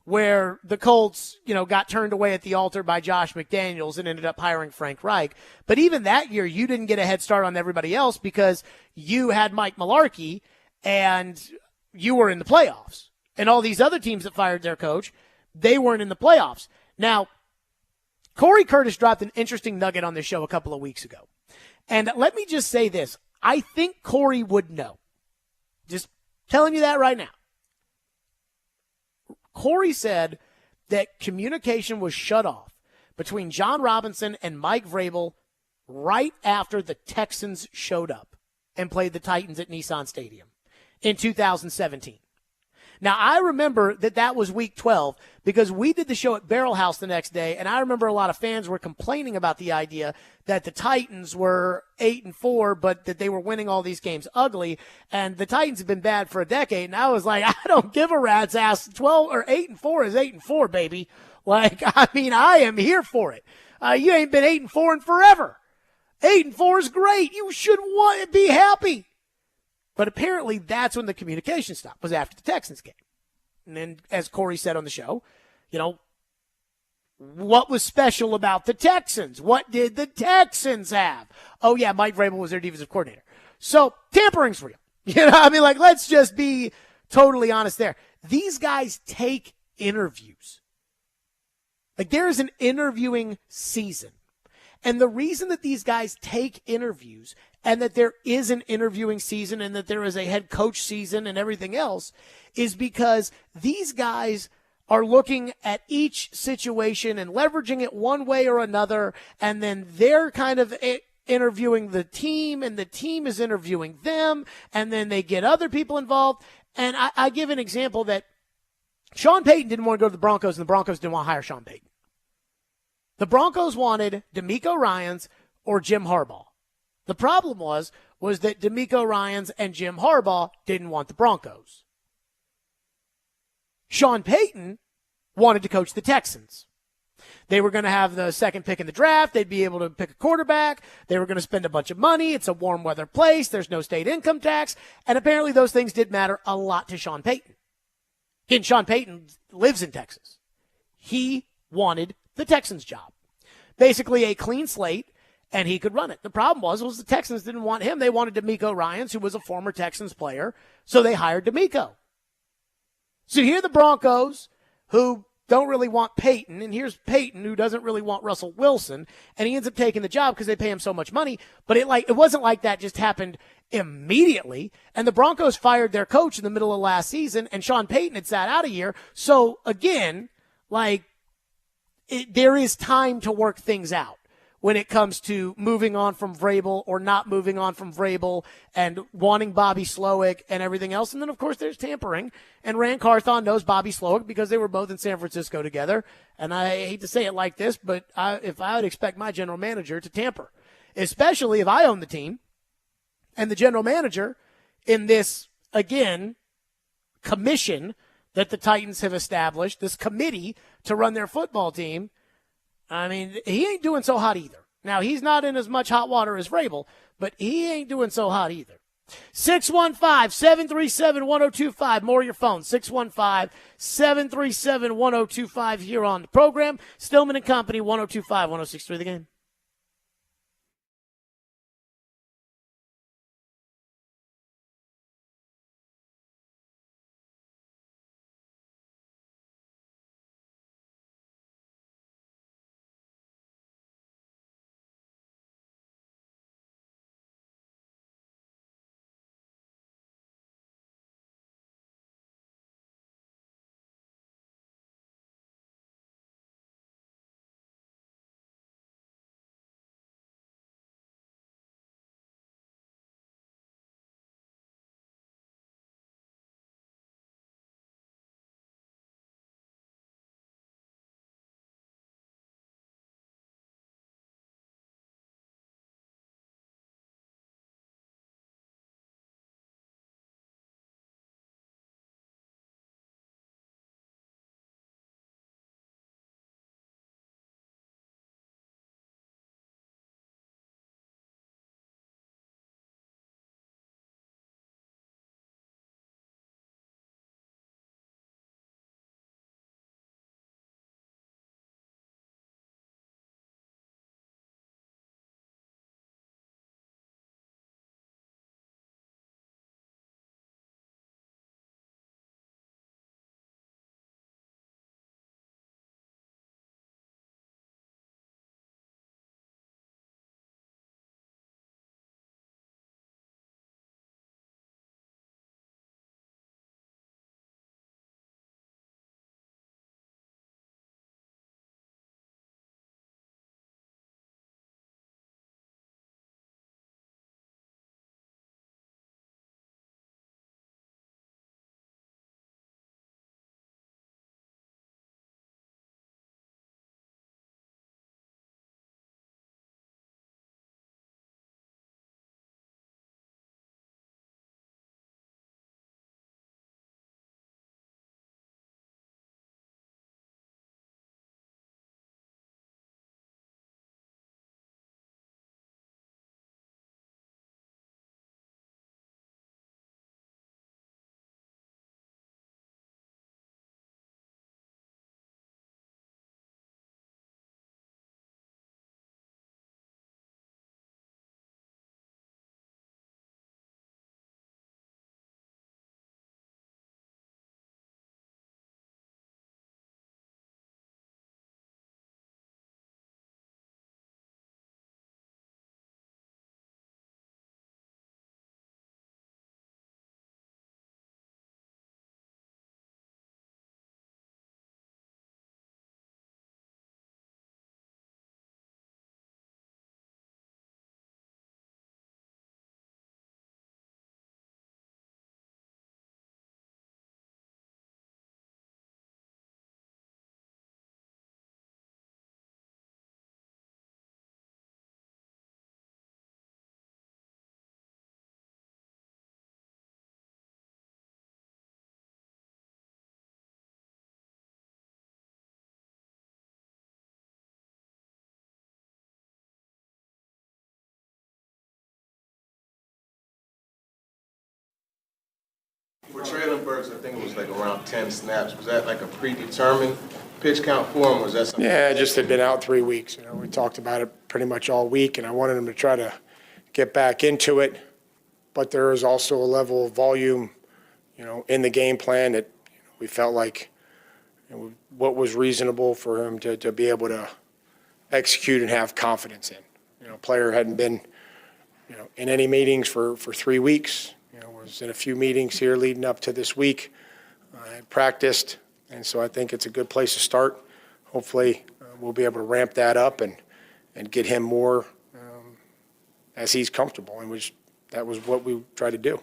where the Colts, got turned away at the altar by Josh McDaniels and ended up hiring Frank Reich. But even that year, you didn't get a head start on everybody else because you had Mike Mularkey and you were in the playoffs. And all these other teams that fired their coach, they weren't in the playoffs. Now, Corey Curtis dropped an interesting nugget on this show a couple of weeks ago. And let me just say this. I think Corey would know. Just telling you that right now. Corey said that communication was shut off between John Robinson and Mike Vrabel right after the Texans showed up and played the Titans at Nissan Stadium in 2017. Now, I remember that was week 12 because we did the show at Barrel House the next day, and I remember a lot of fans were complaining about the idea that the Titans were 8-4, but that they were winning all these games ugly, and the Titans have been bad for a decade, and I was like, I don't give a rat's ass. 8-4 is 8-4, baby. I am here for it. You ain't been 8-4 in forever. 8-4 is great. You should be happy. But apparently that's when the communication stopped, was after the Texans game. And then, as Corey said on the show, what was special about the Texans? What did the Texans have? Oh, yeah, Mike Vrabel was their defensive coordinator. So tampering's real. Let's just be totally honest there. These guys take interviews. There is an interviewing season. And the reason that these guys take interviews and that there is an interviewing season and that there is a head coach season and everything else is because these guys are looking at each situation and leveraging it one way or another, and then they're kind of interviewing the team, and the team is interviewing them, and then they get other people involved. And I give an example that Sean Payton didn't want to go to the Broncos, and the Broncos didn't want to hire Sean Payton. The Broncos wanted DeMeco Ryans or Jim Harbaugh. The problem was that DeMeco Ryans and Jim Harbaugh didn't want the Broncos. Sean Payton wanted to coach the Texans. They were going to have the second pick in the draft. They'd be able to pick a quarterback. They were going to spend a bunch of money. It's a warm weather place. There's no state income tax. And apparently those things did matter a lot to Sean Payton. Again, Sean Payton lives in Texas. He wanted the Texans job. Basically a clean slate, and he could run it. The problem was the Texans didn't want him. They wanted DeMeco Ryans, who was a former Texans player, so they hired DeMeco. So here are the Broncos, who don't really want Peyton, and here's Peyton, who doesn't really want Russell Wilson, and he ends up taking the job because they pay him so much money. But it wasn't like that just happened immediately. And the Broncos fired their coach in the middle of last season, and Sean Payton had sat out a year. So, again, there is time to work things out when it comes to moving on from Vrabel or not moving on from Vrabel and wanting Bobby Slowick and everything else. And then, of course, there's tampering. And Rand Carthon knows Bobby Slowick because they were both in San Francisco together. And I hate to say it like this, but if I would expect my general manager to tamper, especially if I own the team and the general manager in this, again, commission that the Titans have established, this committee to run their football team, I mean, he ain't doing so hot either. Now, he's not in as much hot water as Vrabel, but he ain't doing so hot either. 615-737-1025. More your phone. 615-737-1025 here on the program. Stillman and Company, 102.5, 106.3 The Game. For Traylon Burks, I think it was like around 10 snaps. Was that like a predetermined pitch count for him, or was that something? Yeah, just had been out 3 weeks. We talked about it pretty much all week, and I wanted him to try to get back into it. But there is also a level of volume, in the game plan that we felt like what was reasonable for him to be able to execute and have confidence in. Player hadn't been, in any meetings for 3 weeks. Was in a few meetings here leading up to this week. I practiced, and so I think it's a good place to start. Hopefully, we'll be able to ramp that up and get him more as he's comfortable, and that was what we tried to do.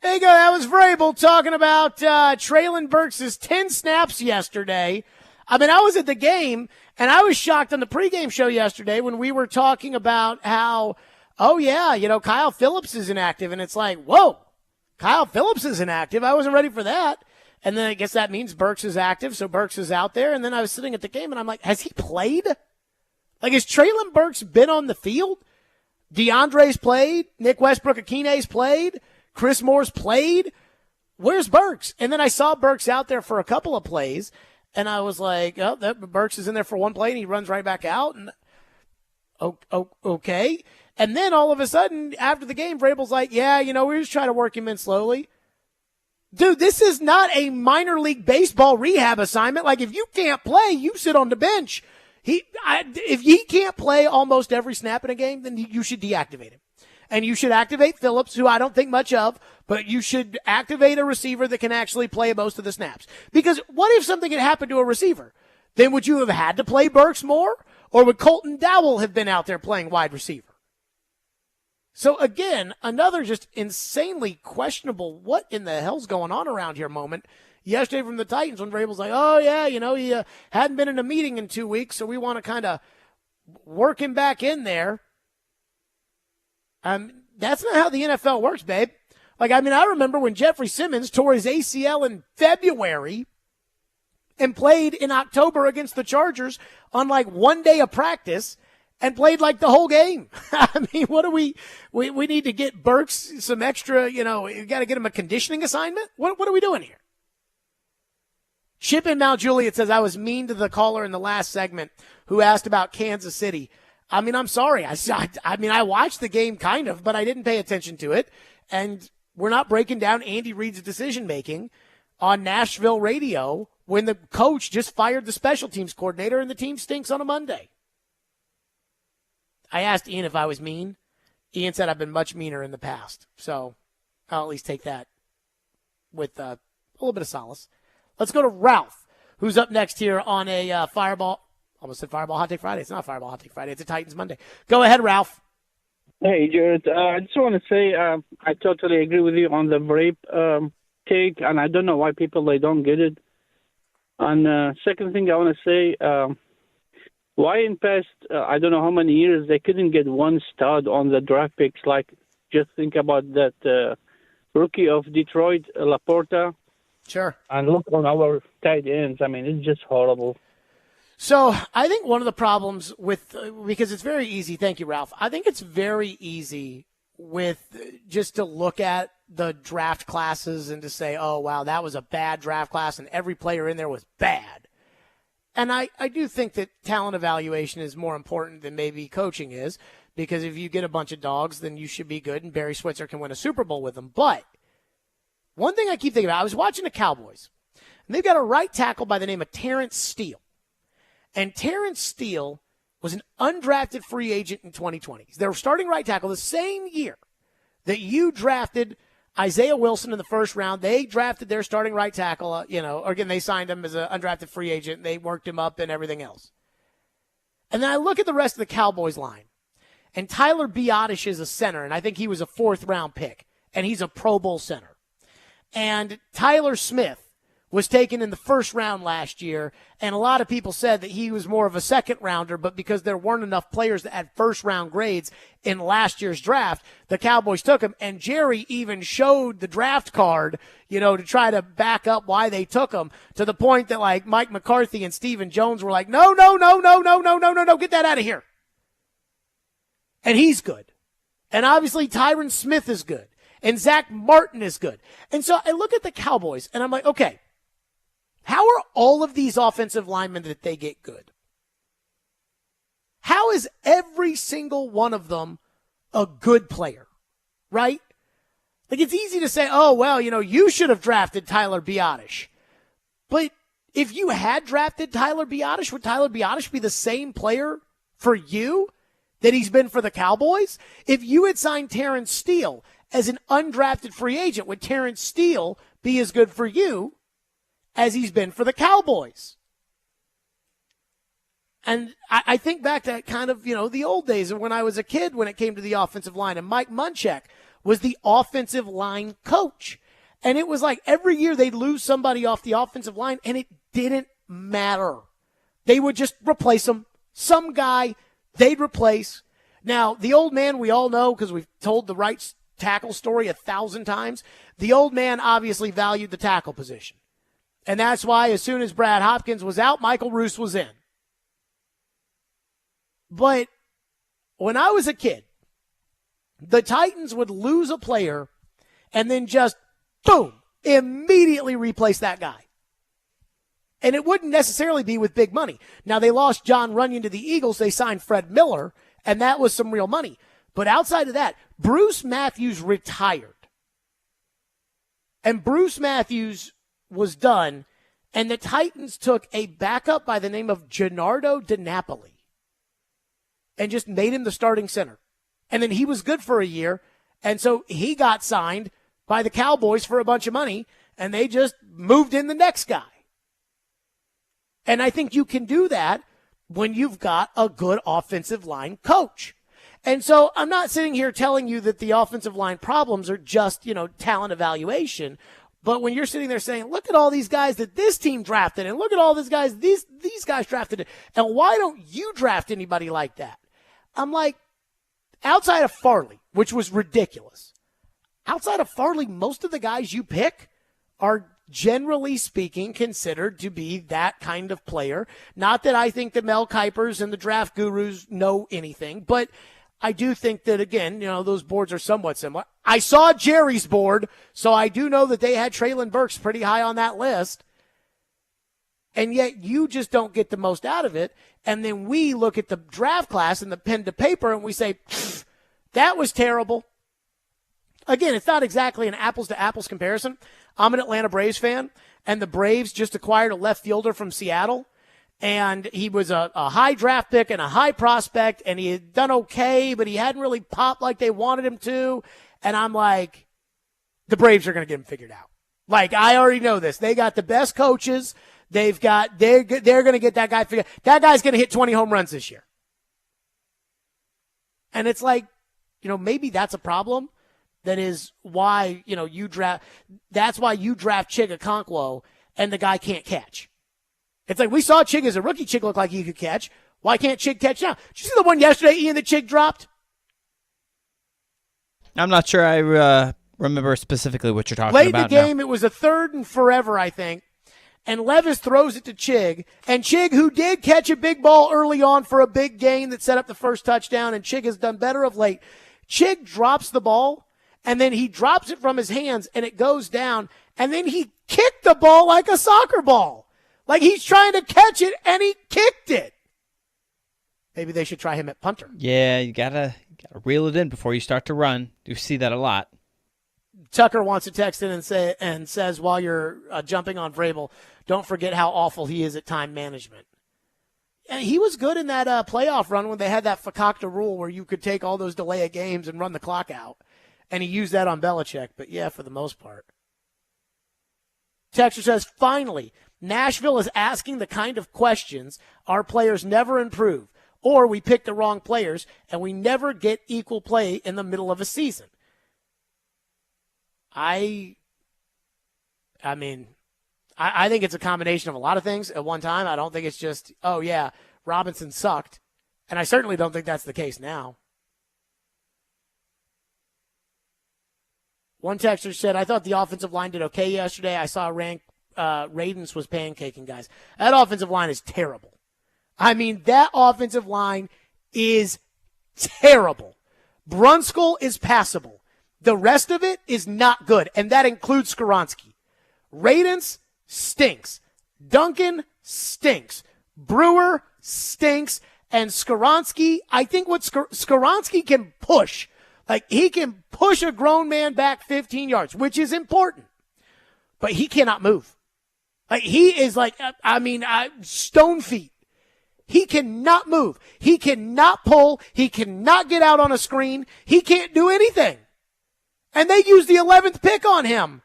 There you go. That was Vrabel talking about Traylon Burks' 10 snaps yesterday. I mean, I was at the game, and I was shocked on the pregame show yesterday when we were talking about how, oh, yeah, Kyle Phillips is inactive. And it's like, whoa, Kyle Phillips is inactive. I wasn't ready for that. And then I guess that means Burks is active, so Burks is out there. And then I was sitting at the game, and I'm like, has he played? Like, has Traylon Burks been on the field? DeAndre's played. Nick Westbrook-Akine's played. Chris Moore's played. Where's Burks? And then I saw Burks out there for a couple of plays, and I was like, oh, Burks is in there for one play, and he runs right back out. And okay. And then all of a sudden, after the game, Vrabel's like, yeah, we're just trying to work him in slowly. Dude, this is not a minor league baseball rehab assignment. Like, if you can't play, you sit on the bench. If he can't play almost every snap in a game, then you should deactivate him. And you should activate Phillips, who I don't think much of, but you should activate a receiver that can actually play most of the snaps. Because what if something had happened to a receiver? Then would you have had to play Burks more? Or would Colton Dowell have been out there playing wide receiver? So again, another just insanely questionable what in the hell's going on around here moment yesterday from the Titans when Vrabel's like, oh, yeah, he hadn't been in a meeting in 2 weeks, so we want to kind of work him back in there. That's not how the NFL works, babe. Like, I remember when Jeffrey Simmons tore his ACL in February and played in October against the Chargers on, 1 day of practice and played, the whole game. What do we need to get Burks some extra, you got to get him a conditioning assignment? What are we doing here? Chip in Mount Juliet says, I was mean to the caller in the last segment who asked about Kansas City. I'm sorry. I watched the game kind of, but I didn't pay attention to it. And we're not breaking down Andy Reid's decision-making on Nashville radio when the coach just fired the special teams coordinator and the team stinks on a Monday. I asked Ian if I was mean. Ian said I've been much meaner in the past. So I'll at least take that with a little bit of solace. Let's go to Ralph, who's up next here on a Fireball. Almost said Fireball Hot Take Friday. It's not Fireball Hot Take Friday. It's a Titans Monday. Go ahead, Ralph. Hey, Jared. I just want to say I totally agree with you on the Vrabel take, and I don't know why people, they don't get it. And second thing I want to say, why in past, I don't know how many years, they couldn't get one stud on the draft picks? Like, just think about that rookie of Detroit, Laporta. Sure. And look on our tight ends. It's just horrible. So I think one of the problems with, because it's very easy, thank you, Ralph. I think it's very easy with just to look at the draft classes and to say, oh, wow, that was a bad draft class and every player in there was bad. And I do think that talent evaluation is more important than maybe coaching is, because if you get a bunch of dogs, then you should be good and Barry Switzer can win a Super Bowl with them. But one thing I keep thinking about, I was watching the Cowboys, and they've got a right tackle by the name of Terrence Steele. And Terrence Steele was an undrafted free agent in 2020. They were starting right tackle the same year that you drafted Isaiah Wilson in the first round. They drafted their starting right tackle, or again, they signed him as an undrafted free agent. They worked him up and everything else. And then I look at the rest of the Cowboys line, and Tyler Biadasz is a center, and I think he was a fourth-round pick, and he's a Pro Bowl center. And Tyler Smith was taken in the first round last year, and a lot of people said that he was more of a second rounder, but because there weren't enough players that had first round grades in last year's draft, the Cowboys took him, and Jerry even showed the draft card, to try to back up why they took him, to the point that Mike McCarthy and Stephen Jones were like, no, get that out of here. And he's good. And obviously Tyron Smith is good. And Zach Martin is good. And so I look at the Cowboys, and I'm like, okay, how are all of these offensive linemen that they get good? How is every single one of them a good player, right? It's easy to say, oh, well, you should have drafted Tyler Biadasz. But if you had drafted Tyler Biadasz, would Tyler Biadasz be the same player for you that he's been for the Cowboys? If you had signed Terrence Steele as an undrafted free agent, would Terrence Steele be as good for you as he's been for the Cowboys? And I think back to kind of, the old days of when I was a kid when it came to the offensive line, and Mike Munchak was the offensive line coach. And it was like every year they'd lose somebody off the offensive line, and it didn't matter. They would just replace them. Some guy they'd replace. Now, the old man, we all know because we've told the right tackle story 1,000 times. The old man obviously valued the tackle position. And that's why as soon as Brad Hopkins was out, Michael Roos was in. But when I was a kid, the Titans would lose a player and then just, boom, immediately replace that guy. And it wouldn't necessarily be with big money. Now, they lost John Runyon to the Eagles. They signed Fred Miller, and that was some real money. But outside of that, Bruce Matthews retired. And Bruce Matthews was done, and the Titans took a backup by the name of Gennaro DiNapoli and just made him the starting center. And then he was good for a year, and so he got signed by the Cowboys for a bunch of money, and they just moved in the next guy. And I think you can do that when you've got a good offensive line coach. And so I'm not sitting here telling you that the offensive line problems are just, talent evaluation. But when you're sitting there saying, look at all these guys that this team drafted, and look at all these guys, these guys drafted, and why don't you draft anybody like that? I'm like, outside of Farley, which was ridiculous, outside of Farley, most of the guys you pick are generally speaking considered to be that kind of player. Not that I think the Mel Kipers and the draft gurus know anything, but I do think that, again, those boards are somewhat similar. I saw Jerry's board, so I do know that they had Treylon Burks pretty high on that list. And yet you just don't get the most out of it. And then we look at the draft class and the pen to paper and we say, that was terrible. Again, it's not exactly an apples to apples comparison. I'm an Atlanta Braves fan, and the Braves just acquired a left fielder from Seattle. And he was a high draft pick and a high prospect, and he had done okay, but he hadn't really popped like they wanted him to. And I'm like, the Braves are going to get him figured out. Like, I already know this. They got the best coaches. They're going to get that guy figured out. That guy's going to hit 20 home runs this year. And it's like, maybe that's a problem. That is why, that's why you draft Chig Okonkwo and the guy can't catch. It's like we saw Chig as a rookie. Chig looked like he could catch. Why can't Chig catch now? Did you see the one yesterday, Ian, that Chig dropped? I'm not sure I remember specifically what you're talking Late about in the game, It was a 3rd and forever, I think. And Levis throws it to Chig. And Chig, who did catch a big ball early on for a big gain that set up the first touchdown, and Chig has done better of late. Chig drops the ball. And then he drops it from his hands, and it goes down. And then he kicked the ball like a soccer ball. Like he's trying to catch it, and he kicked it. Maybe they should try him at punter. Yeah, you gotta reel it in before you start to run. You see that a lot. Tucker wants to text in and says, while you're jumping on Vrabel, don't forget how awful he is at time management. And he was good in that playoff run when they had that Fakakta rule where you could take all those delay of games and run the clock out. And he used that on Belichick, but yeah, for the most part. Texter says, finally, Nashville is asking the kind of questions our players never improve, or we pick the wrong players, and we never get equal play in the middle of a season. I think it's a combination of a lot of things at one time. I don't think it's just, oh, yeah, Robinson sucked. And I certainly don't think that's the case now. One texter said, I thought the offensive line did okay yesterday. I saw Radens was pancaking guys. That offensive line is terrible. I mean, that offensive line is terrible. Brunskill is passable. The rest of it is not good, and that includes Skoronski. Radens stinks. Duncan stinks. Brewer stinks. And Skoronski, I think what Skoronski can push, like he can push a grown man back 15 yards, which is important. But he cannot move. Like he is like, stone feet. He cannot move. He cannot pull. He cannot get out on a screen. He can't do anything. And they used the 11th pick on him.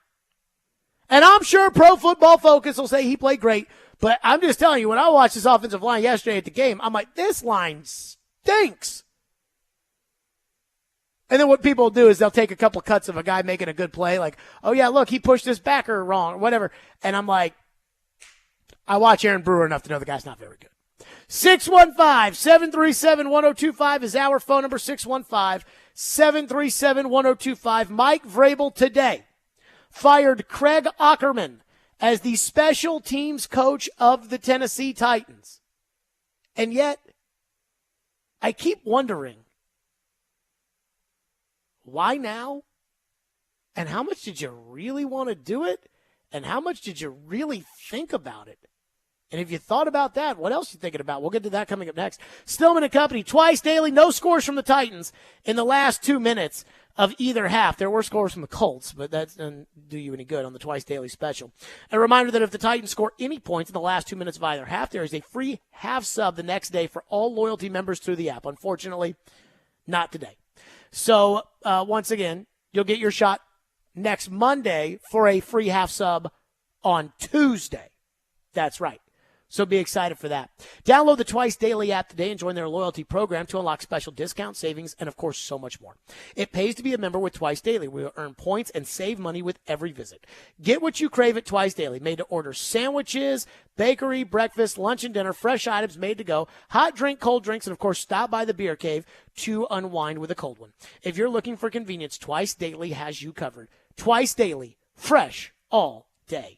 And I'm sure Pro Football Focus will say he played great. But I'm just telling you, when I watched this offensive line yesterday at the game, I'm like, this line stinks. And then what people do is they'll take a couple cuts of a guy making a good play, like, oh, yeah, look, he pushed his backer wrong or whatever. And I'm like, I watch Aaron Brewer enough to know the guy's not very good. 615-737-1025 is our phone number, 615-737-1025. Mike Vrabel today fired Craig Ackerman as the special teams coach of the Tennessee Titans. And yet, I keep wondering, why now? And how much did you really want to do it? And how much did you really think about it? And if you thought about that, what else are you thinking about? We'll get to that coming up next. Stillman and Company, twice daily, no scores from the Titans in the last 2 minutes of either half. There were scores from the Colts, but that doesn't do you any good on the twice daily special. A reminder that if the Titans score any points in the last 2 minutes of either half, there is a free half sub the next day for all loyalty members through the app. Unfortunately, not today. So, once again, you'll get your shot next Monday for a free half sub on Tuesday. That's right. So be excited for that. Download the Twice Daily app today and join their loyalty program to unlock special discounts, savings, and, of course, so much more. It pays to be a member with Twice Daily. We will earn points and save money with every visit. Get what you crave at Twice Daily. Made to order sandwiches, bakery, breakfast, lunch, and dinner, fresh items made to go, hot drink, cold drinks, and, of course, stop by the beer cave to unwind with a cold one. If you're looking for convenience, Twice Daily has you covered. Twice Daily, fresh all day.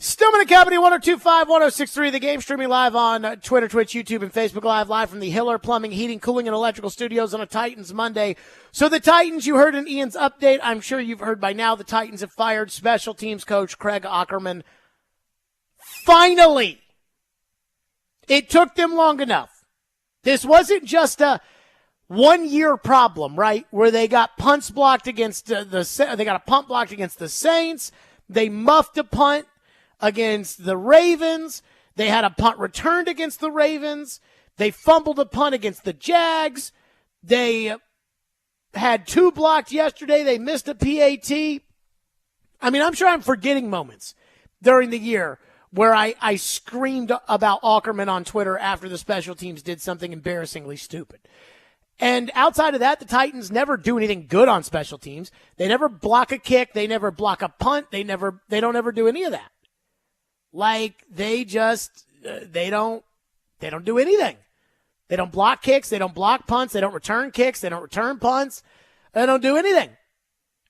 Stillman and Company, 102.5, 106.3. The Game, streaming live on Twitter, Twitch, YouTube, and Facebook Live, live from the Hiller Plumbing, Heating, Cooling, and Electrical Studios on a Titans Monday. So the Titans, you heard in Ian's update, I'm sure you've heard by now, the Titans have fired special teams coach Craig Ackerman. Finally! It took them long enough. This wasn't just a one-year problem, right? Where they got punts blocked against they got a punt blocked against the Saints. They muffed a punt against the Ravens. They had a punt returned against the Ravens. They fumbled a punt against the Jags. They had 2 blocked yesterday. They missed a PAT. I mean, I'm sure I'm forgetting moments during the year where I screamed about Ackerman on Twitter after the special teams did something embarrassingly stupid. And outside of that, the Titans never do anything good on special teams. They never block a kick. They never block a punt. They don't ever do any of that. Like, they just, they don't do anything. They don't block kicks. They don't block punts. They don't return kicks. They don't return punts. They don't do anything.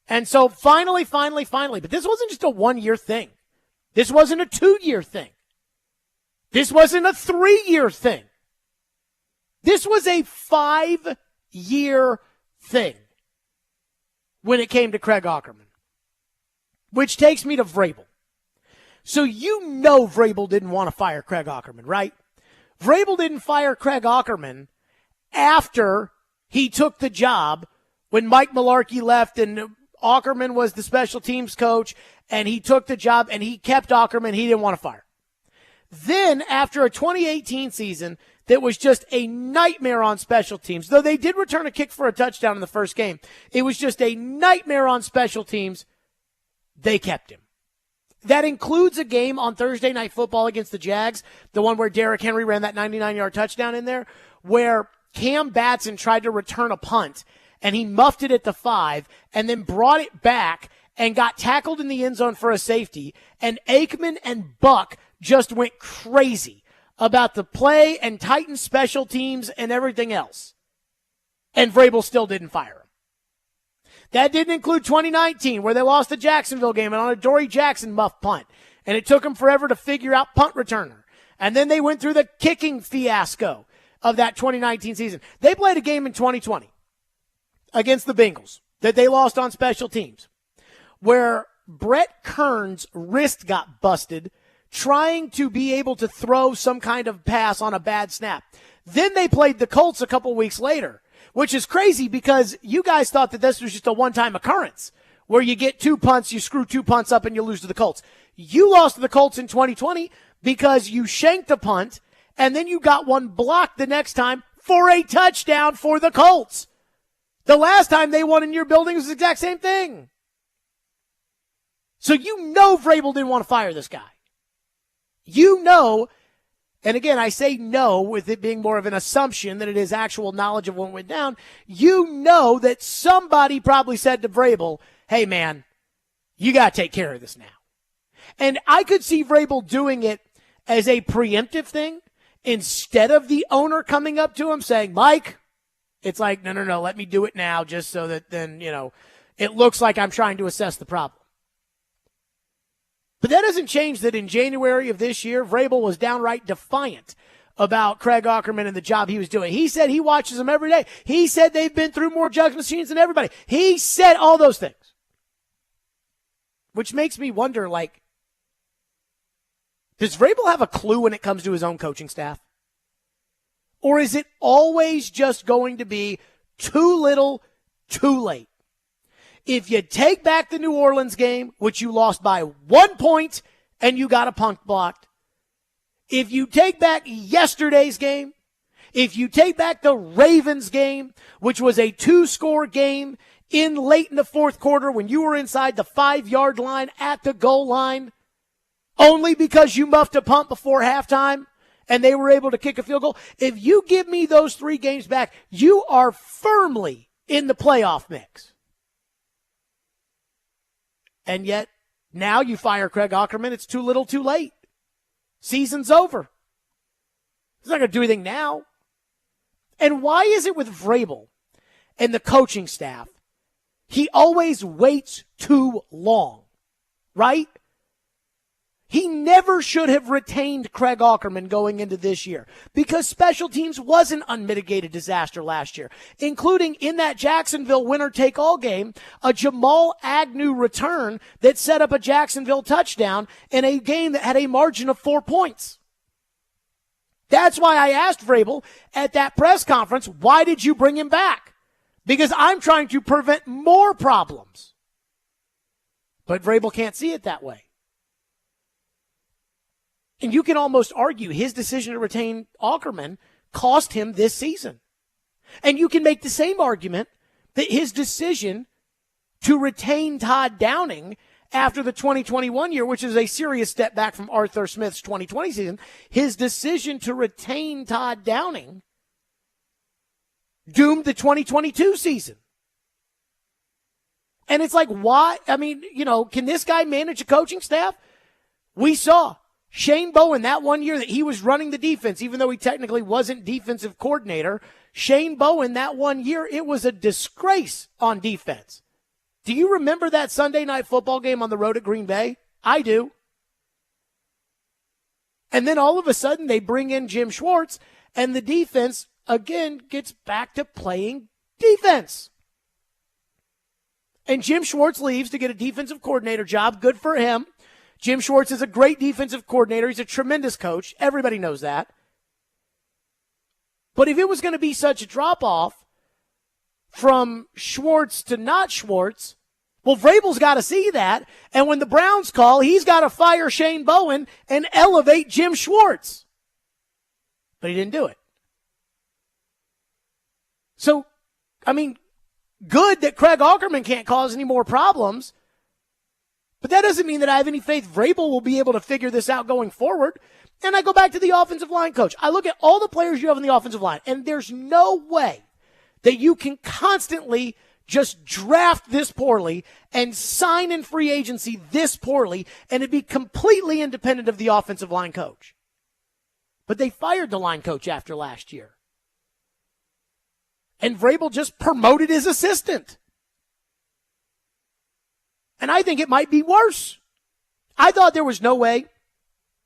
And so finally, but this wasn't just a 1-year thing. This wasn't a 2-year thing. This wasn't a 3-year thing. This was a 5-year thing when it came to Craig Ackerman. Which takes me to Vrabel. So you know Vrabel didn't want to fire Craig Ackerman, right? Vrabel didn't fire Craig Ackerman after he took the job when Mike Mularkey left and Ackerman was the special teams coach and he took the job and he kept Ackerman. He didn't want to fire. Then after a 2018 season that was just a nightmare on special teams, though they did return a kick for a touchdown in the first game, it was just a nightmare on special teams. They kept him. That includes a game on Thursday Night Football against the Jags, the one where Derrick Henry ran that 99-yard touchdown in there, where Cam Batson tried to return a punt, and he muffed it at the 5, and then brought it back and got tackled in the end zone for a safety, and Aikman and Buck just went crazy about the play and Titans special teams and everything else. And Vrabel still didn't fire him. That didn't include 2019, where they lost the Jacksonville game and on a Dory Jackson muff punt. And it took them forever to figure out punt returner. And then they went through the kicking fiasco of that 2019 season. They played a game in 2020 against the Bengals that they lost on special teams, where Brett Kern's wrist got busted trying to be able to throw some kind of pass on a bad snap. Then they played the Colts a couple weeks later, which is crazy because you guys thought that this was just a one-time occurrence where you get 2 punts, you screw 2 punts up, and you lose to the Colts. You lost to the Colts in 2020 because you shanked a punt, and then you got one blocked the next time for a touchdown for the Colts. The last time they won in your building was the exact same thing. So you know Vrabel didn't want to fire this guy. You know. And again, I say no with it being more of an assumption than it is actual knowledge of what went down. You know that somebody probably said to Vrabel, hey, man, you got to take care of this now. And I could see Vrabel doing it as a preemptive thing instead of the owner coming up to him saying, Mike, it's like, no, let me do it now just so that then, it looks like I'm trying to assess the problem. But that doesn't change that in January of this year, Vrabel was downright defiant about Craig Ackerman and the job he was doing. He said he watches them every day. He said they've been through more judge machines than everybody. He said all those things. Which makes me wonder, does Vrabel have a clue when it comes to his own coaching staff? Or is it always just going to be too little, too late? If you take back the New Orleans game, which you lost by 1 point and you got a punt blocked, if you take back yesterday's game, if you take back the Ravens game, which was a 2-score game in late in the fourth quarter when you were inside the 5-yard line at the goal line, only because you muffed a punt before halftime and they were able to kick a field goal, if you give me those 3 games back, you are firmly in the playoff mix. And yet, now you fire Craig Ackerman. It's too little, too late. Season's over. He's not going to do anything now. And why is it with Vrabel and the coaching staff, he always waits too long, right? He never should have retained Craig Aukerman going into this year because special teams was an unmitigated disaster last year, including in that Jacksonville winner-take-all game, a Jamal Agnew return that set up a Jacksonville touchdown in a game that had a margin of 4 points. That's why I asked Vrabel at that press conference, why did you bring him back? Because I'm trying to prevent more problems. But Vrabel can't see it that way. And you can almost argue his decision to retain Aukerman cost him this season. And you can make the same argument that his decision to retain Todd Downing after the 2021 year, which is a serious step back from Arthur Smith's 2020 season, his decision to retain Todd Downing doomed the 2022 season. And it's like, why? I mean, can this guy manage a coaching staff? We saw Shane Bowen, that 1 year that he was running the defense, even though he technically wasn't defensive coordinator, Shane Bowen, that 1 year, it was a disgrace on defense. Do you remember that Sunday night football game on the road at Green Bay? I do. And then all of a sudden they bring in Jim Schwartz, and the defense, again, gets back to playing defense. And Jim Schwartz leaves to get a defensive coordinator job. Good for him. Jim Schwartz is a great defensive coordinator. He's a tremendous coach. Everybody knows that. But if it was going to be such a drop-off from Schwartz to not Schwartz, well, Vrabel's got to see that. And when the Browns call, he's got to fire Shane Bowen and elevate Jim Schwartz. But he didn't do it. So, good that Craig Aukerman can't cause any more problems. But that doesn't mean that I have any faith Vrabel will be able to figure this out going forward. And I go back to the offensive line coach. I look at all the players you have on the offensive line, and there's no way that you can constantly just draft this poorly and sign in free agency this poorly and it be completely independent of the offensive line coach. But they fired the line coach after last year. And Vrabel just promoted his assistant. And I think it might be worse. I thought there was no way,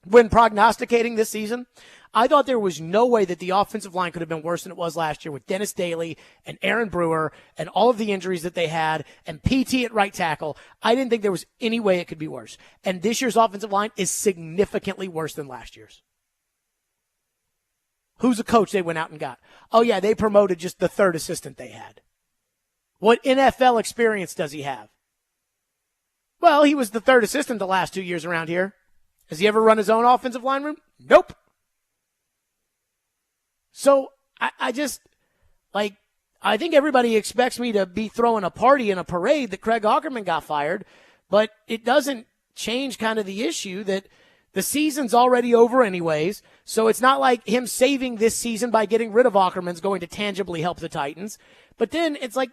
when prognosticating this season, I thought there was no way that the offensive line could have been worse than it was last year with Dennis Daly and Aaron Brewer and all of the injuries that they had and PT at right tackle. I didn't think there was any way it could be worse. And this year's offensive line is significantly worse than last year's. Who's the coach they went out and got? Oh, yeah, they promoted just the third assistant they had. What NFL experience does he have? Well, he was the third assistant the last 2 years around here. Has he ever run his own offensive line room? Nope. So I think everybody expects me to be throwing a party in a parade that Craig Aukerman got fired, but it doesn't change kind of the issue that the season's already over anyways, so it's not like him saving this season by getting rid of Aukerman is going to tangibly help the Titans. But then it's like,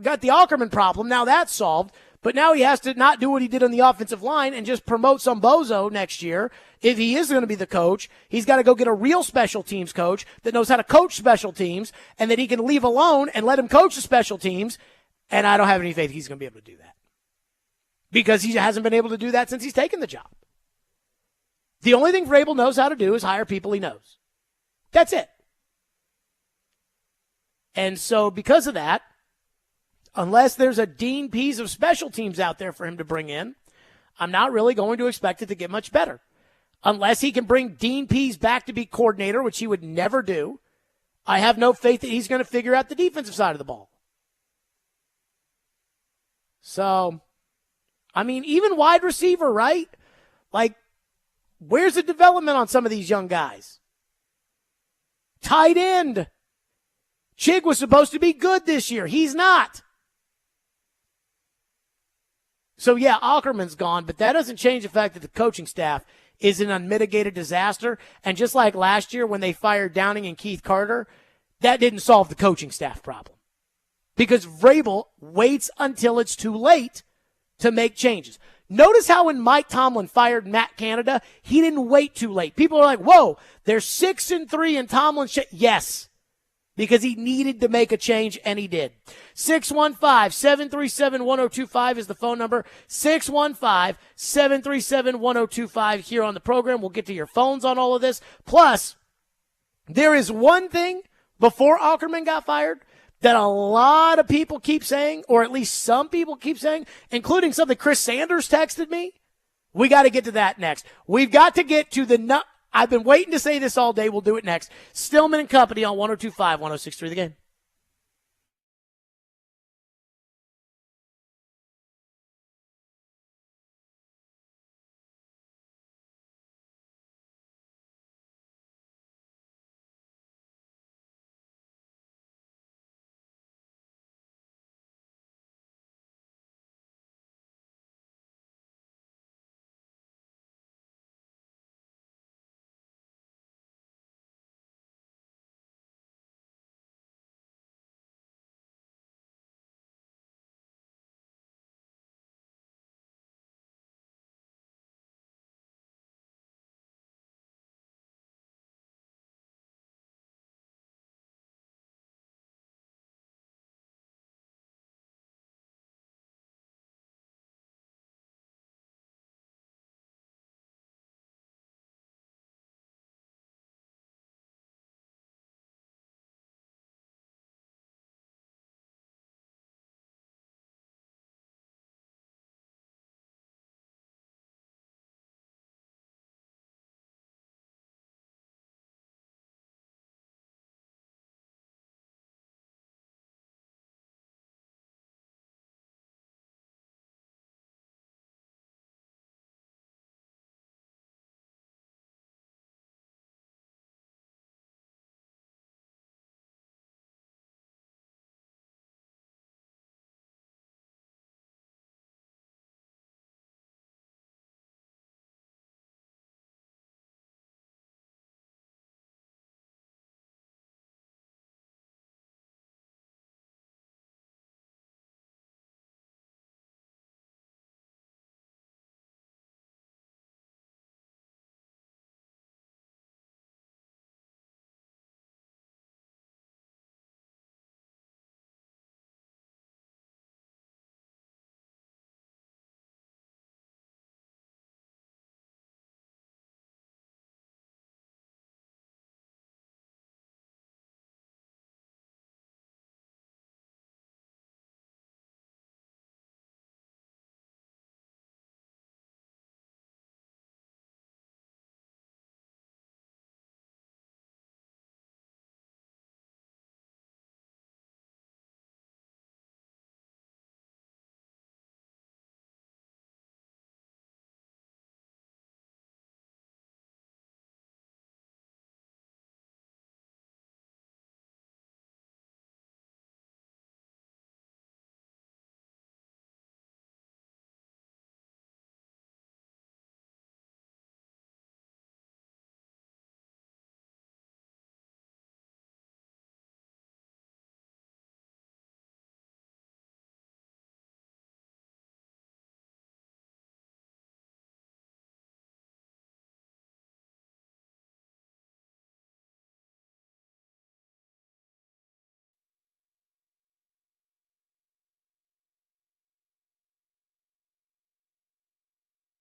got the Aukerman problem, now that's solved. But now he has to not do what he did on the offensive line and just promote some bozo next year. If he is going to be the coach, he's got to go get a real special teams coach that knows how to coach special teams and that he can leave alone and let him coach the special teams. And I don't have any faith he's going to be able to do that because he hasn't been able to do that since he's taken the job. The only thing Vrabel knows how to do is hire people he knows. That's it. And so because of that, unless there's a Dean Pease of special teams out there for him to bring in, I'm not really going to expect it to get much better. Unless he can bring Dean Pease back to be coordinator, which he would never do, I have no faith that he's going to figure out the defensive side of the ball. So, even wide receiver, right? Like, where's the development on some of these young guys? Tight end. Chig was supposed to be good this year. He's not. So, yeah, Aukerman's gone, but that doesn't change the fact that the coaching staff is an unmitigated disaster. And just like last year when they fired Downing and Keith Carter, that didn't solve the coaching staff problem. Because Vrabel waits until it's too late to make changes. Notice how when Mike Tomlin fired Matt Canada, he didn't wait too late. People are like, whoa, they're 6-3 and Tomlin. Yes. because he needed to make a change, and he did. 615-737-1025 is the phone number. 615-737-1025 here on the program. We'll get to your phones on all of this. Plus, there is one thing before Ackerman got fired that a lot of people keep saying, or at least some people keep saying, including something Chris Sanders texted me. We got to get to that next. We've got to get to the I've been waiting to say this all day. We'll do it next. Stillman and Company on 102.5, 106.3 The Game.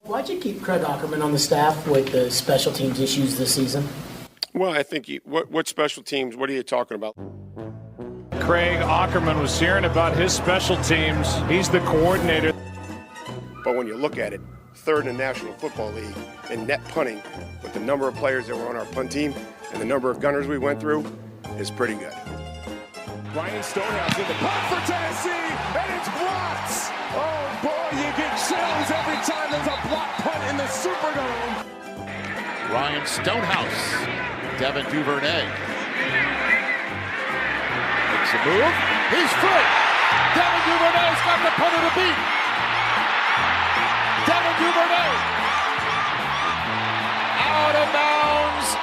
Why'd you keep Craig Ackerman on the staff with the special teams issues this season? Well, I think what special teams? What are you talking about? Craig Ackerman was hearing about his special teams. He's the coordinator. But when you look at it, third in the National Football League in net punting, with the number of players that were on our punt team and the number of gunners we went through, is pretty good. Ryan Stonehouse in the punt for Tennessee, and it's blocked. Oh boy, you get chills every time there's a block punt in the Superdome. Ryan Stonehouse, Devin Duvernay. Makes a move. He's free. Devin Duvernay's got the punter to beat. Devin Duvernay out of bounds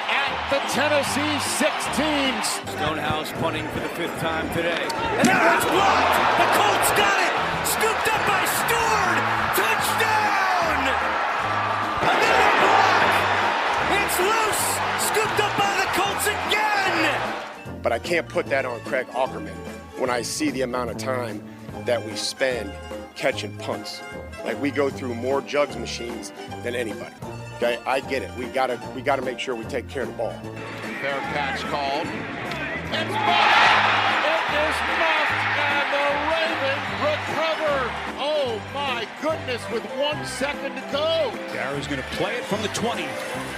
at the Tennessee 16. Stonehouse punting for the 5th time today. And that one's blocked. The Colts got it. Scooped up by Stewart. Touchdown. Another block. It's loose. Scooped up by the Colts again. But I can't put that on Craig Aukerman when I see the amount of time that we spend catching punts. Like, we go through more jugs machines than anybody. Okay, I get it. We gotta make sure we take care of the ball. Fair catch called. It's muffed. It is muffed, and the Ravens recover. Oh my goodness! With 1 second to go. Gary's going to play it from the 20,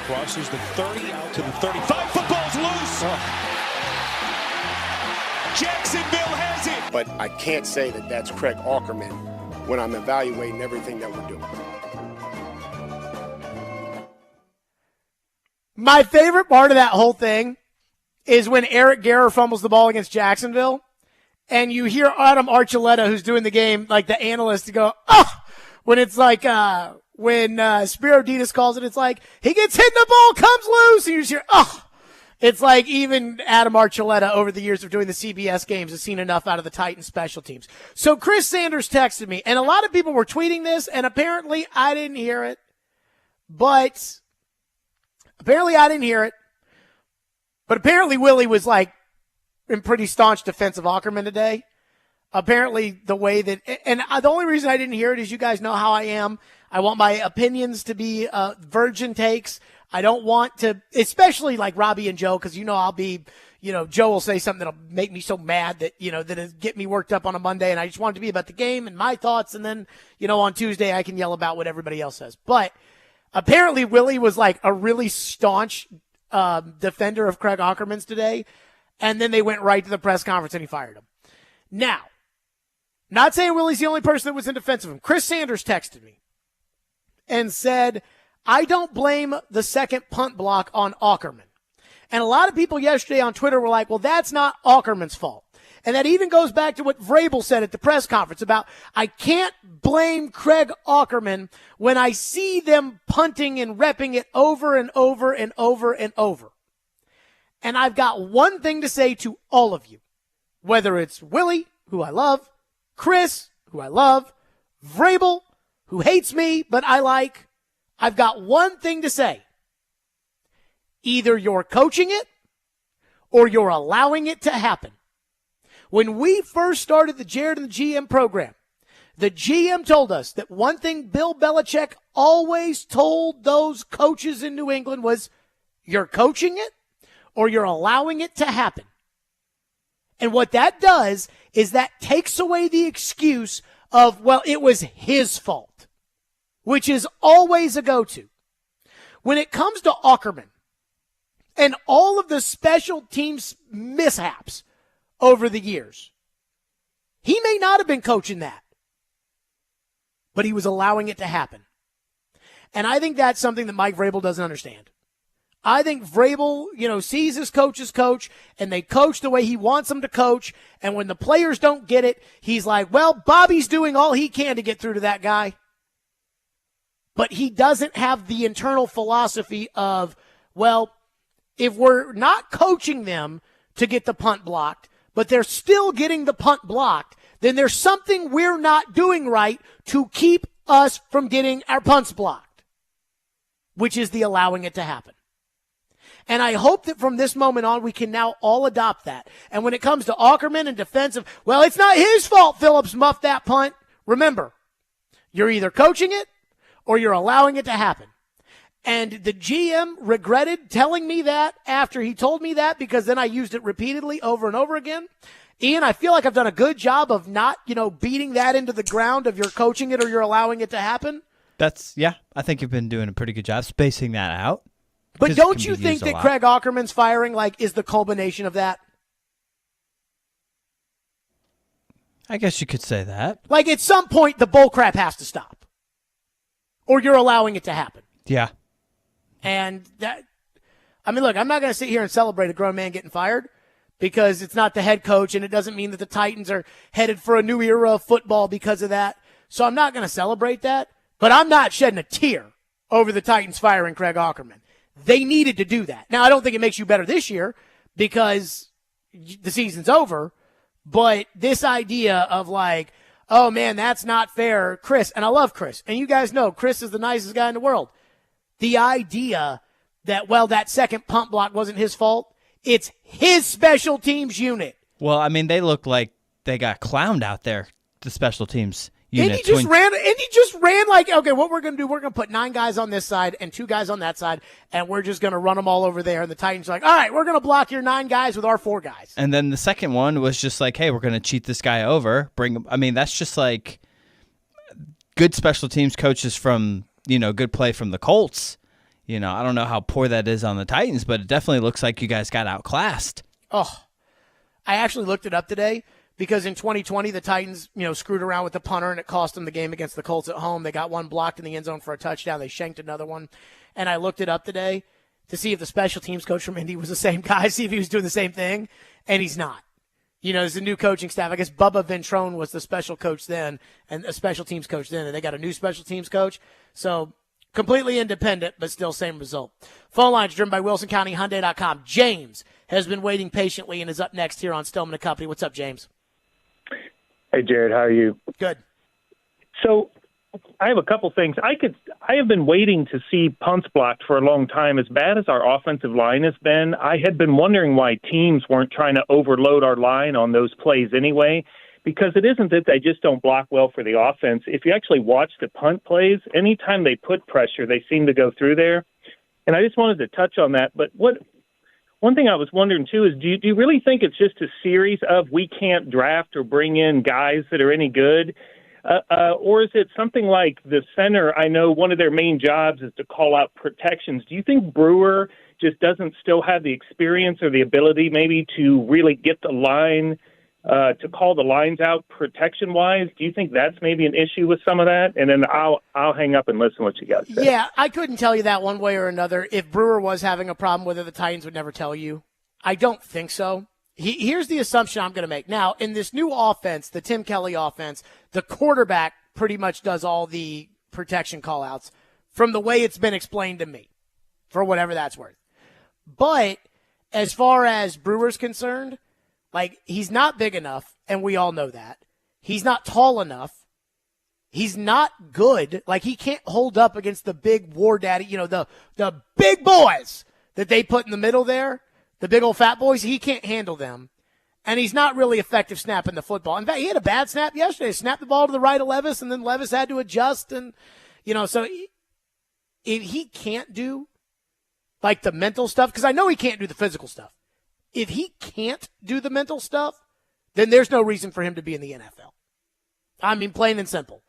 crosses the 30 out to the 35. Football's loose. Jacksonville has it. But I can't say that that's Craig Aukerman when I'm evaluating everything that we're doing. My favorite part of that whole thing is when Eric Garror fumbles the ball against Jacksonville, and you hear Adam Archuleta, who's doing the game, like the analyst, go, oh! When it's like, when Spiro Ditas calls it, it's like, he gets hit and the ball comes loose, and you just hear, oh! It's like even Adam Archuleta over the years of doing the CBS games has seen enough out of the Titans special teams. So Chris Sanders texted me, and a lot of people were tweeting this, and apparently I didn't hear it. But apparently Willie was like in pretty staunch defense of Aukerman today. Apparently the way that, and the only reason I didn't hear it is you guys know how I am. I want my opinions to be virgin takes. I don't want to, especially like Robbie and Joe, because I'll be, Joe will say something that'll make me so mad that, that'll get me worked up on a Monday, and I just want it to be about the game and my thoughts, and then, on Tuesday I can yell about what everybody else says. But apparently Willie was like a really staunch defender of Craig Aukerman's today, and then they went right to the press conference and he fired him. Now, not saying Willie's the only person that was in defense of him. Chris Sanders texted me and said, I don't blame the second punt block on Aukerman. And a lot of people yesterday on Twitter were like, well, that's not Aukerman's fault. And that even goes back to what Vrabel said at the press conference about, I can't blame Craig Aukerman when I see them punting and repping it over and over and over and over. And I've got one thing to say to all of you, whether it's Willie, who I love, Chris, who I love, Vrabel, who hates me, but I like. I've got one thing to say. Either you're coaching it or you're allowing it to happen. When we first started the Jared and the GM program, the GM told us that one thing Bill Belichick always told those coaches in New England was, you're coaching it or you're allowing it to happen. And what that does is that takes away the excuse of, well, it was his fault, which is always a go-to. When it comes to Aukerman and all of the special teams mishaps over the years, he may not have been coaching that, but he was allowing it to happen. And I think that's something that Mike Vrabel doesn't understand. I think Vrabel, sees his coaches coach, and they coach the way he wants them to coach. And when the players don't get it, he's like, well, Bobby's doing all he can to get through to that guy. But he doesn't have the internal philosophy of, well, if we're not coaching them to get the punt blocked, but they're still getting the punt blocked, then there's something we're not doing right to keep us from getting our punts blocked, which is the allowing it to happen. And I hope that from this moment on, we can now all adopt that. And when it comes to Aukerman and defensive, well, it's not his fault Phillips muffed that punt. Remember, you're either coaching it or you're allowing it to happen. And the GM regretted telling me that after he told me that, because then I used it repeatedly over and over again. Ian, I feel like I've done a good job of not, beating that into the ground of you're coaching it or you're allowing it to happen. I think you've been doing a pretty good job spacing that out. But don't you think that Craig Aukerman's firing, is the culmination of that? I guess you could say that. At some point, the bullcrap has to stop. Or you're allowing it to happen. Yeah. And look, I'm not going to sit here and celebrate a grown man getting fired because it's not the head coach, and it doesn't mean that the Titans are headed for a new era of football because of that. So I'm not going to celebrate that. But I'm not shedding a tear over the Titans firing Craig Aukerman. They needed to do that. Now, I don't think it makes you better this year because the season's over, but this idea of oh man, that's not fair, Chris, and I love Chris, and you guys know Chris is the nicest guy in the world. The idea that, well, that second punt block wasn't his fault It's his special teams unit. Well, I mean, they look like they got clowned out there, the special teams unit. And he just ran like, okay, what we're going to do, we're going to put 9 guys on this side and 2 guys on that side, and we're just going to run them all over there. And the Titans are like, all right, we're going to block your 9 guys with our 4 guys. And then the second one was just like, hey, we're going to cheat this guy over. I mean, that's just like good special teams coaches from, good play from the Colts. I don't know how poor that is on the Titans, but it definitely looks like you guys got outclassed. Oh, I actually looked it up today because in 2020, the Titans, screwed around with the punter and it cost them the game against the Colts at home. They got one blocked in the end zone for a touchdown. They shanked another one. And I looked it up today to see if the special teams coach from Indy was the same guy, see if he was doing the same thing. And he's not. There's a new coaching staff. I guess Bubba Ventrone was the special coach then and a special teams coach then. And they got a new special teams coach. So completely independent, but still same result. Phone lines driven by WilsonCountyHyundai.com. James has been waiting patiently and is up next here on Stillman & Company. What's up, James? Hey, Jared, how are you? Good. So I have a couple things. I have been waiting to see punts blocked for a long time. As bad as our offensive line has been, I had been wondering why teams weren't trying to overload our line on those plays anyway, because it isn't that they just don't block well for the offense. If you actually watch the punt plays, anytime they put pressure, they seem to go through there. And I just wanted to touch on that. But one thing I was wondering, too, is do you really think it's just a series of we can't draft or bring in guys that are any good? Or is it something like the center? I know one of their main jobs is to call out protections. Do you think Brewer just doesn't still have the experience or the ability maybe to really get the line, to call the lines out protection-wise? Do you think that's maybe an issue with some of that? And then I'll hang up and listen to what you got to say. Yeah, I couldn't tell you that one way or another. If Brewer was having a problem with it, the Titans would never tell you. I don't think so. Here's the assumption I'm going to make. Now, in this new offense, the Tim Kelly offense, the quarterback pretty much does all the protection callouts from the way it's been explained to me, for whatever that's worth. But as far as Brewer's concerned, he's not big enough, and we all know that. He's not tall enough. He's not good. He can't hold up against the big war daddy, the big boys that they put in the middle there. The big old fat boys, he can't handle them. And he's not really effective snapping the football. In fact, he had a bad snap yesterday. Snapped the ball to the right of Levis, and then Levis had to adjust. And, so if he can't do, the mental stuff, because I know he can't do the physical stuff. If he can't do the mental stuff, then there's no reason for him to be in the NFL. I mean, plain and simple.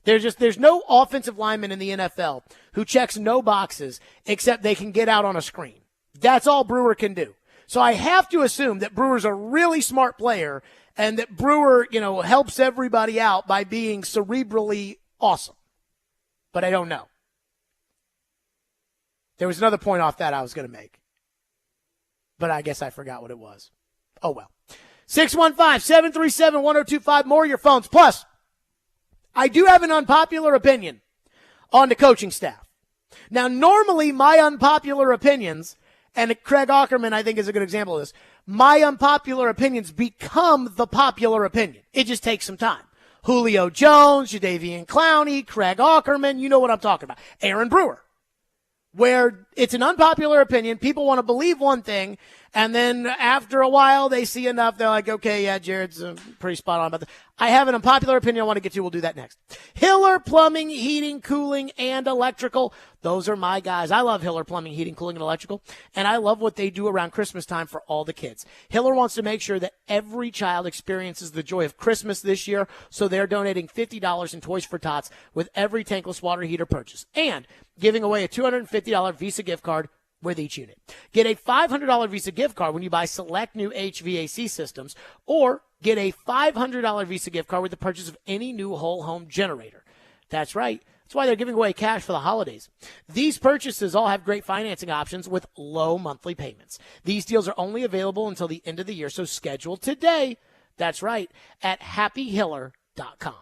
There's no offensive lineman in the NFL who checks no boxes except they can get out on a screen. That's all Brewer can do. So I have to assume that Brewer's a really smart player and that Brewer, helps everybody out by being cerebrally awesome. But I don't know. There was another point off that I was going to make. But I guess I forgot what it was. Oh, well. 615-737-1025. More of your phones. Plus, I do have an unpopular opinion on the coaching staff. Now, normally my unpopular opinions, and Craig Ackerman, I think, is a good example of this. My unpopular opinions become the popular opinion. It just takes some time. Julio Jones, Jadeveon Clowney, Craig Ackerman, you know what I'm talking about. Aaron Brewer. Where it's an unpopular opinion, people want to believe one thing, and then after a while they see enough, they're like, okay, yeah, Jared's pretty spot on about that. I have an unpopular opinion I want to get to. We'll do that next. Hiller Plumbing, Heating, Cooling, and Electrical. Those are my guys. I love Hiller Plumbing, Heating, Cooling, and Electrical, and I love what they do around Christmas time for all the kids. Hiller wants to make sure that every child experiences the joy of Christmas this year, so they're donating $50 in Toys for Tots with every tankless water heater purchase, and giving away a $250 Visa gift card with each unit. Get a $500 Visa gift card when you buy select new HVAC systems, or get a $500 Visa gift card with the purchase of any new whole home generator. That's right. That's why they're giving away cash for the holidays. These purchases all have great financing options with low monthly payments. These deals are only available until the end of the year, so schedule today. That's right, at happyhiller.com.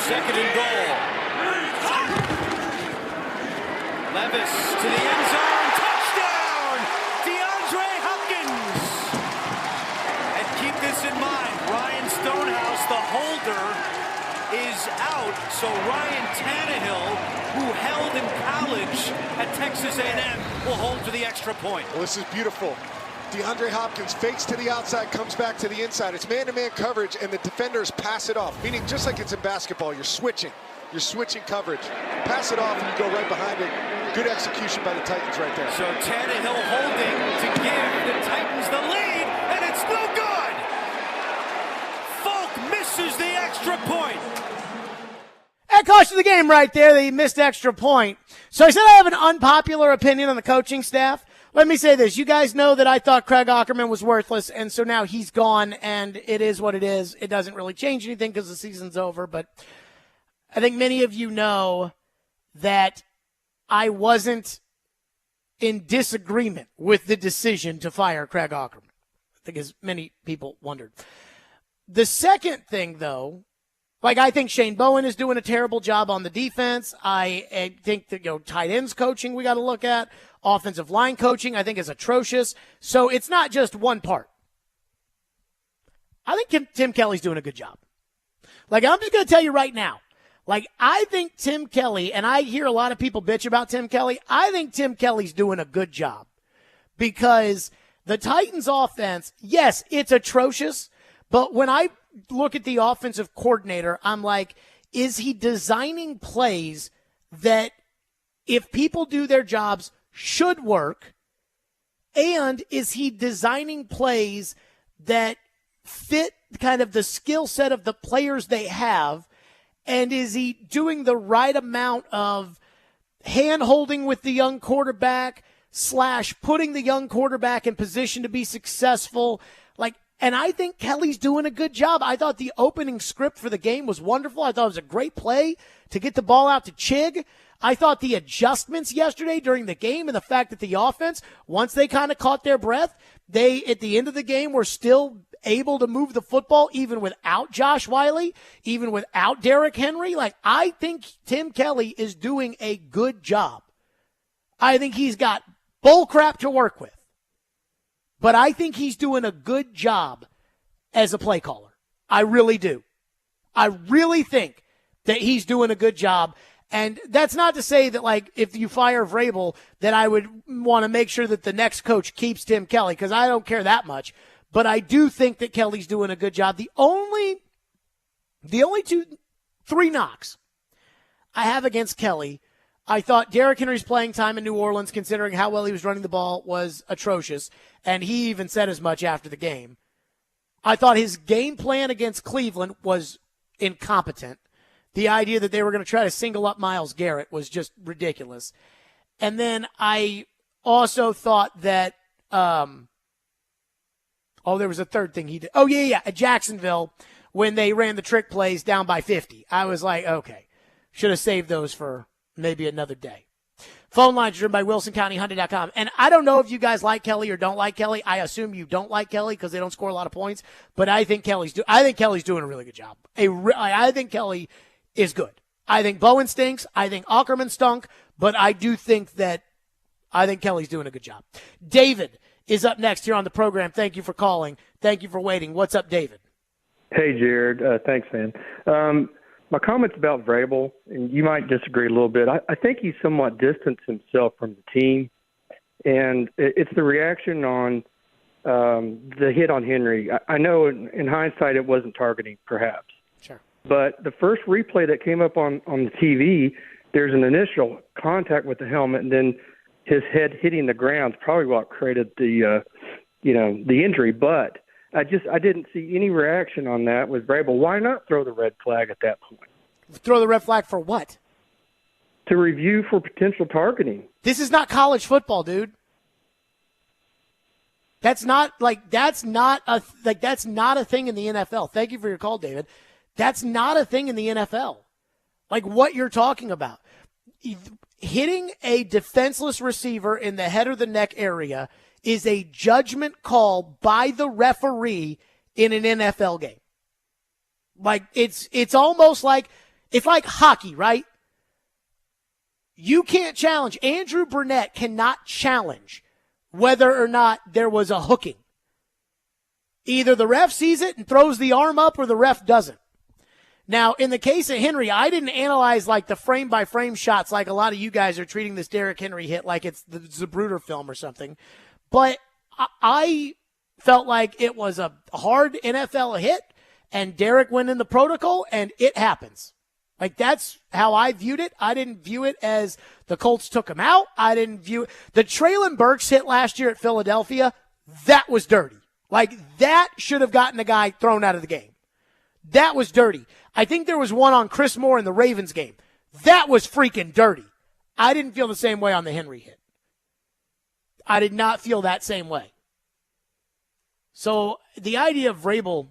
Second and goal. Levis to the end zone. Touchdown! DeAndre Hopkins. And keep this in mind. Ryan Stonehouse, the holder, is out. So Ryan Tannehill, who held in college at Texas A&M, will hold for the extra point. Well, this is beautiful. DeAndre Hopkins fakes to the outside, comes back to the inside. It's man-to-man coverage, and the defenders pass it off. Meaning, just like it's in basketball, you're switching. You're switching coverage. Pass it off, and you go right behind it. Good execution by the Titans right there. So Tannehill holding to give the Titans the lead, and it's no good! Folk misses the extra point. That cost you the game right there. They missed extra point. So I said I have an unpopular opinion on the coaching staff. Let me say this. You guys know that I thought Craig Aukerman was worthless, and so now he's gone, and it is what it is. It doesn't really change anything because the season's over, but I think many of you know that I wasn't in disagreement with the decision to fire Craig Aukerman. I think as many people wondered. The second thing, though, I think Shane Bowen is doing a terrible job on the defense. I think that, tight ends coaching we got to look at. Offensive line coaching, I think, is atrocious. So it's not just one part. I think Tim Kelly's doing a good job. I'm just going to tell you right now. I think Tim Kelly, and I hear a lot of people bitch about Tim Kelly, I think Tim Kelly's doing a good job. Because the Titans offense, yes, it's atrocious, but when I look at the offensive coordinator, I'm like, is he designing plays that, if people do their jobs, should work? And is he designing plays that fit kind of the skill set of the players they have? And is he doing the right amount of hand-holding with the young quarterback / putting the young quarterback in position to be successful? And I think Kelly's doing a good job. I thought the opening script for the game was wonderful. I thought it was a great play to get the ball out to Chig. I thought the adjustments yesterday during the game and the fact that the offense, once they kind of caught their breath, they, at the end of the game, were still able to move the football even without Josh Wiley, even without Derrick Henry. I think Tim Kelly is doing a good job. I think he's got bull crap to work with. But I think he's doing a good job as a play caller. I really do. I really think that he's doing a good job. And that's not to say that, if you fire Vrabel, that I would want to make sure that the next coach keeps Tim Kelly, because I don't care that much. But I do think that Kelly's doing a good job. The only 3 knocks I have against Kelly, I thought Derrick Henry's playing time in New Orleans, considering how well he was running the ball, was atrocious. And he even said as much after the game. I thought his game plan against Cleveland was incompetent. The idea that they were going to try to single up Myles Garrett was just ridiculous. And then I also thought that, there was a third thing he did. Oh, yeah. At Jacksonville, when they ran the trick plays down by 50. I was like, okay, should have saved those for maybe another day. Phone lines driven by WilsonCountyHunting.com. And I don't know if you guys like Kelly or don't like Kelly. I assume you don't like Kelly because they don't score a lot of points. But I think Kelly's doing a really good job. I think Kelly is good. I think Bowen stinks. I think Aukerman stunk. But I do think Kelly's doing a good job. David is up next here on the program. Thank you for calling. Thank you for waiting. What's up, David? Hey, Jared. Thanks, man. My comments about Vrabel, and you might disagree a little bit. I think he somewhat distanced himself from the team, and it's the reaction on the hit on Henry. I know in hindsight it wasn't targeting, perhaps. Sure. But the first replay that came up on the TV, there's an initial contact with the helmet, and then his head hitting the ground is probably what created the injury. But I didn't see any reaction on that with Vrabel. Why not throw the red flag at that point? Throw the red flag for what? To review for potential targeting. This is not college football, dude. That's not a thing in the NFL. Thank you for your call, David. That's not a thing in the NFL. What you're talking about. Hitting a defenseless receiver in the head or the neck area is a judgment call by the referee in an NFL game. It's almost like It's like hockey, right? You can't challenge. Andrew Burnett cannot challenge whether or not there was a hooking. Either the ref sees it and throws the arm up or the ref doesn't. Now, in the case of Henry, I didn't analyze like the frame-by-frame shots like a lot of you guys are treating this Derrick Henry hit like it's the Zapruder film or something. But I felt like it was a hard NFL hit, and Derrick went in the protocol, and it happens. Like, that's how I viewed it. I didn't view it as the Colts took him out. I didn't view it. The Treylon Burks hit last year at Philadelphia, that was dirty. Like, that should have gotten the guy thrown out of the game. That was dirty. I think there was one on Chris Moore in the Ravens game. That was freaking dirty. I didn't feel the same way on the Henry hit. I did not feel that same way. So the idea of Vrabel,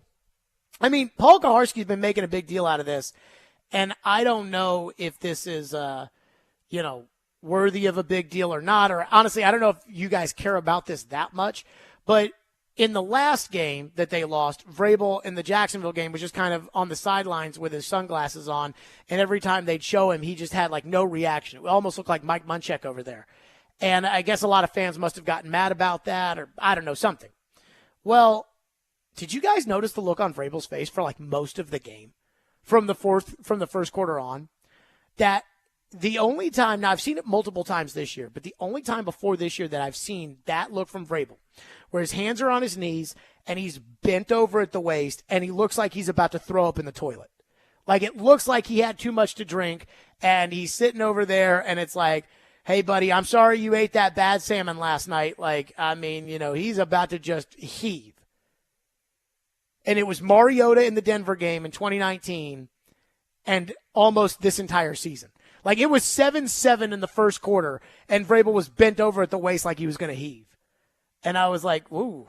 I mean, Paul Kaharski's been making a big deal out of this, and I don't know if this is, worthy of a big deal or not. Or honestly, I don't know if you guys care about this that much, but in the last game that they lost, Vrabel in the Jacksonville game was just kind of on the sidelines with his sunglasses on, and every time they'd show him, he just had like no reaction. It almost looked like Mike Munchak over there. And I guess a lot of fans must have gotten mad about that, or I don't know, something. Well, did you guys notice the look on Vrabel's face for like most of the game from the first quarter on? That the only time, now I've seen it multiple times this year, but the only time before this year that I've seen that look from Vrabel, where his hands are on his knees and he's bent over at the waist and he looks like he's about to throw up in the toilet. Like, it looks like he had too much to drink and he's sitting over there and it's like, hey, buddy, I'm sorry you ate that bad salmon last night. Like, I mean, he's about to just heave. And it was Mariota in the Denver game in 2019 and almost this entire season. Like, it was 7-7 in the first quarter, and Vrabel was bent over at the waist like he was going to heave. And I was like, ooh.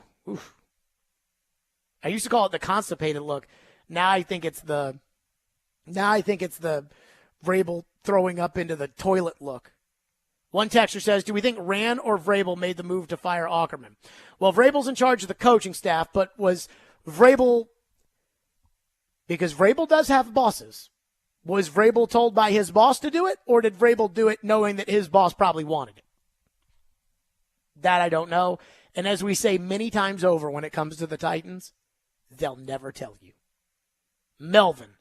I used to call it the constipated look. Now I think it's the Vrabel throwing up into the toilet look. One texter says, do we think Rand or Vrabel made the move to fire Ackerman? Well, Vrabel's in charge of the coaching staff, but was Vrabel, because Vrabel does have bosses, was Vrabel told by his boss to do it, or did Vrabel do it knowing that his boss probably wanted it? That I don't know. And as we say many times over when it comes to the Titans, they'll never tell you. Melvin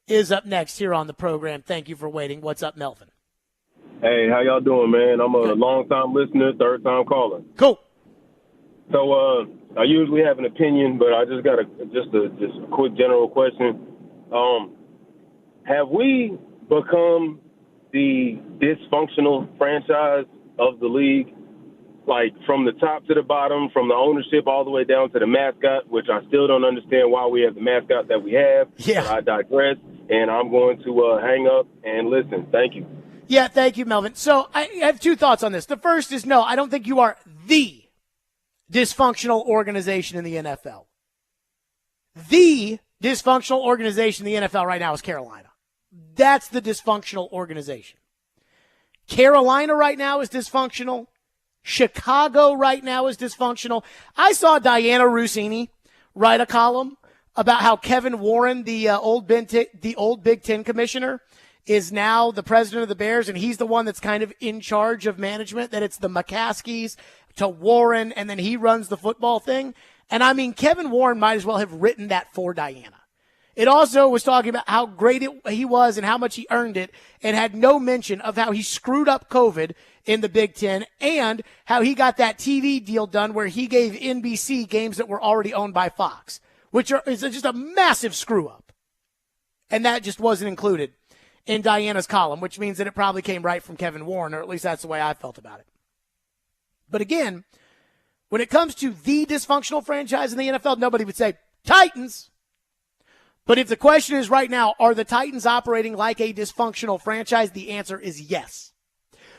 is up next here on the program. Thank you for waiting. What's up, Melvin? Hey, how y'all doing, man? I'm a long-time listener, third-time caller. Cool. So I usually have an opinion, but I just got a quick general question. Have we become the dysfunctional franchise of the league? Like, from the top to the bottom, from the ownership all the way down to the mascot, which I still don't understand why we have the mascot that we have. Yeah. But I digress, and I'm going to hang up and listen. Thank you. Yeah, thank you, Melvin. So I have two thoughts on this. The first is, no, I don't think you are the dysfunctional organization in the NFL. The dysfunctional organization in the NFL right now is Carolina. That's the dysfunctional organization. Carolina right now is dysfunctional. Chicago right now is dysfunctional. I saw Diana Rossini write a column about how Kevin Warren, the old Big Ten commissioner, is now the president of the Bears, and he's the one that's kind of in charge of management, that it's the McCaskies to Warren, and then he runs the football thing. And I mean, Kevin Warren might as well have written that for Diana. It also was talking about how great he was and how much he earned it, and had no mention of how he screwed up COVID in the Big Ten and how he got that TV deal done where he gave NBC games that were already owned by Fox, which is just a massive screw up. And that just wasn't included in Diana's column, which means that it probably came right from Kevin Warren, or at least that's the way I felt about it. But again, when it comes to the dysfunctional franchise in the NFL, nobody would say Titans. But if the question is right now, are the Titans operating like a dysfunctional franchise? The answer is yes.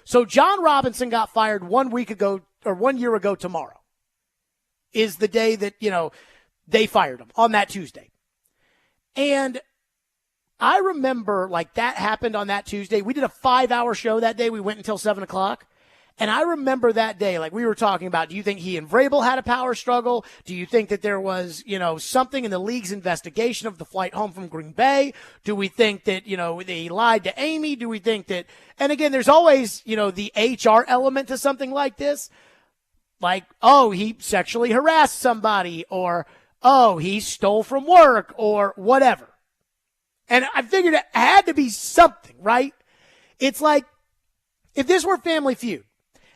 So John Robinson got fired 1 year ago tomorrow is the day that, they fired him, on that Tuesday. And I remember, like, that happened on that Tuesday. We did a 5-hour show that day. We went until 7 o'clock. And I remember that day, like we were talking about, do you think he and Vrabel had a power struggle? Do you think that there was, something in the league's investigation of the flight home from Green Bay? Do we think that, they lied to Amy? Do we think that, and again, there's always, the HR element to something like this. Like, oh, he sexually harassed somebody, or, oh, he stole from work, or whatever. And I figured it had to be something, right? It's like, if this were Family Feud,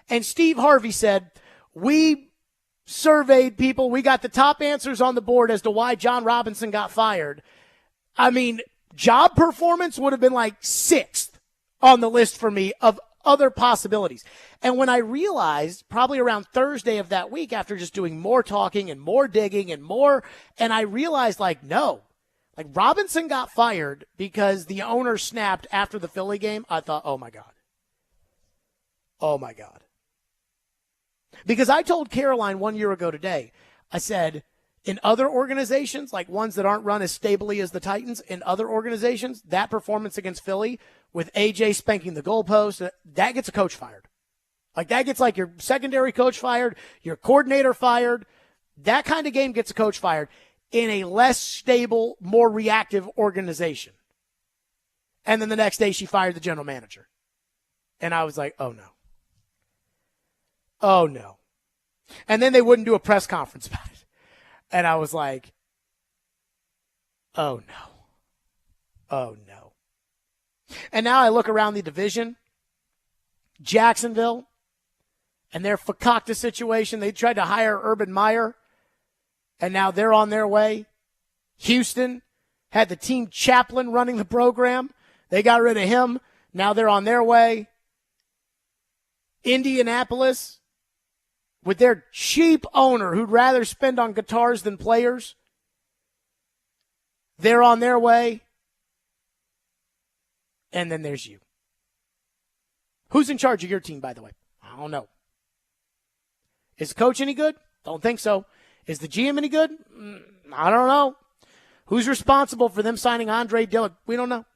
and Steve Harvey said, we surveyed people, we got the top answers on the board as to why John Robinson got fired. I mean, job performance would have been like 6th on the list for me of other possibilities. And when I realized, probably around Thursday of that week, after just doing more talking and more digging and more, and I realized, no. Like, Robinson got fired because the owner snapped after the Philly game. I thought, oh, my God. Oh, my God. Because I told Caroline 1 year ago today, I said, in other organizations, like ones that aren't run as stably as the Titans, in other organizations, that performance against Philly with AJ spanking the goalpost, that gets a coach fired. Like, that gets like your secondary coach fired, your coordinator fired. That kind of game gets a coach fired in a less stable, more reactive organization. And then the next day she fired the general manager. And I was like, oh, no. Oh, no. And then they wouldn't do a press conference about it. And I was like, oh, no. Oh, no. And now I look around the division, Jacksonville, and their Fakakta situation. They tried to hire Urban Meyer, and now they're on their way. Houston had the team chaplain running the program. They got rid of him. Now they're on their way. Indianapolis, with their cheap owner who'd rather spend on guitars than players, they're on their way. And then there's you. Who's in charge of your team, by the way? I don't know. Is the coach any good? Don't think so. Is the GM any good? I don't know. Who's responsible for them signing Andre Dillard? We don't know.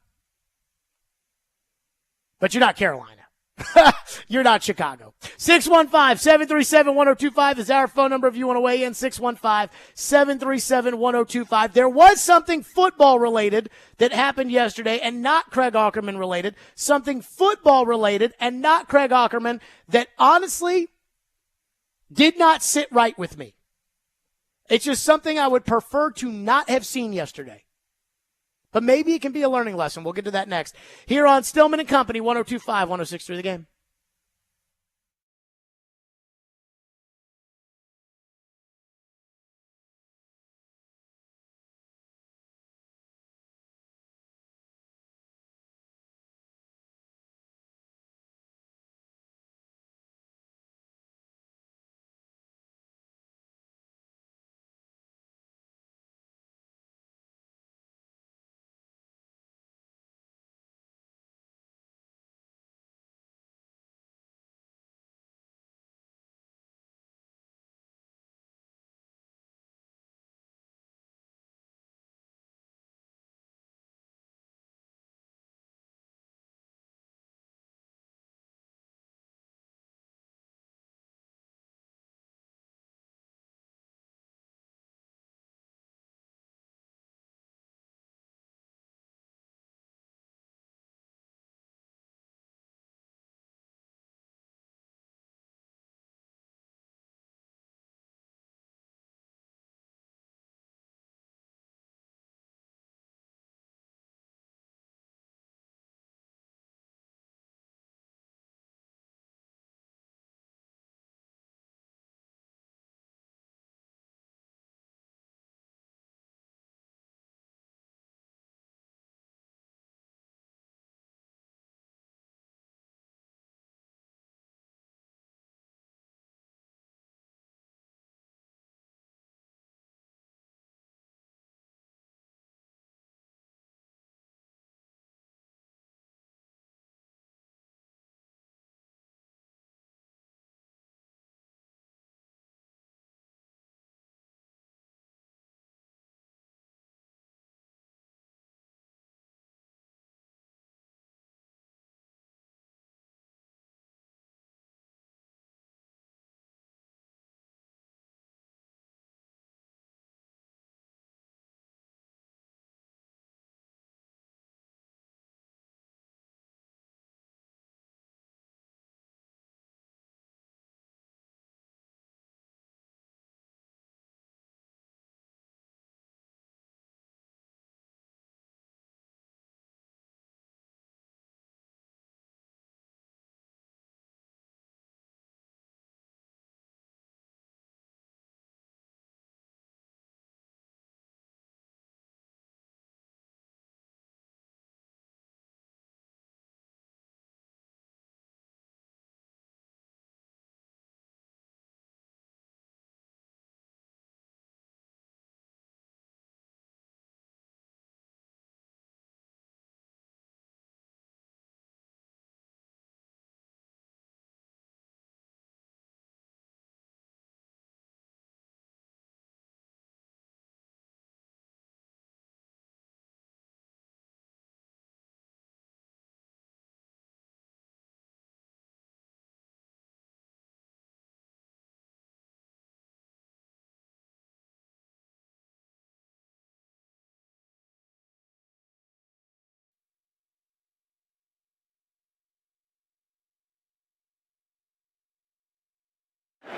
But you're not Carolina. You're not Chicago. 615-737-1025 is our phone number if you want to weigh in. 615-737-1025. There was something football related that happened yesterday and not Craig Aukerman related. Something football related and not Craig Aukerman that honestly did not sit right with me. It's just something I would prefer to not have seen yesterday. But maybe it can be a learning lesson. We'll get to that next. Here on Stillman and Company, 102.5, 106.3 The Game.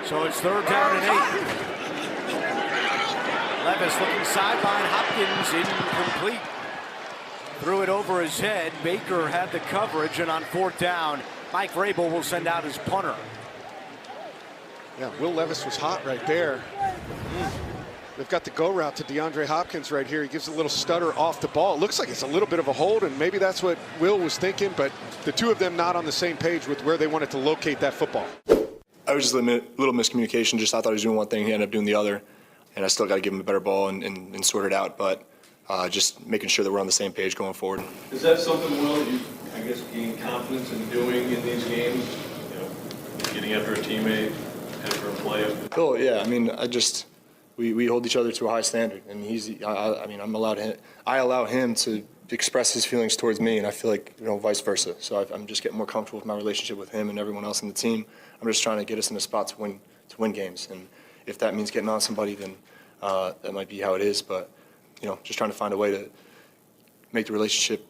So it's 3rd down and 8. Levis looking sideline. Hopkins incomplete. Threw it over his head. Baker had the coverage, and on 4th down, Mike Vrabel will send out his punter. Yeah, Will Levis was hot right there. They've got the go route to DeAndre Hopkins right here. He gives a little stutter off the ball. It looks like it's a little bit of a hold, and maybe that's what Will was thinking, but the two of them not on the same page with where they wanted to locate that football. I was just a little miscommunication. Just I thought he was doing one thing, he ended up doing the other, and I still got to give him a better ball and sort it out, but just making sure that we're on the same page going forward. Is that something, Will, that you, I guess, gain confidence in doing in these games? You know, getting after a teammate, after a play? Oh, yeah. I mean, we hold each other to a high standard, and I allow him to express his feelings towards me, and I feel like, vice versa. So I'm just getting more comfortable with my relationship with him and everyone else in the team. I'm just trying to get us in a spot to win games, and if that means getting on somebody, then that might be how it is. But just trying to find a way to make the relationship,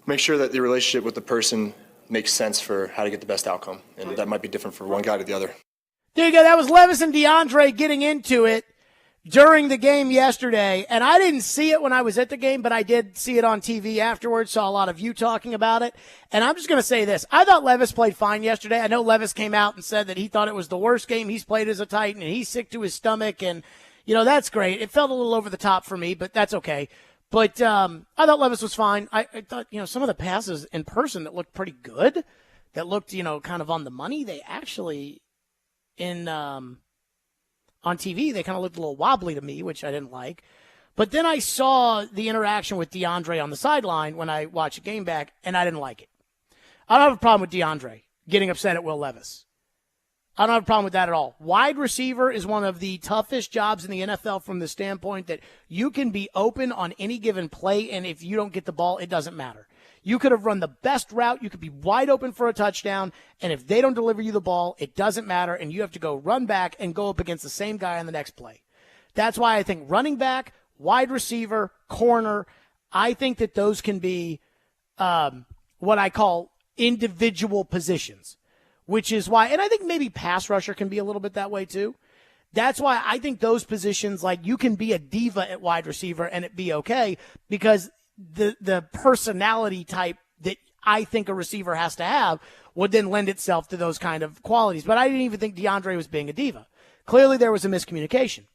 make sure that the relationship with the person makes sense for how to get the best outcome, and that might be different for one guy to the other. There you go. That was Levis and DeAndre getting into it during the game yesterday. And I didn't see it when I was at the game, but I did see it on TV afterwards. Saw a lot of you talking about it. And I'm just going to say this. I thought Levis played fine yesterday. I know Levis came out and said that he thought it was the worst game he's played as a Titan, and he's sick to his stomach. And, that's great. It felt a little over the top for me, but that's okay. But I thought Levis was fine. I thought, some of the passes in person that looked pretty good, that looked, kind of on the money, they actually – on TV, they kind of looked a little wobbly to me, which I didn't like. But then I saw the interaction with DeAndre on the sideline when I watched the game back, and I didn't like it. I don't have a problem with DeAndre getting upset at Will Levis. I don't have a problem with that at all. Wide receiver is one of the toughest jobs in the NFL from the standpoint that you can be open on any given play, and if you don't get the ball, it doesn't matter. You could have run the best route. You could be wide open for a touchdown. And if they don't deliver you the ball, it doesn't matter. And you have to go run back and go up against the same guy on the next play. That's why I think running back, wide receiver, corner, I think that those can be what I call individual positions, which is why, and I think maybe pass rusher can be a little bit that way too. That's why I think those positions, like you can be a diva at wide receiver and it be okay, because the personality type that I think a receiver has to have would then lend itself to those kind of qualities. But I didn't even think DeAndre was being a diva. Clearly there was a miscommunication.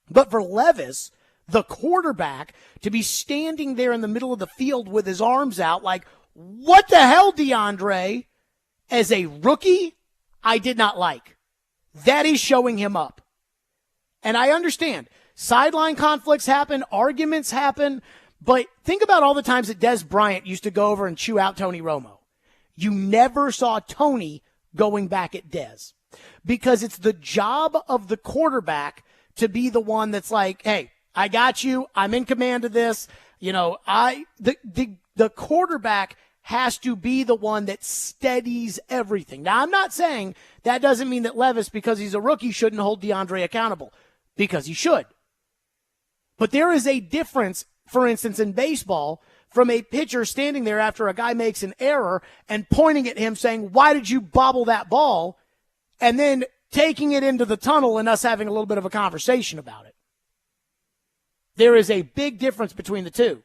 But for Levis, the quarterback, to be standing there in the middle of the field with his arms out like, what the hell, DeAndre? As a rookie, I did not like. That is showing him up. And I understand. Sideline conflicts happen, arguments happen, but think about all the times that Des Bryant used to go over and chew out Tony Romo. You never saw Tony going back at Des, because it's the job of the quarterback to be the one that's like, hey, I got you. I'm in command of this. The quarterback has to be the one that steadies everything. Now, I'm not saying that doesn't mean that Levis, because he's a rookie, shouldn't hold DeAndre accountable, because he should. But there is a difference, for instance, in baseball, from a pitcher standing there after a guy makes an error and pointing at him saying, why did you bobble that ball? And then taking it into the tunnel and us having a little bit of a conversation about it. There is a big difference between the two.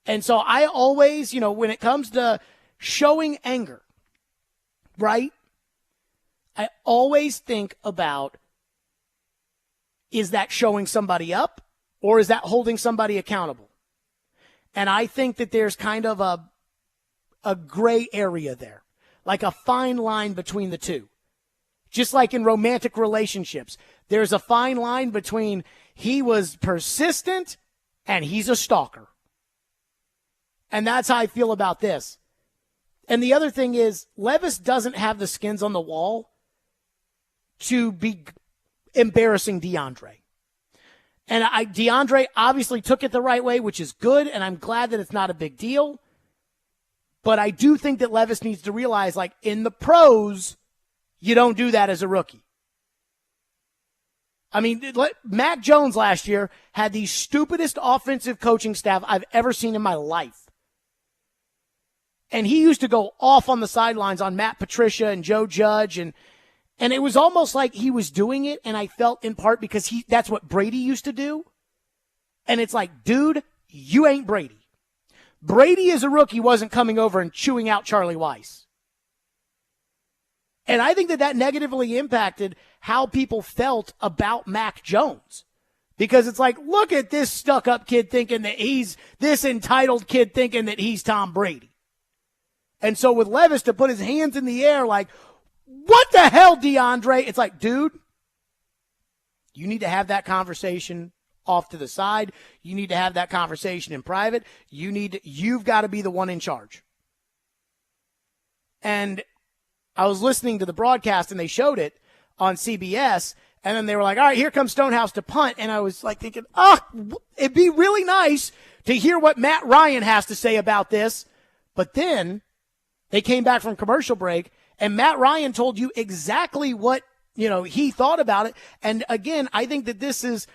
And so I always, when it comes to showing anger, right, I always think about, is that showing somebody up or is that holding somebody accountable? And I think that there's kind of a gray area there, like a fine line between the two. Just like in romantic relationships, there's a fine line between he was persistent and he's a stalker. And that's how I feel about this. And the other thing is, Levis doesn't have the skins on the wall to be embarrassing DeAndre. And DeAndre obviously took it the right way, which is good, and I'm glad that it's not a big deal. But I do think that Levis needs to realize, like, in the pros, you don't do that as a rookie. I mean, Mac Jones last year had the stupidest offensive coaching staff I've ever seen in my life. And he used to go off on the sidelines on Matt Patricia and Joe Judge. And it was almost like he was doing it. And I felt in part because that's what Brady used to do. And it's like, dude, you ain't Brady. Brady as a rookie wasn't coming over and chewing out Charlie Weiss. And I think that negatively impacted how people felt about Mac Jones. Because it's like, look at this stuck-up kid thinking that this entitled kid thinking that he's Tom Brady. And so with Levis to put his hands in the air like, what the hell, DeAndre? It's like, dude, you need to have that conversation off to the side. You need to have that conversation in private. You've got to be the one in charge. And I was listening to the broadcast and they showed it on CBS, and then they were like, all right, here comes Stonehouse to punt. And I was like thinking, it'd be really nice to hear what Matt Ryan has to say about this. But then they came back from commercial break and Matt Ryan told you exactly what, he thought about it. And again, I think that this is,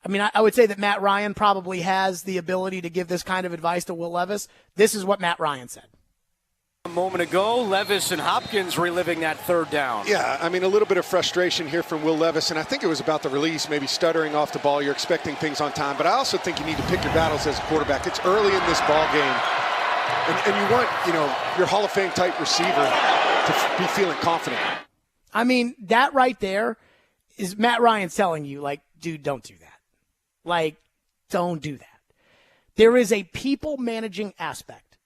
I would say that Matt Ryan probably has the ability to give this kind of advice to Will Levis. This is what Matt Ryan said. A moment ago, Levis and Hopkins reliving that third down. Yeah, a little bit of frustration here from Will Levis, and I think it was about the release, maybe stuttering off the ball. You're expecting things on time, but I also think you need to pick your battles as a quarterback. It's early in this ball game, and you want, your Hall of Fame type receiver to be feeling confident. That right there is Matt Ryan telling you, like, dude, don't do that. Like, don't do that. There is a people managing aspect,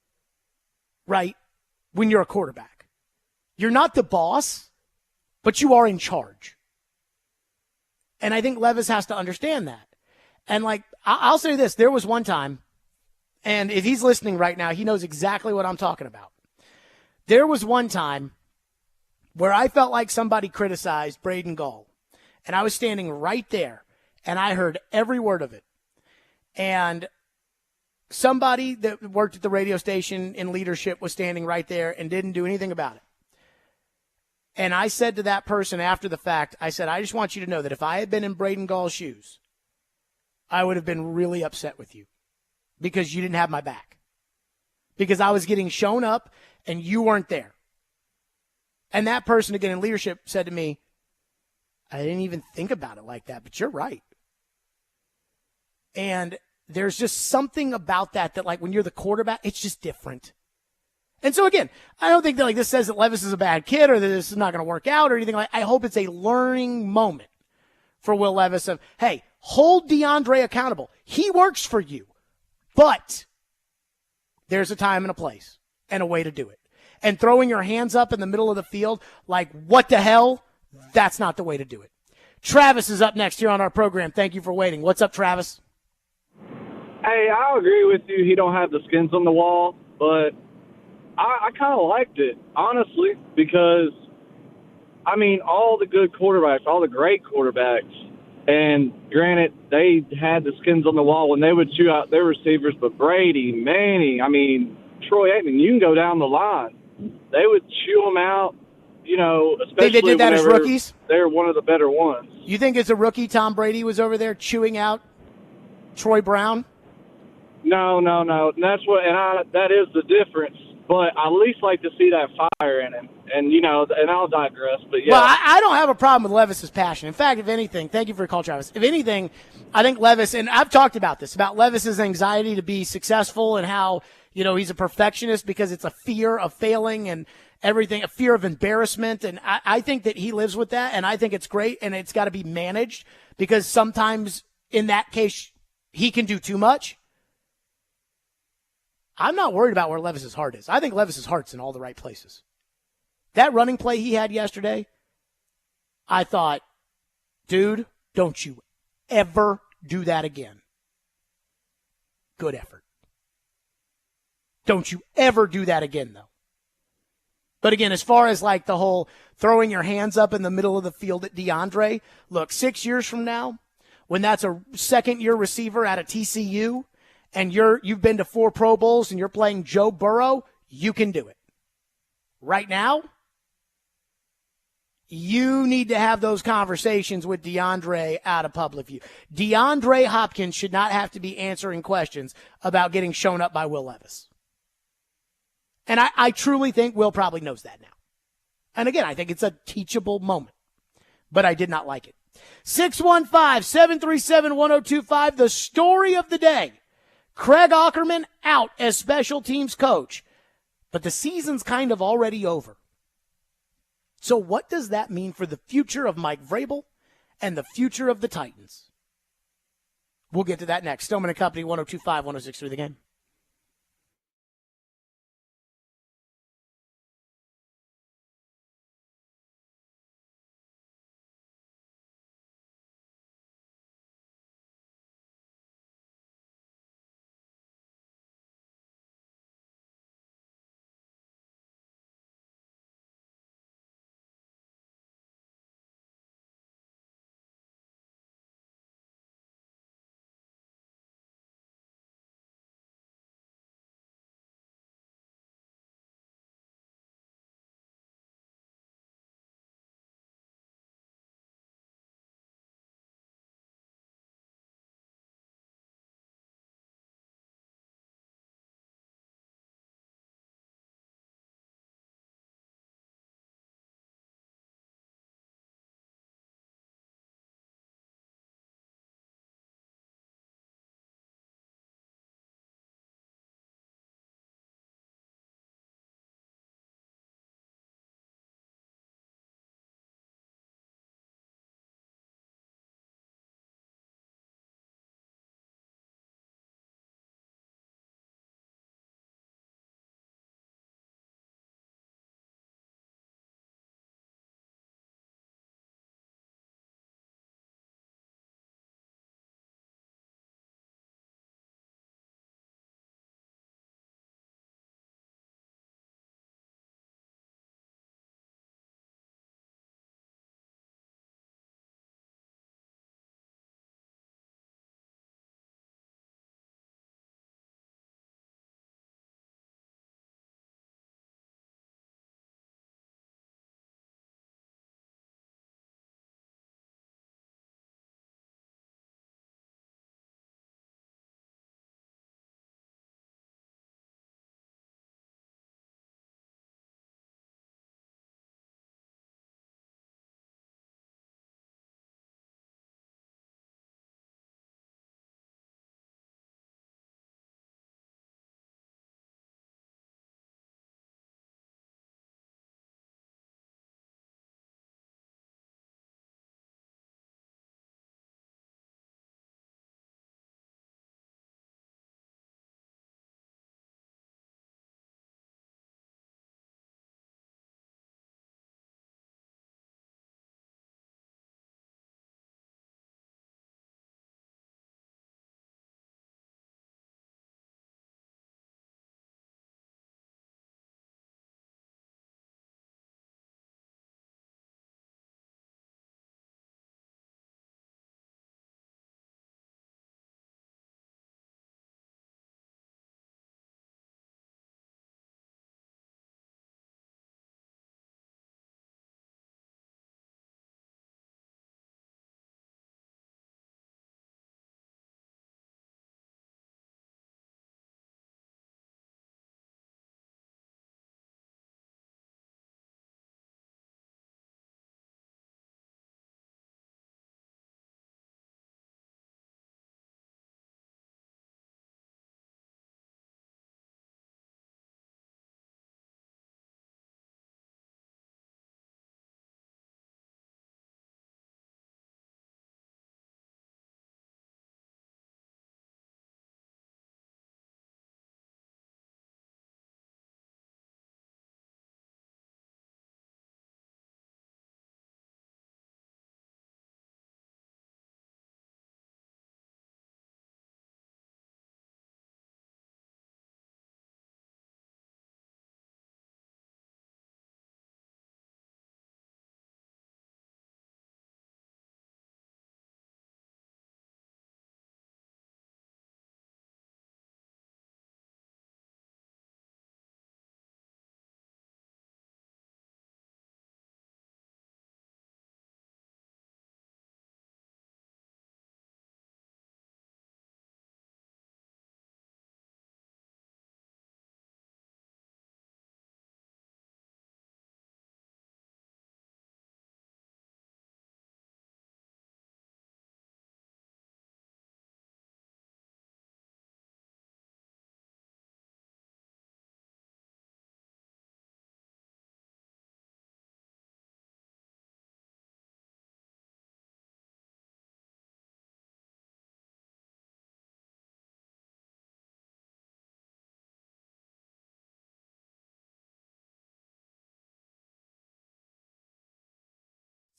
right? When you're a quarterback, you're not the boss, but you are in charge. And I think Levis has to understand that. And I'll say this, there was one time, and if he's listening right now, he knows exactly what I'm talking about. There was one time where I felt like somebody criticized Braden Gall, and I was standing right there, and I heard every word of it. And somebody that worked at the radio station in leadership was standing right there and didn't do anything about it. And I said to that person after the fact, I said, I just want you to know that if I had been in Braden Gall's shoes, I would have been really upset with you because you didn't have my back. Because I was getting shown up and you weren't there. And that person, again, in leadership said to me, I didn't even think about it like that, but you're right. And there's just something about that when you're the quarterback, it's just different. And so again, I don't think that this says that Levis is a bad kid or that this is not going to work out or anything I hope it's a learning moment for Will Levis of, hey, hold DeAndre accountable. He works for you, but there's a time and a place and a way to do it. And throwing your hands up in the middle of the field like, what the hell? That's not the way to do it. Travis is up next here on our program. Thank you for waiting. What's up, Travis? Hey, I agree with you. He don't have the skins on the wall, but I kind of liked it, honestly, because, all the good quarterbacks, all the great quarterbacks, and granted, they had the skins on the wall when they would chew out their receivers, but Brady, Manning, Troy Aikman, you can go down the line. They would chew them out, especially they did that as rookies? They're one of the better ones. You think as a rookie, Tom Brady was over there chewing out Troy Brown? No. That is the difference. But I at least like to see that fire in him. And, and I'll digress. But, yeah. Well, I don't have a problem with Levis's passion. In fact, if anything, thank you for your call, Travis. If anything, I think Levis, and I've talked about this, about Levis's anxiety to be successful and how, he's a perfectionist because it's a fear of failing and everything, a fear of embarrassment. And I think that he lives with that, and I think it's great, and it's got to be managed because sometimes in that case he can do too much. I'm not worried about where Levis's heart is. I think Levis's heart's in all the right places. That running play he had yesterday, I thought, dude, don't you ever do that again. Good effort. Don't you ever do that again, though. But again, as far as the whole throwing your hands up in the middle of the field at DeAndre, look, 6 years from now, when that's a second-year receiver at a TCU, and you've been to 4 Pro Bowls and you're playing Joe Burrow, you can do it. Right now, you need to have those conversations with DeAndre out of public view. DeAndre Hopkins should not have to be answering questions about getting shown up by Will Levis. And I truly think Will probably knows that now. And again, I think it's a teachable moment. But I did not like it. 615-737-1025, the story of the day. Craig Aukerman out as special teams coach. But the season's kind of already over. So what does that mean for the future of Mike Vrabel and the future of the Titans? We'll get to that next. Stillman and Company, 102.5, 106.3 The Game.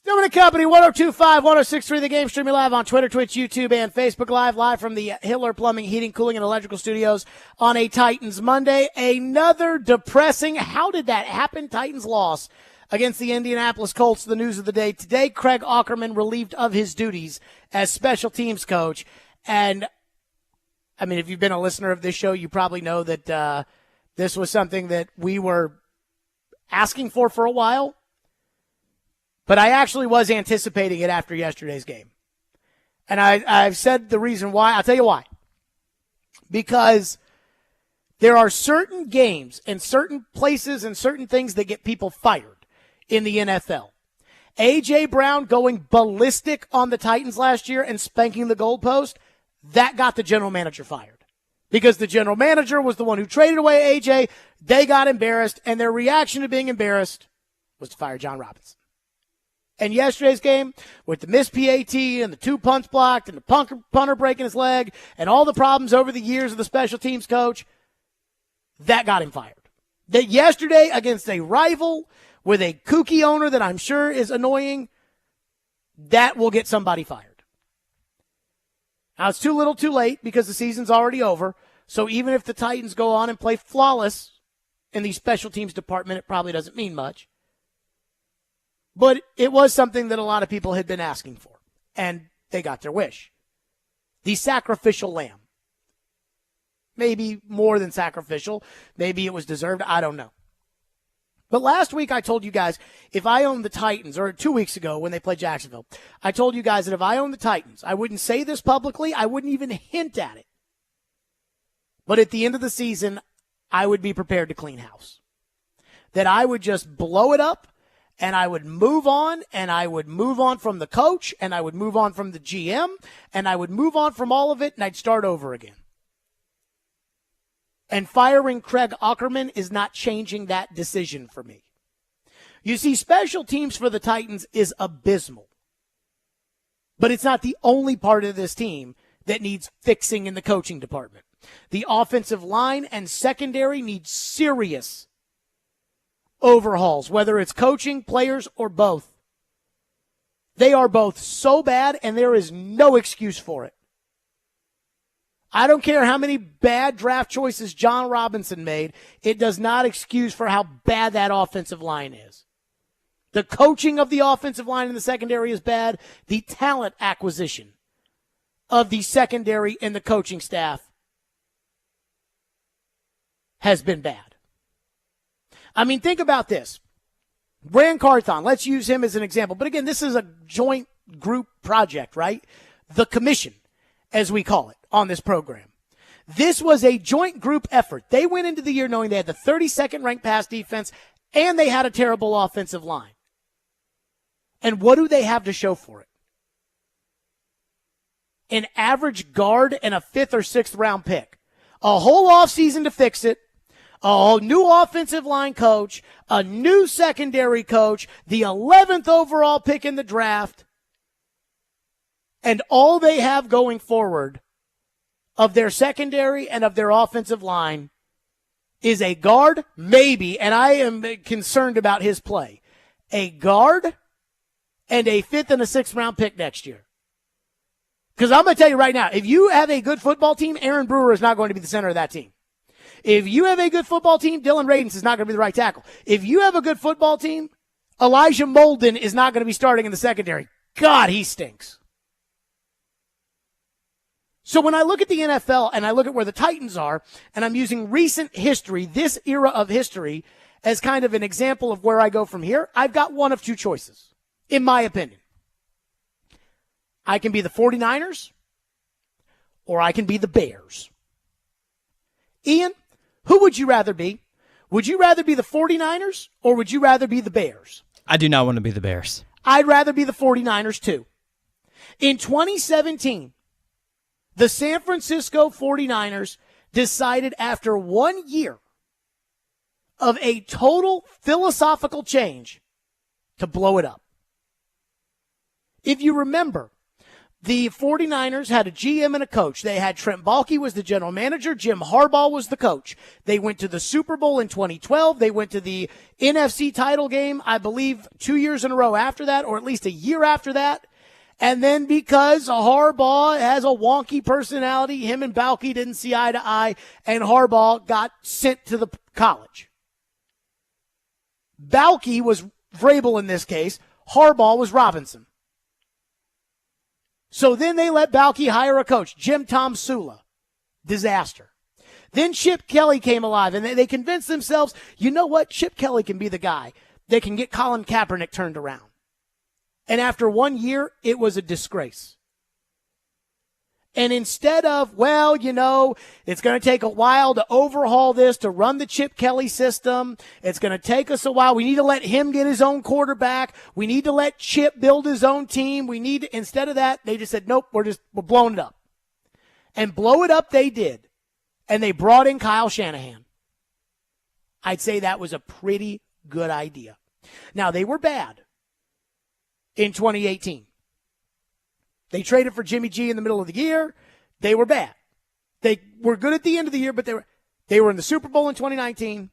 Stillman and Company, 102.5, 106.3 The Game, streaming live on Twitter, Twitch, YouTube, and Facebook live from the Hitler Plumbing, Heating, Cooling, and Electrical Studios on a Titans Monday. Another depressing, how did that happen? Titans loss against the Indianapolis Colts, the news of the day. Today, Craig Aukerman relieved of his duties as special teams coach. And, I mean, if you've been a listener of this show, you probably know that this was something that we were asking for a while. But I actually was anticipating it after yesterday's game. And I've said the reason why. I'll tell you why. Because there are certain games and certain places and certain things that get people fired in the NFL. A.J. Brown going ballistic on the Titans last year and spanking the goalpost, that got the general manager fired. Because the general manager was the one who traded away A.J., they got embarrassed, and their reaction to being embarrassed was to fire John Robinson. And yesterday's game, with the missed PAT and the 2 punts blocked and the punter breaking his leg and all the problems over the years of the special teams coach, that got him fired. That yesterday against a rival with a kooky owner that I'm sure is annoying, that will get somebody fired. Now, it's too little too late because the season's already over. So even if the Titans go on and play flawless in the special teams department, it probably doesn't mean much. But it was something that a lot of people had been asking for, and they got their wish. The sacrificial lamb. Maybe more than sacrificial. Maybe it was deserved. I don't know. But last week I told you guys, if I owned the Titans, or 2 weeks ago when they played Jacksonville, I told you guys that if I owned the Titans, I wouldn't say this publicly. I wouldn't even hint at it. But at the end of the season, I would be prepared to clean house. That I would just blow it up. And I would move on, and I would move on from the coach, and I would move on from the GM, and I would move on from all of it, and I'd start over again. And firing Craig Aukerman is not changing that decision for me. You see, special teams for the Titans is abysmal. But it's not the only part of this team that needs fixing in the coaching department. The offensive line and secondary need serious overhauls, whether it's coaching, players, or both. They are both so bad, and there is no excuse for it. I don't care how many bad draft choices John Robinson made. It does not excuse for how bad that offensive line is. The coaching of the offensive line in the secondary is bad. The talent acquisition of the secondary and the coaching staff has been bad. I mean, think about this. Brand Carthon, let's use him as an example. But again, this is a joint group project, right? The commission, as we call it, on this program. This was a joint group effort. They went into the year knowing they had the 32nd ranked pass defense and they had a terrible offensive line. And what do they have to show for it? An average guard and a 5th or 6th round pick. A whole offseason to fix it. A new offensive line coach, a new secondary coach, the 11th overall pick in the draft, and all they have going forward of their secondary and of their offensive line is a guard, maybe, and I am concerned about his play, a guard and a 5th and a 6th round pick next year. Because I'm going to tell you right now, if you have a good football team, Aaron Brewer is not going to be the center of that team. If you have a good football team, Dylan Radins is not going to be the right tackle. If you have a good football team, Elijah Molden is not going to be starting in the secondary. God, he stinks. So when I look at the NFL and I look at where the Titans are, and I'm using recent history, this era of history, as kind of an example of where I go from here, I've got one of two choices, in my opinion. I can be the 49ers, or I can be the Bears. Ian, who would you rather be? Would you rather be the 49ers or would you rather be the Bears? I do not want to be the Bears. I'd rather be the 49ers too. In 2017, the San Francisco 49ers decided after 1 year of a total philosophical change to blow it up. If you remember, The 49ers had a GM and a coach. They had Trent Baalke was the general manager. Jim Harbaugh was the coach. They went to the Super Bowl in 2012. They went to the NFC title game, I believe, 2 years in a row after that, or at least a year after that. And then because Harbaugh has a wonky personality, him and Baalke didn't see eye to eye, and Harbaugh got sent to the college. Baalke was Vrabel in this case. Harbaugh was Robinson. So then they let Baalke hire a coach, Jim Tom Sula. Disaster. Then Chip Kelly came alive, and they convinced themselves, you know what? Chip Kelly can be the guy that can get Colin Kaepernick turned around. And after 1 year, it was a disgrace. And instead of, well, you know, it's going to take a while to overhaul this, to run the Chip Kelly system. It's going to take us a while. We need to let him get his own quarterback. We need to let Chip build his own team. Instead of that, they just said, nope, we're blowing it up. And blow it up they did. And they brought in Kyle Shanahan. I'd say that was a pretty good idea. Now, they were bad in 2018. They traded for Jimmy G in the middle of the year. They were bad. They were good at the end of the year, but they were in the Super Bowl in 2019.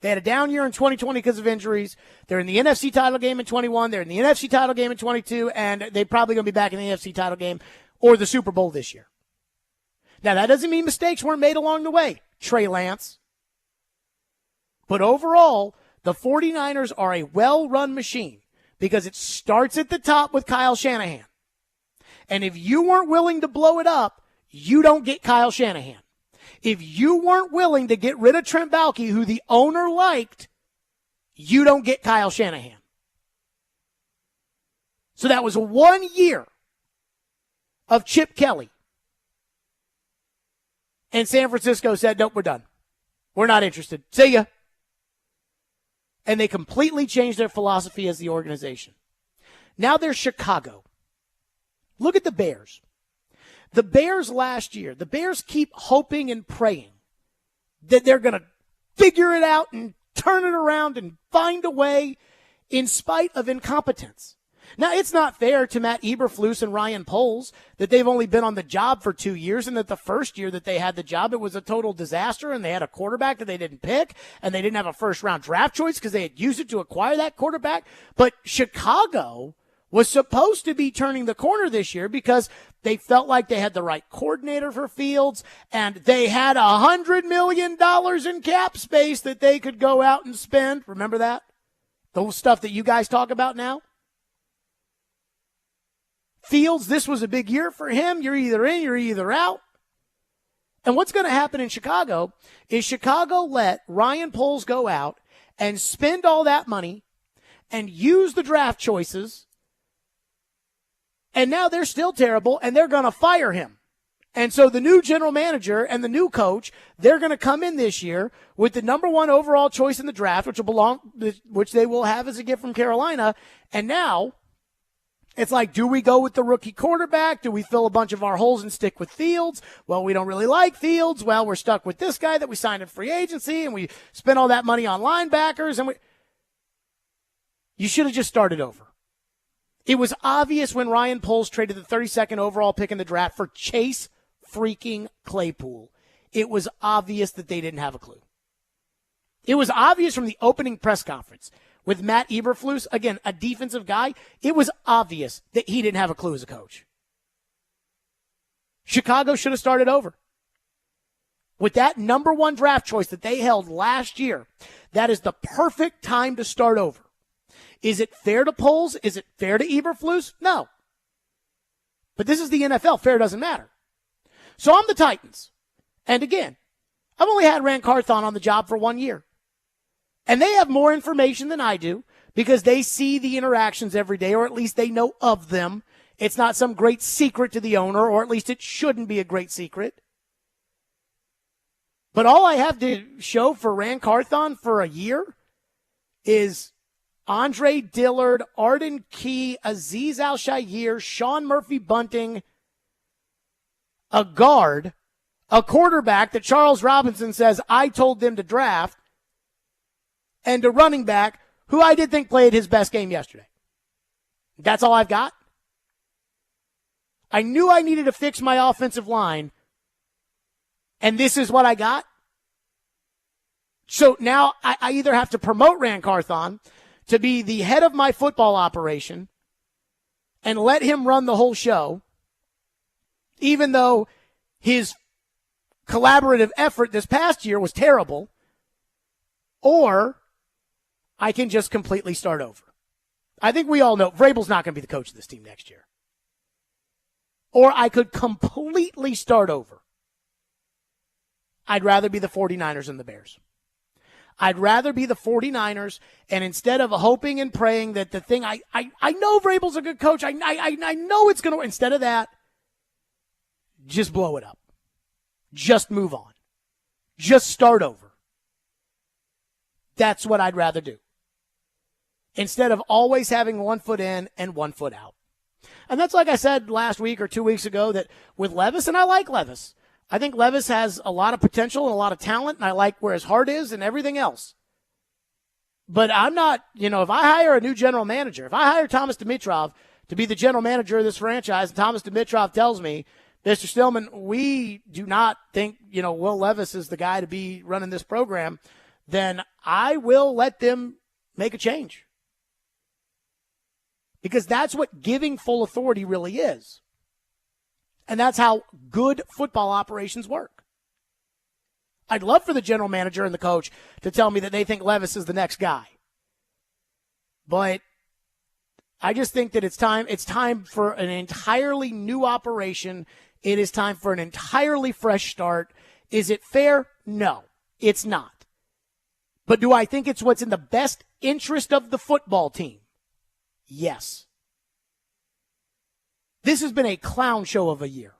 They had a down year in 2020 because of injuries. They're in the NFC title game in 21. They're in the NFC title game in 22, and they're probably going to be back in the NFC title game or the Super Bowl this year. Now, that doesn't mean mistakes weren't made along the way, Trey Lance. But overall, the 49ers are a well-run machine because it starts at the top with Kyle Shanahan. And if you weren't willing to blow it up, you don't get Kyle Shanahan. If you weren't willing to get rid of Trent Baalke, who the owner liked, you don't get Kyle Shanahan. So that was 1 year of Chip Kelly. And San Francisco said, nope, we're done. We're not interested. See ya. And they completely changed their philosophy as the organization. Now they're Chicago. Look at the Bears. The Bears last year, the Bears keep hoping and praying that they're going to figure it out and turn it around and find a way in spite of incompetence. Now, it's not fair to Matt Eberflus and Ryan Poles that they've only been on the job for 2 years and that the first year that they had the job, it was a total disaster and they had a quarterback that they didn't pick and they didn't have a first-round draft choice because they had used it to acquire that quarterback. But Chicago was supposed to be turning the corner this year because they felt like they had the right coordinator for Fields and they had $100 million in cap space that they could go out and spend. Remember that? Those stuff that you guys talk about now? Fields, this was a big year for him. You're either in, you're either out. And what's going to happen in Chicago is Chicago let Ryan Poles go out and spend all that money and use the draft choices. And now they're still terrible and they're going to fire him. And so the new general manager and the new coach, they're going to come in this year with the number one overall choice in the draft, which they will have as a gift from Carolina. And now it's like, do we go with the rookie quarterback? Do we fill a bunch of our holes and stick with Fields? Well, we don't really like Fields. Well, we're stuck with this guy that we signed in free agency, and we spent all that money on linebackers. And you should have just started over. It was obvious when Ryan Poles traded the 32nd overall pick in the draft for Chase freaking Claypool. It was obvious that they didn't have a clue. It was obvious from the opening press conference. With Matt Eberflus, again, a defensive guy, it was obvious that he didn't have a clue as a coach. Chicago should have started over. With that number one draft choice that they held last year, that is the perfect time to start over. Is it fair to Poles? Is it fair to Eberflus? No. But this is the NFL. Fair doesn't matter. So I'm the Titans. And again, I've only had Rand Carthon on the job for 1 year. And they have more information than I do because they see the interactions every day, or at least they know of them. It's not some great secret to the owner, or at least it shouldn't be a great secret. But all I have to show for Rand Carthon for a year is Andre Dillard, Arden Key, Azeez Al-Shaair, Sean Murphy-Bunting, a guard, a quarterback that Charles Robinson says I told them to draft, and a running back who I did think played his best game yesterday. That's all I've got. I knew I needed to fix my offensive line, and this is what I got. So now I either have to promote Ran Carthon to be the head of my football operation and let him run the whole show, even though his collaborative effort this past year was terrible, or I can just completely start over. I think we all know Vrabel's not going to be the coach of this team next year. Or I could completely start over. I'd rather be the 49ers than the Bears. I'd rather be the 49ers, and instead of hoping and praying that the thing, I know Vrabel's a good coach. I know it's going to work. Instead of that, just blow it up. Just move on. Just start over. That's what I'd rather do. Instead of always having one foot in and one foot out. And that's like I said last week or 2 weeks ago that with Levis, and I like Levis. I think Levis has a lot of potential and a lot of talent, and I like where his heart is and everything else. But I'm not, if I hire a new general manager, if I hire Thomas Dimitrov to be the general manager of this franchise, and Thomas Dimitrov tells me, Mr. Stillman, we do not think, Will Levis is the guy to be running this program, then I will let them make a change. Because that's what giving full authority really is. And that's how good football operations work. I'd love for the general manager and the coach to tell me that they think Levis is the next guy. But I just think that it's time for an entirely new operation. It is time for an entirely fresh start. Is it fair? No, it's not. But do I think it's what's in the best interest of the football team? Yes. This has been a clown show of a year.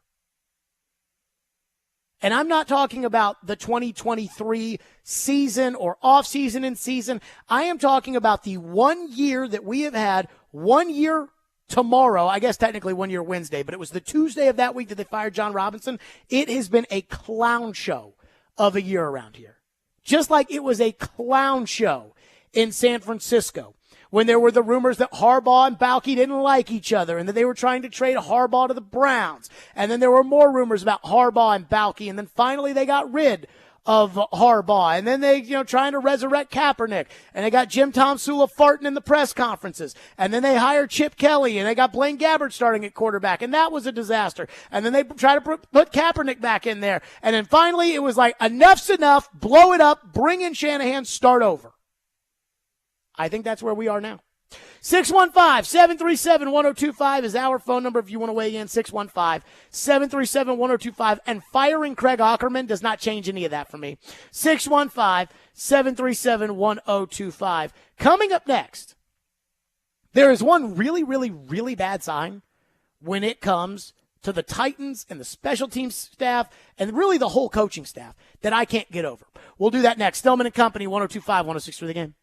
And I'm not talking about the 2023 season or off-season and season. I am talking about the 1 year that we have had, 1 year tomorrow, I guess technically 1 year Wednesday, but it was the Tuesday of that week that they fired John Robinson. It has been a clown show of a year around here. Just like it was a clown show in San Francisco when there were the rumors that Harbaugh and Balky didn't like each other and that they were trying to trade Harbaugh to the Browns. And then there were more rumors about Harbaugh and Balky. And then finally they got rid of Harbaugh. And then they, trying to resurrect Kaepernick. And they got Jim Tom Sula farting in the press conferences. And then they hired Chip Kelly and they got Blaine Gabbert starting at quarterback. And that was a disaster. And then they tried to put Kaepernick back in there. And then finally it was like, enough's enough, blow it up, bring in Shanahan, start over. I think that's where we are now. 615-737-1025 is our phone number if you want to weigh in. 615-737-1025. And firing Craig Aukerman does not change any of that for me. 615-737-1025. Coming up next, there is one really, really, really bad sign when it comes to the Titans and the special teams staff and really the whole coaching staff that I can't get over. We'll do that next. Stillman and Company, 102.5, 106 for the game.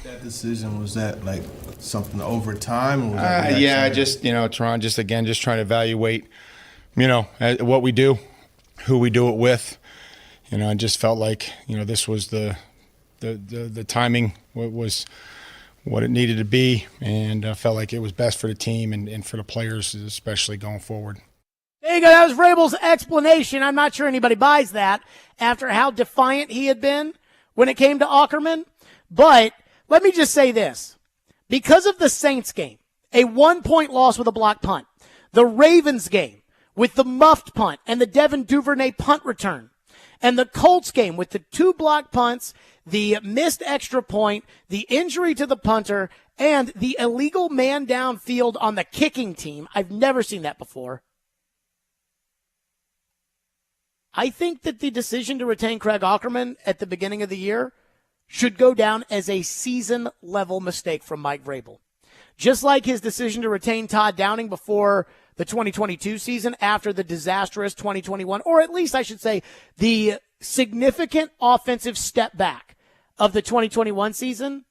That decision, was that like something over time? Or was Yeah, just trying to evaluate, what we do, who we do it with. I just felt like this was the timing was what it needed to be, and I felt like it was best for the team and for the players, especially going forward. There you go. That was Vrabel's explanation. I'm not sure anybody buys that after how defiant he had been when it came to Ackerman. But let me just say this. Because of the Saints game, a 1-point loss with a blocked punt, the Ravens game with the muffed punt and the Devin Duvernay punt return, and the Colts game with the 2 blocked punts, the missed extra point, the injury to the punter, and the illegal man downfield on the kicking team. I've never seen that before. I think that the decision to retain Craig Ackerman at the beginning of the year should go down as a season-level mistake from Mike Vrabel. Just like his decision to retain Todd Downing before the 2022 season after the disastrous 2021, or at least I should say the significant offensive step back of the 2021 season,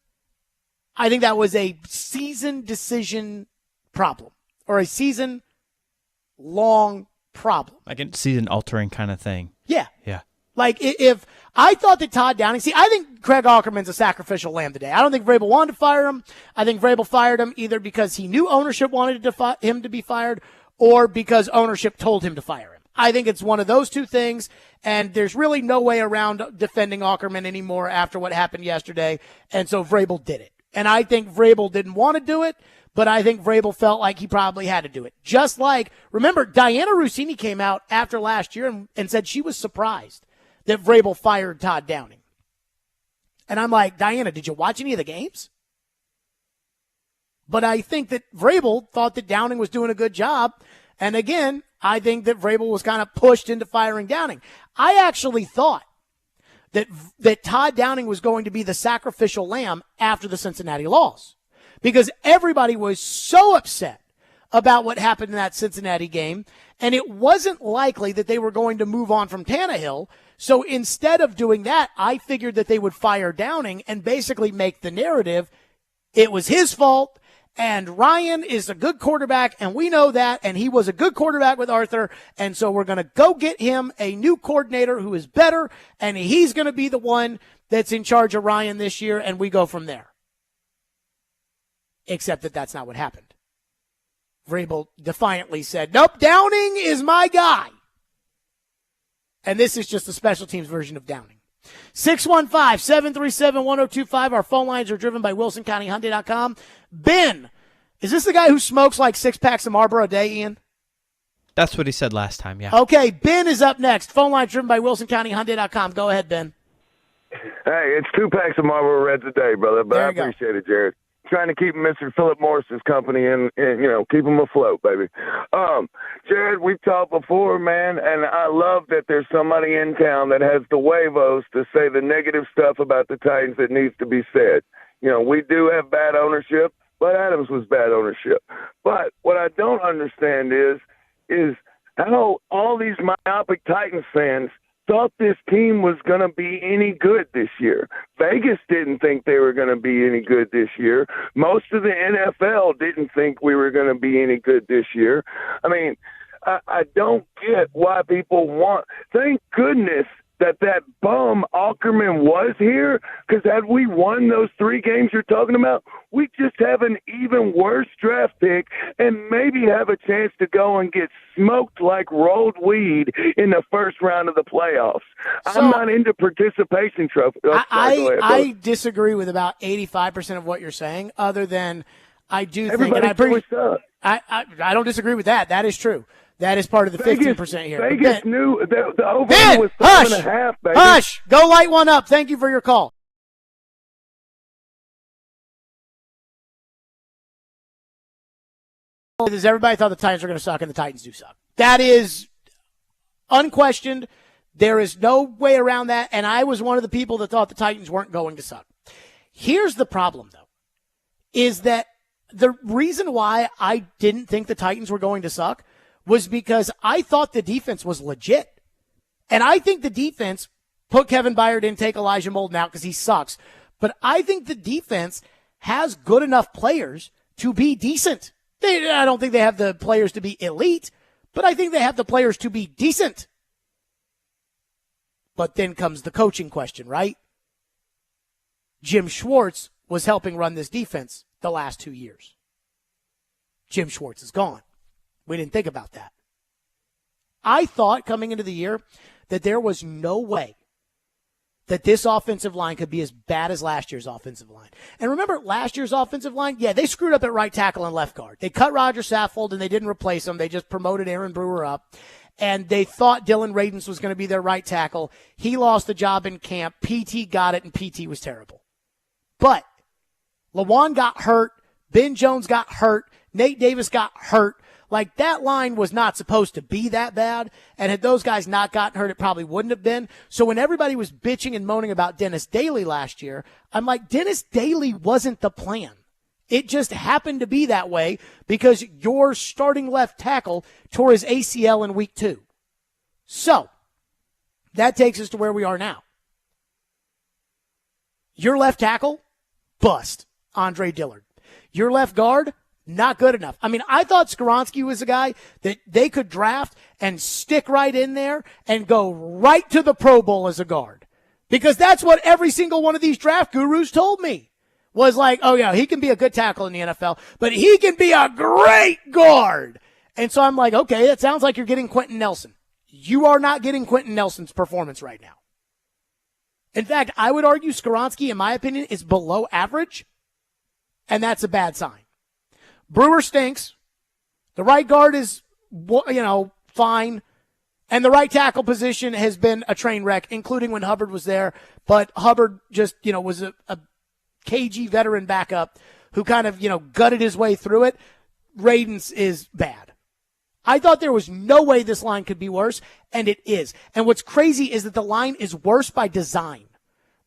I think that was a season decision problem or a season-long problem. Like a season-altering kind of thing. Yeah. Yeah. Like, if I thought that Todd Downing, I think Craig Ackerman's a sacrificial lamb today. I don't think Vrabel wanted to fire him. I think Vrabel fired him either because he knew ownership wanted him to be fired or because ownership told him to fire him. I think it's one of those two things, and there's really no way around defending Ackerman anymore after what happened yesterday, and so Vrabel did it. And I think Vrabel didn't want to do it, but I think Vrabel felt like he probably had to do it. Just like, remember, Diana Rossini came out after last year and said she was surprised that Vrabel fired Todd Downing. And I'm like, Diana, did you watch any of the games? But I think that Vrabel thought that Downing was doing a good job. And again, I think that Vrabel was kind of pushed into firing Downing. I actually thought that Todd Downing was going to be the sacrificial lamb after the Cincinnati loss, because everybody was so upset about what happened in that Cincinnati game, and it wasn't likely that they were going to move on from Tannehill. So instead of doing that, I figured that they would fire Downing and basically make the narrative it was his fault, and Ryan is a good quarterback, and we know that, and he was a good quarterback with Arthur, and so we're going to go get him a new coordinator who is better, and he's going to be the one that's in charge of Ryan this year, and we go from there. Except that that's not what happened. Vrabel defiantly said, nope, Downing is my guy. And this is just the special teams version of Downing. 615-737-1025. Our phone lines are driven by WilsonCountyHyundai.com. Ben, is this the guy who smokes like 6 packs of Marlboro a day, Ian? That's what he said last time, yeah. Okay, Ben is up next. Phone lines driven by WilsonCountyHyundai.com. Go ahead, Ben. Hey, it's 2 packs of Marlboro Reds a day, brother, but I appreciate it, Jared. Trying to keep Mr. Philip Morris's company and keep him afloat, baby. Jared, we've talked before, man, and I love that there's somebody in town that has the huevos to say the negative stuff about the Titans that needs to be said. We do have bad ownership, but Adams was bad ownership. But what I don't understand is how all these myopic Titans fans thought this team was going to be any good this year. Vegas didn't think they were going to be any good this year. Most of the NFL didn't think we were going to be any good this year. I mean, I don't get why people want – thank goodness that bum Ackerman was here, because had we won those 3 games you're talking about, we just have an even worse draft pick and maybe have a chance to go and get smoked like rolled weed in the first round of the playoffs. So, I'm not into participation trophy. I disagree with about 85% of what you're saying, other than I do think, and I don't disagree with that. That is true. That is part of the 15% here. Vegas knew the over was 7.5, baby. Hush! Go light one up. Thank you for your call. Everybody thought the Titans were going to suck, and the Titans do suck. That is unquestioned. There is no way around that, and I was one of the people that thought the Titans weren't going to suck. Here's the problem, though, is that the reason why I didn't think the Titans were going to suck was because I thought the defense was legit. And I think the defense, put Kevin Byard in, take Elijah Molden out because he sucks, But I think the defense has good enough players to be decent. I don't think they have the players to be elite, but I think they have the players to be decent. But then comes the coaching question, right? Jim Schwartz was helping run this defense the last 2 years. Jim Schwartz is gone. We didn't think about that. I thought coming into the year that there was no way that this offensive line could be as bad as last year's offensive line. And remember last year's offensive line? Yeah, they screwed up at right tackle and left guard. They cut Roger Saffold and they didn't replace him. They just promoted Aaron Brewer up. And they thought Dylan Radins was going to be their right tackle. He lost the job in camp. PT got it, and PT was terrible. But Lawan got hurt. Ben Jones got hurt. Nate Davis got hurt. Like, that line was not supposed to be that bad. And had those guys not gotten hurt, it probably wouldn't have been. So when everybody was bitching and moaning about Dennis Daly last year, I'm like, Dennis Daly wasn't the plan. It just happened to be that way because your starting left tackle tore his ACL in week 2. So that takes us to where we are now. Your left tackle, bust, Andre Dillard. Your left guard, not good enough. I mean, I thought Skoronski was a guy that they could draft and stick right in there and go right to the Pro Bowl as a guard. Because that's what every single one of these draft gurus told me. Was like, oh yeah, he can be a good tackle in the NFL, but he can be a great guard. And so I'm like, okay, it sounds like you're getting Quentin Nelson. You are not getting Quentin Nelson's performance right now. In fact, I would argue Skoronski, in my opinion, is below average, and that's a bad sign. Brewer stinks. The right guard is, fine. And the right tackle position has been a train wreck, including when Hubbard was there. But Hubbard just, was a KG veteran backup who kind of, gutted his way through it. Radins is bad. I thought there was no way this line could be worse, and it is. And what's crazy is that the line is worse by design.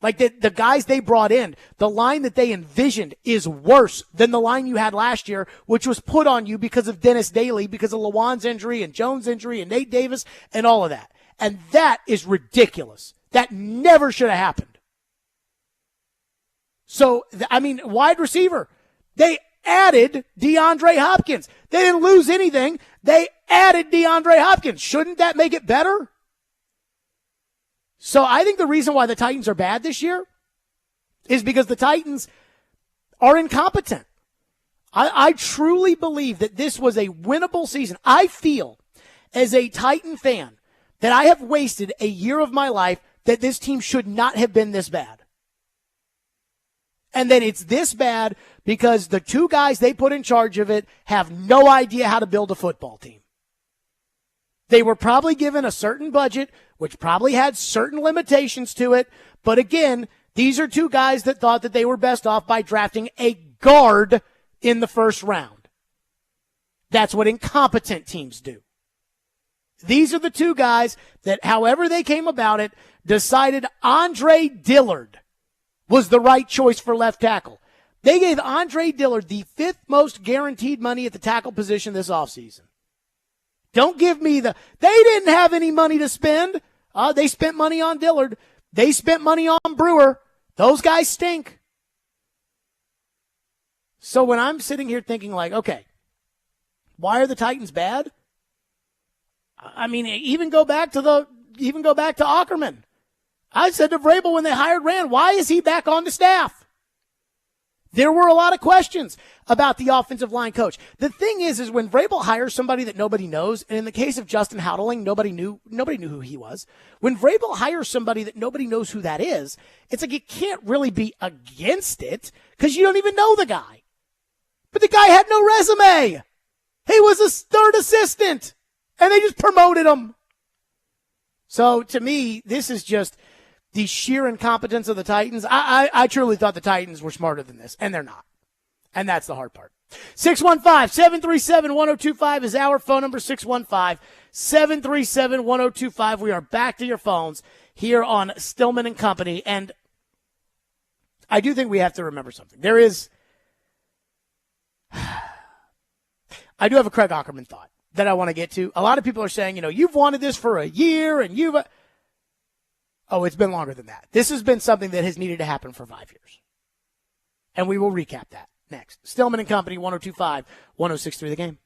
Like the guys they brought in, the line that they envisioned is worse than the line you had last year, which was put on you because of Dennis Daly, because of Lawan's injury and Jones' injury and Nate Davis and all of that. And that is ridiculous. That never should have happened. So, wide receiver. They added DeAndre Hopkins. They didn't lose anything. They added DeAndre Hopkins. Shouldn't that make it better? So I think the reason why the Titans are bad this year is because the Titans are incompetent. I truly believe that this was a winnable season. I feel, as a Titan fan, that I have wasted a year of my life that this team should not have been this bad. And then it's this bad because the two guys they put in charge of it have no idea how to build a football team. They were probably given a certain budget, which probably had certain limitations to it. But again, these are two guys that thought that they were best off by drafting a guard in the first round. That's what incompetent teams do. These are the two guys that, however they came about it, decided Andre Dillard was the right choice for left tackle. They gave Andre Dillard the 5th most guaranteed money at the tackle position this offseason. Don't give me they didn't have any money to spend. They spent money on Dillard. They spent money on Brewer. Those guys stink. So when I'm sitting here thinking like, okay, why are the Titans bad? I mean, even go back to Ackerman. I said to Vrabel when they hired Rand, why is he back on the staff? There were a lot of questions about the offensive line coach. The thing is when Vrabel hires somebody that nobody knows, and in the case of Justin Howdeling, nobody knew who he was. When Vrabel hires somebody that nobody knows who that is, it's like you can't really be against it because you don't even know the guy. But the guy had no resume. He was a third assistant, and they just promoted him. So to me, this is just the sheer incompetence of the Titans. I truly thought the Titans were smarter than this, and they're not. And that's the hard part. 615-737-1025 is our phone number, 615-737-1025. We are back to your phones here on Stillman and Company. And I do think we have to remember something. I do have a Craig Ackerman thought that I want to get to. A lot of people are saying, you've wanted this for a year, and Oh, it's been longer than that. This has been something that has needed to happen for 5 years. And we will recap that next. Stillman and Company, 102.5, 106.3 The Game.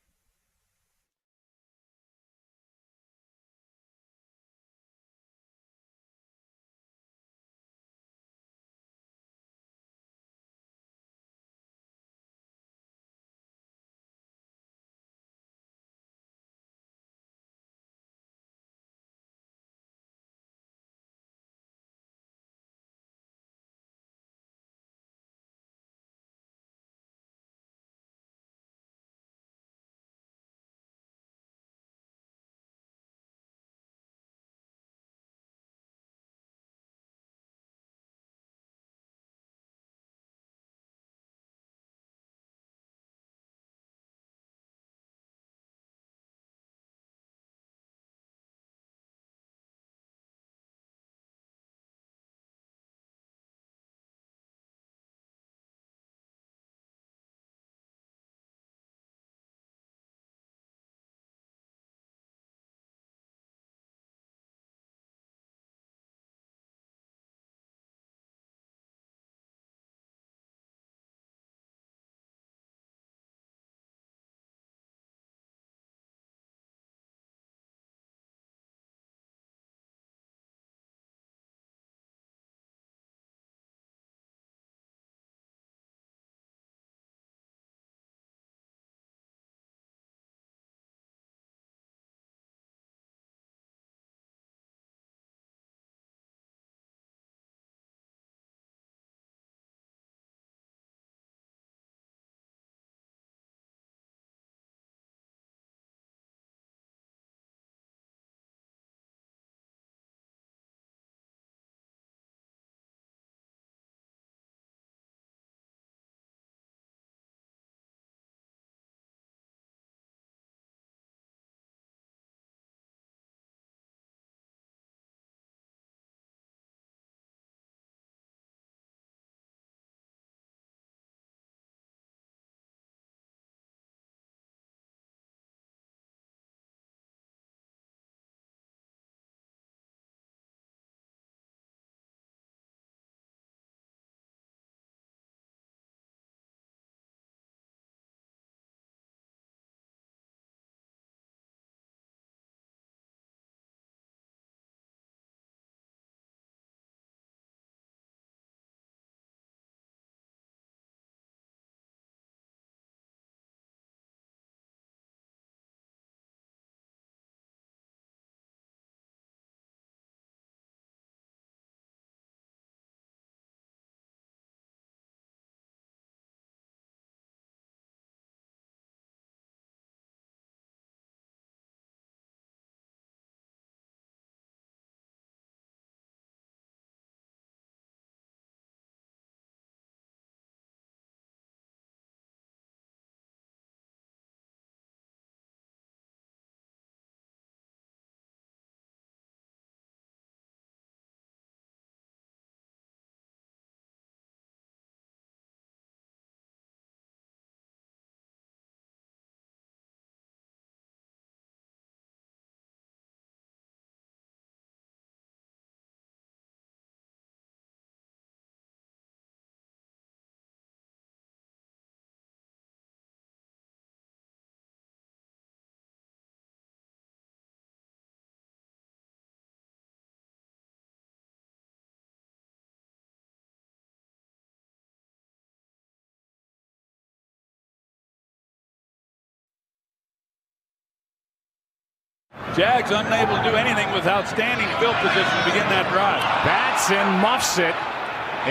Jags unable to do anything with outstanding field position to begin that drive. Batson muffs it,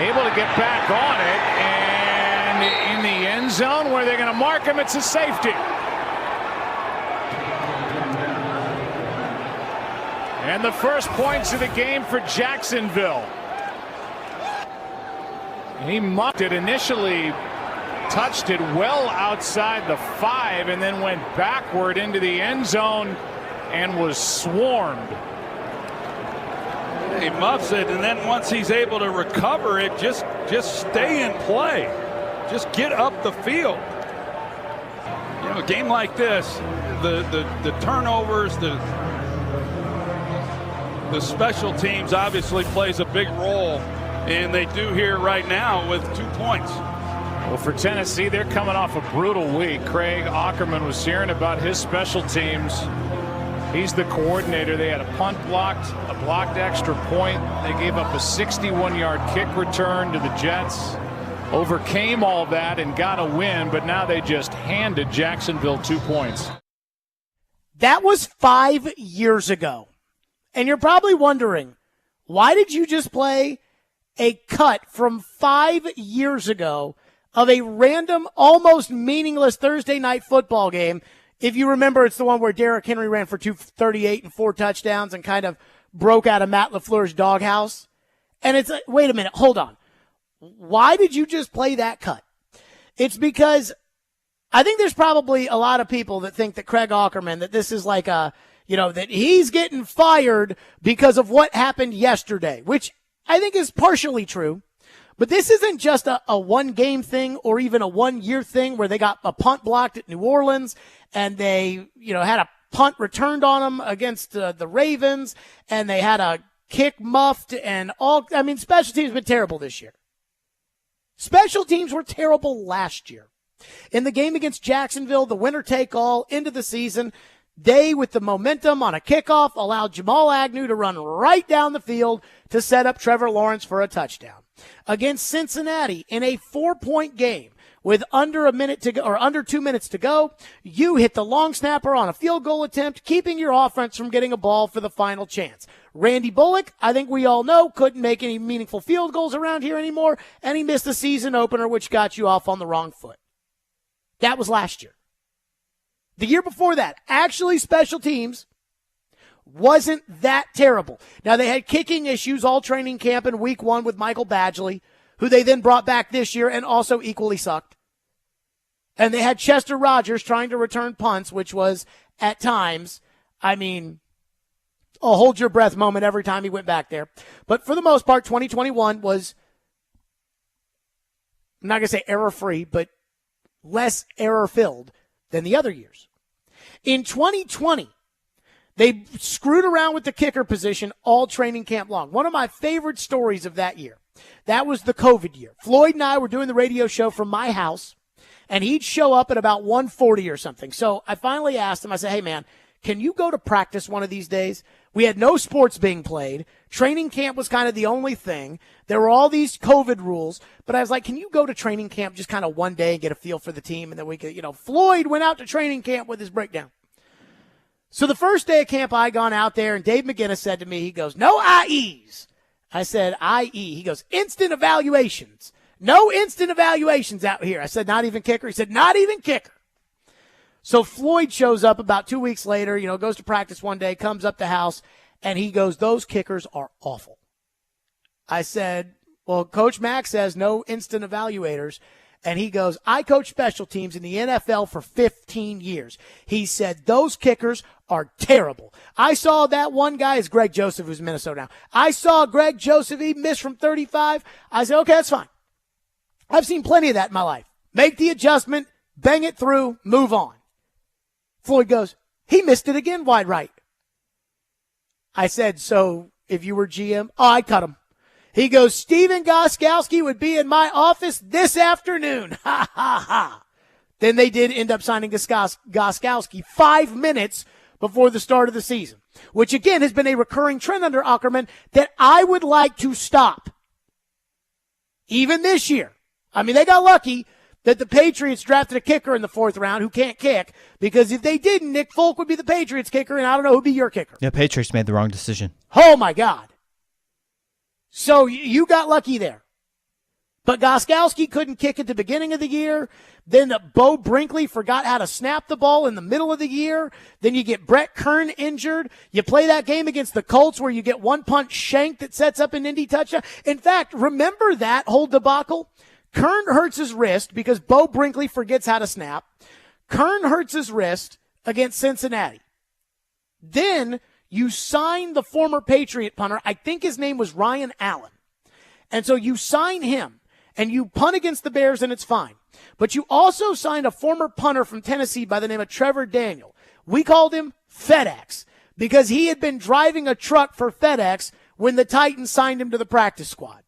able to get back on it, and in the end zone where they're going to mark him, it's a safety. And the first points of the game for Jacksonville. He muffed it initially, touched it well outside the 5, and then went backward into the end zone and was swarmed. He muffs it, and then once he's able to recover it, just stay in play. Just get up the field. You know, a game like this, the turnovers, the special teams obviously plays a big role, and they do here right now with 2 points. Well, for Tennessee, they're coming off a brutal week. Craig Ackerman was sharing about his special teams. He's the coordinator. They had a punt blocked, a blocked extra point. They gave up a 61-yard kick return to the Jets. Overcame all that and got a win, but now they just handed Jacksonville 2 points. That was 5 years ago. And you're probably wondering, why did you just play a cut from 5 years ago of a random, almost meaningless Thursday night football game? If you remember, it's the one where Derrick Henry ran for 238 and 4 touchdowns and kind of broke out of Matt LaFleur's doghouse. And it's like, wait a minute, hold on. Why did you just play that cut? It's because I think there's probably a lot of people that think that Craig Ackerman, that this is like that he's getting fired because of what happened yesterday, which I think is partially true. But this isn't just a one-game thing or even a one-year thing where they got a punt blocked at New Orleans and they, had a punt returned on them against the Ravens and they had a kick muffed and all. I mean, special teams have been terrible this year. Special teams were terrible last year. In the game against Jacksonville, the winner-take-all into the season, they, with the momentum on a kickoff, allowed Jamal Agnew to run right down the field to set up Trevor Lawrence for a touchdown. Against Cincinnati, in a 4-point game with under 2 minutes to go, you hit the long snapper on a field goal attempt, keeping your offense from getting a ball for the final chance. Randy Bullock, I think we all know, couldn't make any meaningful field goals around here anymore, and he missed the season opener, which got you off on the wrong foot. That was last year. The year before that, actually special teams wasn't that terrible. Now, they had kicking issues all training camp in week 1 with Michael Badgley, who they then brought back this year and also equally sucked. And they had Chester Rogers trying to return punts, which was, at times, a hold your breath moment every time he went back there. But for the most part, 2021 was, I'm not going to say error-free, but less error-filled than the other years. In 2020, they screwed around with the kicker position all training camp long. One of my favorite stories of that year, that was the COVID year. Floyd and I were doing the radio show from my house, and he'd show up at about 1:40 or something. So I finally asked him, I said, hey, man, can you go to practice one of these days? We had no sports being played. Training camp was kind of the only thing. There were all these COVID rules. But I was like, can you go to training camp just kind of one day and get a feel for the team? And then we could, Floyd went out to training camp with his breakdown. So the first day of camp, I gone out there, and Dave McGinnis said to me, he goes, no IEs. I said, IE. He goes, instant evaluations. No instant evaluations out here. I said, not even kicker? He said, not even kicker. So Floyd shows up about 2 weeks later, goes to practice one day, comes up the house, and he goes, those kickers are awful. I said, well, Coach Mack says no instant evaluators. And he goes, I coach special teams in the NFL for 15 years. He said, those kickers are terrible. I saw that one guy is Greg Joseph, who's in Minnesota now. I saw Greg Joseph, he missed from 35. I said, okay, that's fine. I've seen plenty of that in my life. Make the adjustment, bang it through, move on. Floyd goes, he missed it again, wide right. I said, so if you were GM, I'd cut him. He goes, Steven Gostkowski would be in my office this afternoon. Ha, ha, ha. Then they did end up signing Gostkowski 5 minutes before the start of the season, which, again, has been a recurring trend under Ackerman that I would like to stop. Even this year. They got lucky that the Patriots drafted a kicker in the 4th round who can't kick, because if they didn't, Nick Folk would be the Patriots kicker, and I don't know who'd be your kicker. Yeah, Patriots made the wrong decision. Oh, my God. So you got lucky there. But Gostkowski couldn't kick at the beginning of the year. Then Bo Brinkley forgot how to snap the ball in the middle of the year. Then you get Brett Kern injured. You play that game against the Colts where you get one punt shank that sets up an Indy touchdown. In fact, remember that whole debacle? Kern hurts his wrist because Bo Brinkley forgets how to snap. Kern hurts his wrist against Cincinnati. Then you sign the former Patriot punter. I think his name was Ryan Allen. And so you sign him, and you punt against the Bears, and it's fine. But you also signed a former punter from Tennessee by the name of Trevor Daniel. We called him FedEx because he had been driving a truck for FedEx when the Titans signed him to the practice squad.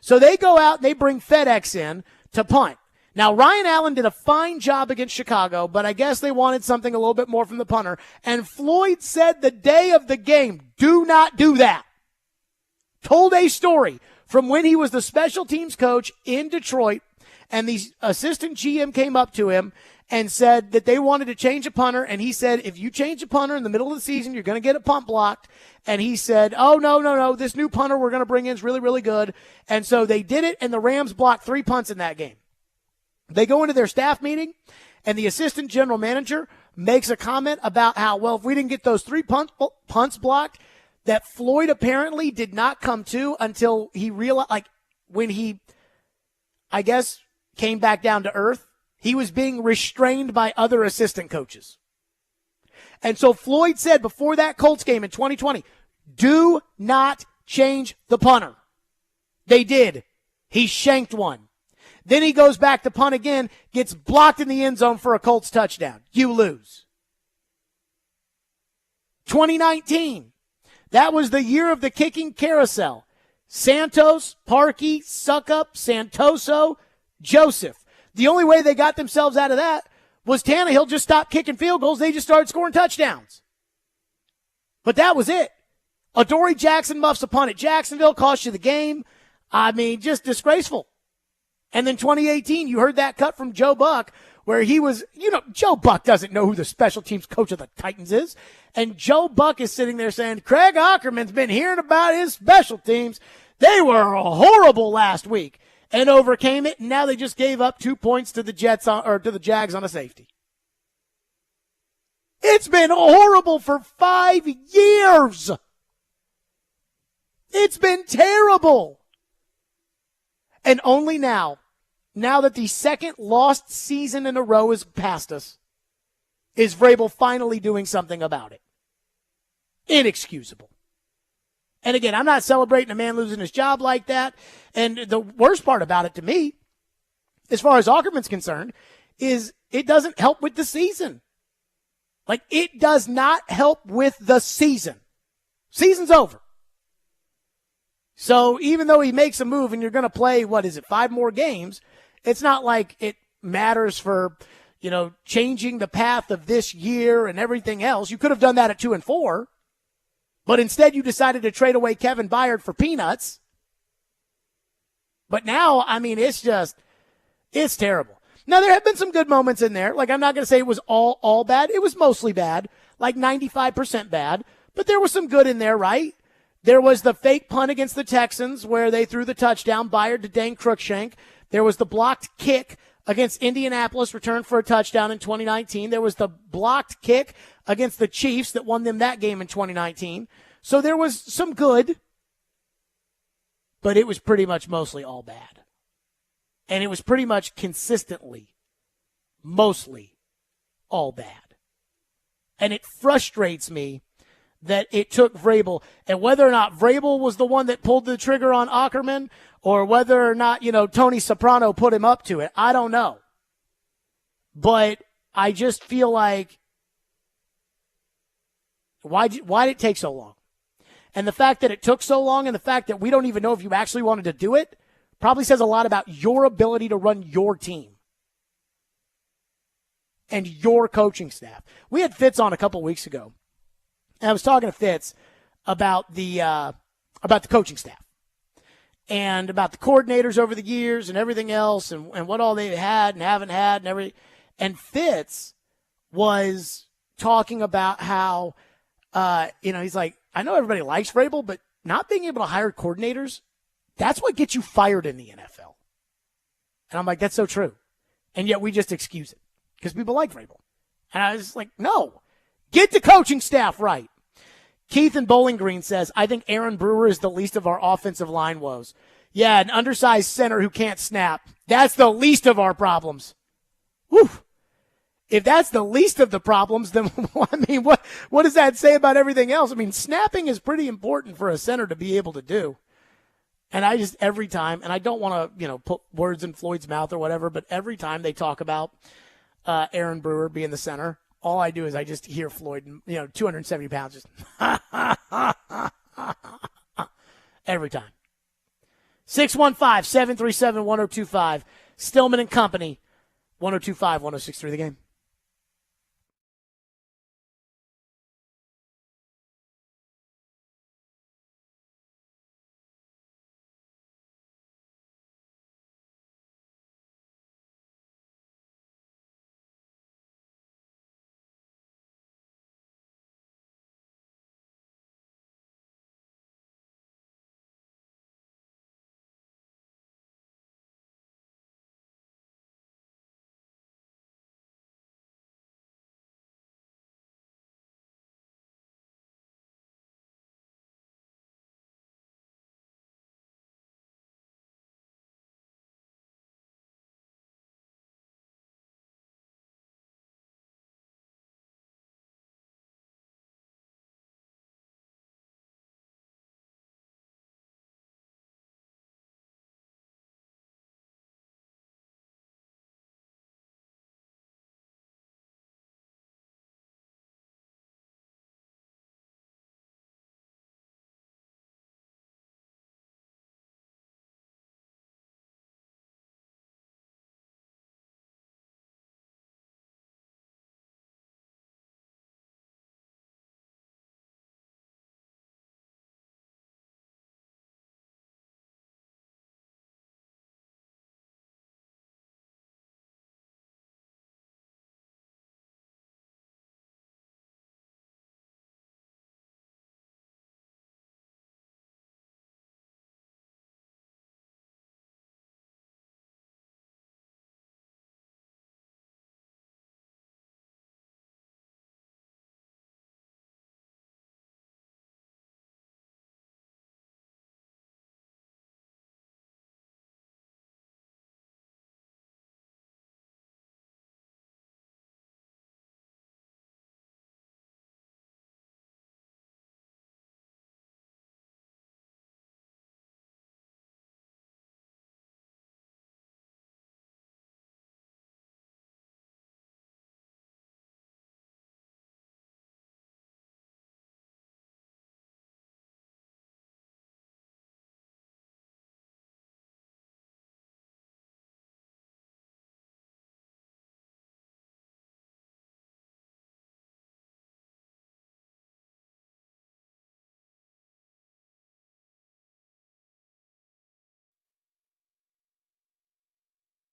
So they go out and they bring FedEx in to punt. Now, Ryan Allen did a fine job against Chicago, but I guess they wanted something a little bit more from the punter. And Floyd said the day of the game, do not do that. Told a story from when he was the special teams coach in Detroit, and the assistant GM came up to him and said that they wanted to change a punter, and he said, if you change a punter in the middle of the season, you're going to get a punt blocked. And he said, oh, no, this new punter we're going to bring in is really, really good. And so they did it, and the Rams blocked 3 punts in that game. They go into their staff meeting, and the assistant general manager makes a comment about how, well, if we didn't get those 3 punts blocked, that Floyd apparently did not come to until he realized, like, when he, I guess, came back down to earth, he was being restrained by other assistant coaches. And so Floyd said before that Colts game in 2020, do not change the punter. They did. He shanked one. Then he goes back to punt again, gets blocked in the end zone for a Colts touchdown. You lose. 2019, that was the year of the kicking carousel. Santos, Parkey, Suckup, Santoso, Joseph. The only way they got themselves out of that was Tannehill just stopped kicking field goals. They just started scoring touchdowns. But that was it. Adoree Jackson muffs a punt at Jacksonville, cost you the game. I mean, just disgraceful. And then 2018, you heard that cut from Joe Buck where he was, Joe Buck doesn't know who the special teams coach of the Titans is. And Joe Buck is sitting there saying, Craig Ackerman's been hearing about his special teams. They were horrible last week and overcame it. And now they just gave up 2 points to the to the Jags on a safety. It's been horrible for 5 years. It's been terrible. And only now that the second lost season in a row is past us, is Vrabel finally doing something about it. Inexcusable. And again, I'm not celebrating a man losing his job like that. And the worst part about it to me, as far as Ackerman's concerned, is it doesn't help with the season. Like, it does not help with the season. Season's over. So even though he makes a move and you're going to play, 5 more games, it's not like it matters for, changing the path of this year and everything else. You could have done that at 2-4, but instead you decided to trade away Kevin Byard for peanuts. But now, I mean, it's terrible. Now, there have been some good moments in there. Like, I'm not going to say it was all bad. It was mostly bad, like 95% bad, but there was some good in there, right? There was the fake punt against the Texans where they threw the touchdown, Byard to Dane Cruikshank. There was the blocked kick against Indianapolis, returned for a touchdown in 2019. There was the blocked kick against the Chiefs that won them that game in 2019. So there was some good, but it was pretty much mostly all bad. And it was pretty much consistently, mostly all bad. And it frustrates me that it took Vrabel, and whether or not Vrabel was the one that pulled the trigger on Ackerman or whether or not, Tony Soprano put him up to it, I don't know. But I just feel like, why did it take so long? And the fact that it took so long and the fact that we don't even know if you actually wanted to do it probably says a lot about your ability to run your team and your coaching staff. We had Fitz on a couple weeks ago. And I was talking to Fitz about the coaching staff and about the coordinators over the years and everything else and what all they had and haven't had and everything. And Fitz was talking about how, he's like, I know everybody likes Vrabel, but not being able to hire coordinators, that's what gets you fired in the NFL. And I'm like, that's so true. And yet we just excuse it because people like Vrabel. And I was like, no. Get the coaching staff right. Keith in Bowling Green says, I think Aaron Brewer is the least of our offensive line woes. Yeah, an undersized center who can't snap. That's the least of our problems. Whew. If that's the least of the problems, then, I mean, what does that say about everything else? I mean, snapping is pretty important for a center to be able to do. And I just, every time, and I don't want to, put words in Floyd's mouth or whatever, but every time they talk about Aaron Brewer being the center, all I do is I just hear Floyd, 270 pounds, just every time. 615-737-1025, Stillman and Company 102.5, 106.3 The Game.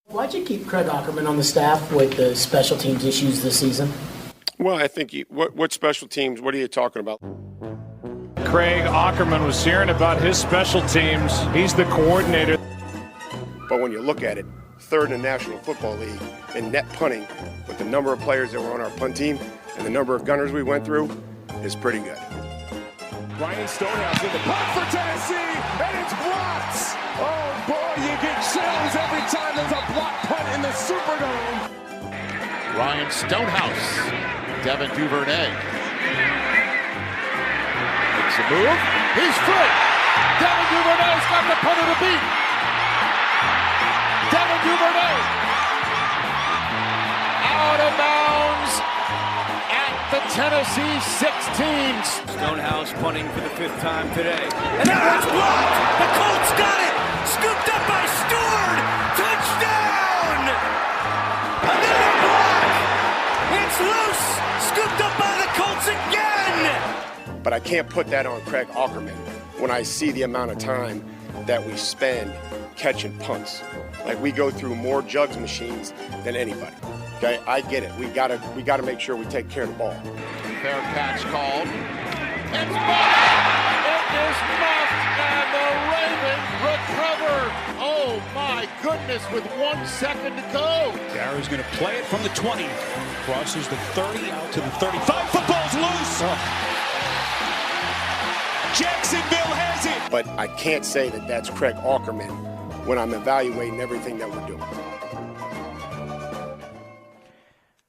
Why'd you keep Craig Ackerman on the staff with the special teams issues this season? Well, I think what special teams? What are you talking about? Craig Ackerman was hearing about his special teams. He's the coordinator. But when you look at it, third in the National Football League in net punting, with the number of players that were on our punt team and the number of gunners we went through, is pretty good. Ryan Stonehouse in the punt for Tennessee, and it's blocked. Oh boy, you get chills every time there's a block punt in the Superdome. Ryan Stonehouse, Devin Duvernay. Makes a move. He's free. Devin Duvernay's got the punter to beat. Devin Duvernay out of bounds at the Tennessee 16. Stonehouse punting for the 5th time today. And that one's blocked. The Colts got it. Scooped up by Stewart. Touchdown. Another block. It's loose. Scooped up by the Colts again. But I can't put that on Craig Ackerman when I see the amount of time that we spend catching punts. Like, we go through more jugs machines than anybody. Okay, I get it. We gotta make sure we take care of the ball. Fair catch called. It's muffed. It is muffed, and the Ravens recover. Oh my goodness! With 1 second to go. Gary's going to play it from the 20, crosses the 30 out to the 35. Football's loose. Jacksonville has it. But I can't say that that's Craig Ackerman when I'm evaluating everything that we're doing.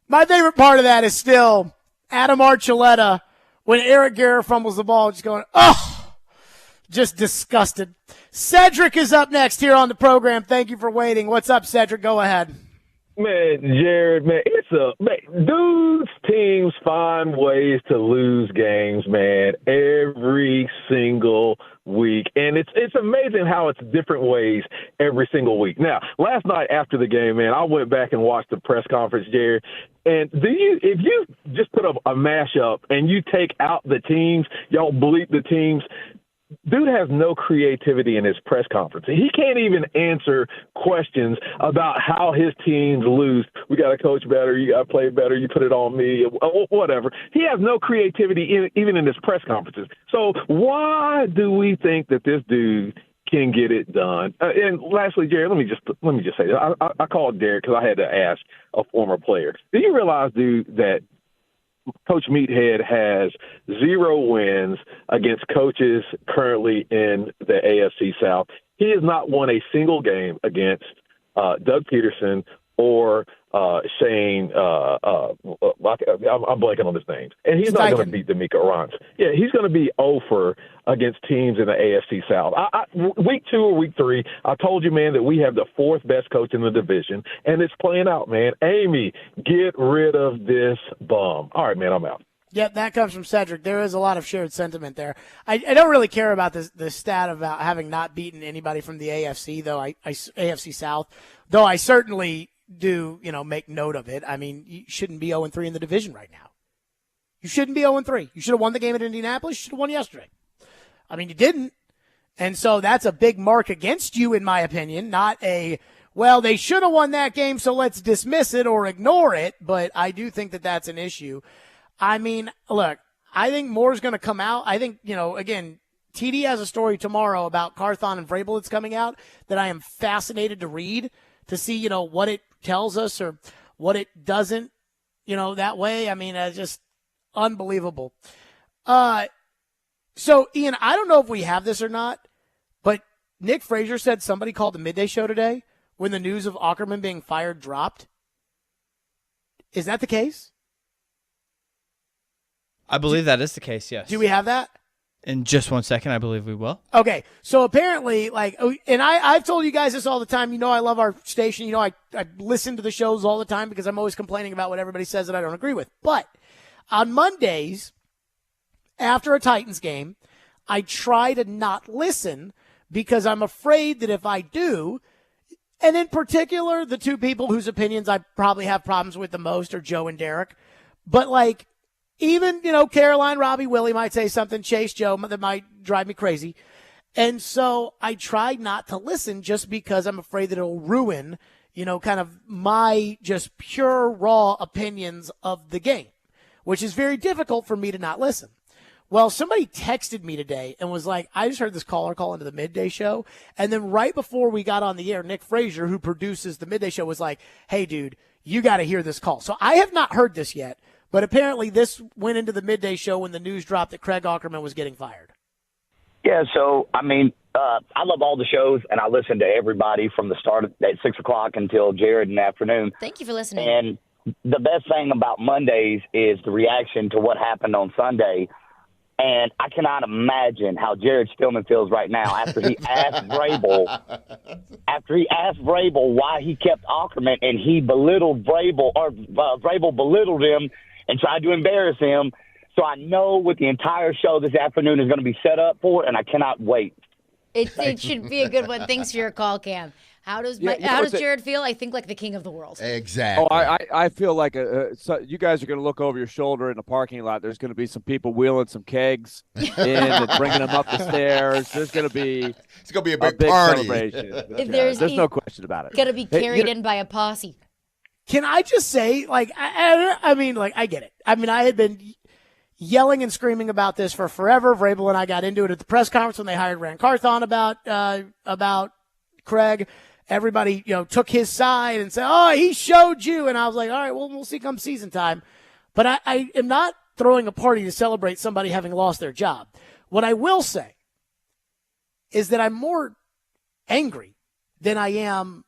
My favorite part of that is still Adam Archuleta when Eric Garrett fumbles the ball, just going, oh, just disgusted. Cedric is up next here on the program. Thank you for waiting. What's up, Cedric? Go ahead. Man, Jared, man, dudes teams find ways to lose games, man, every single week. And it's amazing how it's different ways every single week. Now, last night after the game, man, I went back and watched the press conference, Jared. And if you just put up a mashup and you take out the teams, y'all bleep the teams, dude has no creativity in his press conference. He can't even answer questions about how his teams lose. We got to coach better. You got to play better. You put it on me, whatever. He has no creativity even in his press conferences. So why do we think that this dude can get it done? And lastly, Jared, let me just say this. I called Derek because I had to ask a former player. Do you realize, dude, that Coach Meathead has 0 wins against coaches currently in the AFC South? He has not won a single game against Doug Peterson or Shane. I'm blanking on his names. And he's not going to beat D'Amico Rance. Yeah, he's going to be 0 against teams in the AFC South. Week 2 or week 3, I told you, man, that we have the 4th best coach in the division, and it's playing out, man. Amy, get rid of this bum. All right, man, I'm out. Yep, that comes from Cedric. There is a lot of shared sentiment there. I don't really care about the stat about having not beaten anybody from the AFC, though AFC South, though I certainly do, make note of it. I mean, you shouldn't be 0-3 in the division right now. You shouldn't be 0-3. You should have won the game at Indianapolis. You should have won yesterday. I mean, you didn't. And so that's a big mark against you, in my opinion, not they should have won that game, so let's dismiss it or ignore it. But I do think that that's an issue. I mean, look, I think more's going to come out. I think, again, TD has a story tomorrow about Carthon and Vrabel that's coming out that I am fascinated to read to see, what it tells us or what it doesn't, that way. I mean, it's just unbelievable. So, Ian, I don't know if we have this or not, but Nick Frazier said somebody called the midday show today when the news of Ackerman being fired dropped. Is that the case? I believe that is the case, yes. Do we have that? In just 1 second, I believe we will. Okay, so apparently, and I've told you guys this all the time. I love our station. I listen to the shows all the time because I'm always complaining about what everybody says that I don't agree with. But on Mondays, after a Titans game, I try to not listen because I'm afraid that if I do, and in particular, the two people whose opinions I probably have problems with the most are Joe and Derek. But even, Caroline, Robbie, Willie might say something, Chase, Joe, that might drive me crazy. And so I try not to listen just because I'm afraid that it'll ruin, kind of my just pure, raw opinions of the game, which is very difficult for me to not listen. Well, somebody texted me today and was like, I just heard this caller call into the midday show. And then right before we got on the air, Nick Frazier, who produces the midday show, was like, hey, dude, you got to hear this call. So I have not heard this yet. But apparently this went into the midday show when the news dropped that Craig Ackerman was getting fired. Yeah, so, I love all the shows, and I listen to everybody from the start at 6 o'clock until Jared in the afternoon. Thank you for listening. And the best thing about Mondays is the reaction to what happened on Sunday. And I cannot imagine how Jared Stillman feels right now after he asked Vrabel why he kept Ackerman, and he belittled Vrabel, or Vrabel belittled him and tried to embarrass him. So I know what the entire show this afternoon is going to be set up for, and I cannot wait. It should be a good one. Thanks for your call, Cam. How does Jared feel? I think like the king of the world. Exactly. Oh, I feel like so you guys are going to look over your shoulder in the parking lot. There's going to be some people wheeling some kegs in and bringing them up the stairs. There's going to be a big party. Celebration. If There's no question about it. Going to be carried in by a posse. Can I just say, I get it. I mean, I had been yelling and screaming about this for forever. Vrabel and I got into it at the press conference when they hired Rand Carthon about Craig. Everybody, took his side and said, oh, he showed you. And I was like, all right, well, we'll see come season time. But I am not throwing a party to celebrate somebody having lost their job. What I will say is that I'm more angry than I am,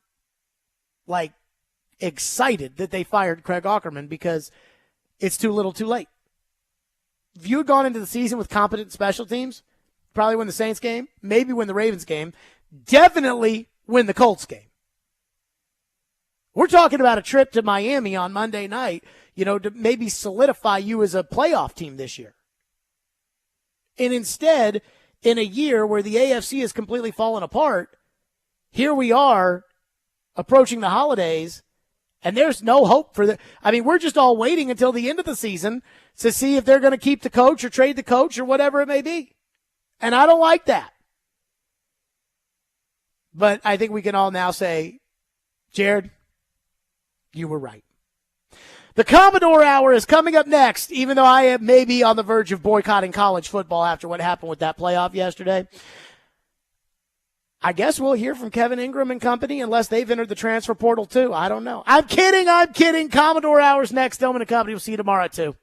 excited that they fired Craig Ackerman because it's too little too late. If you had gone into the season with competent special teams, probably win the Saints game, maybe win the Ravens game, definitely win the Colts game. We're talking about a trip to Miami on Monday night, to maybe solidify you as a playoff team this year. And instead, in a year where the AFC has completely fallen apart, here we are approaching the holidays, and there's no hope for the. I mean, we're just all waiting until the end of the season to see if they're going to keep the coach or trade the coach or whatever it may be. And I don't like that. But I think we can all now say, Jared, you were right. The Commodore Hour is coming up next, even though I am maybe on the verge of boycotting college football after what happened with that playoff yesterday. I guess we'll hear from Kevin Ingram and company unless they've entered the transfer portal too. I don't know. I'm kidding. Commodore Hour's next. Stillman and company. We'll see you tomorrow at 2.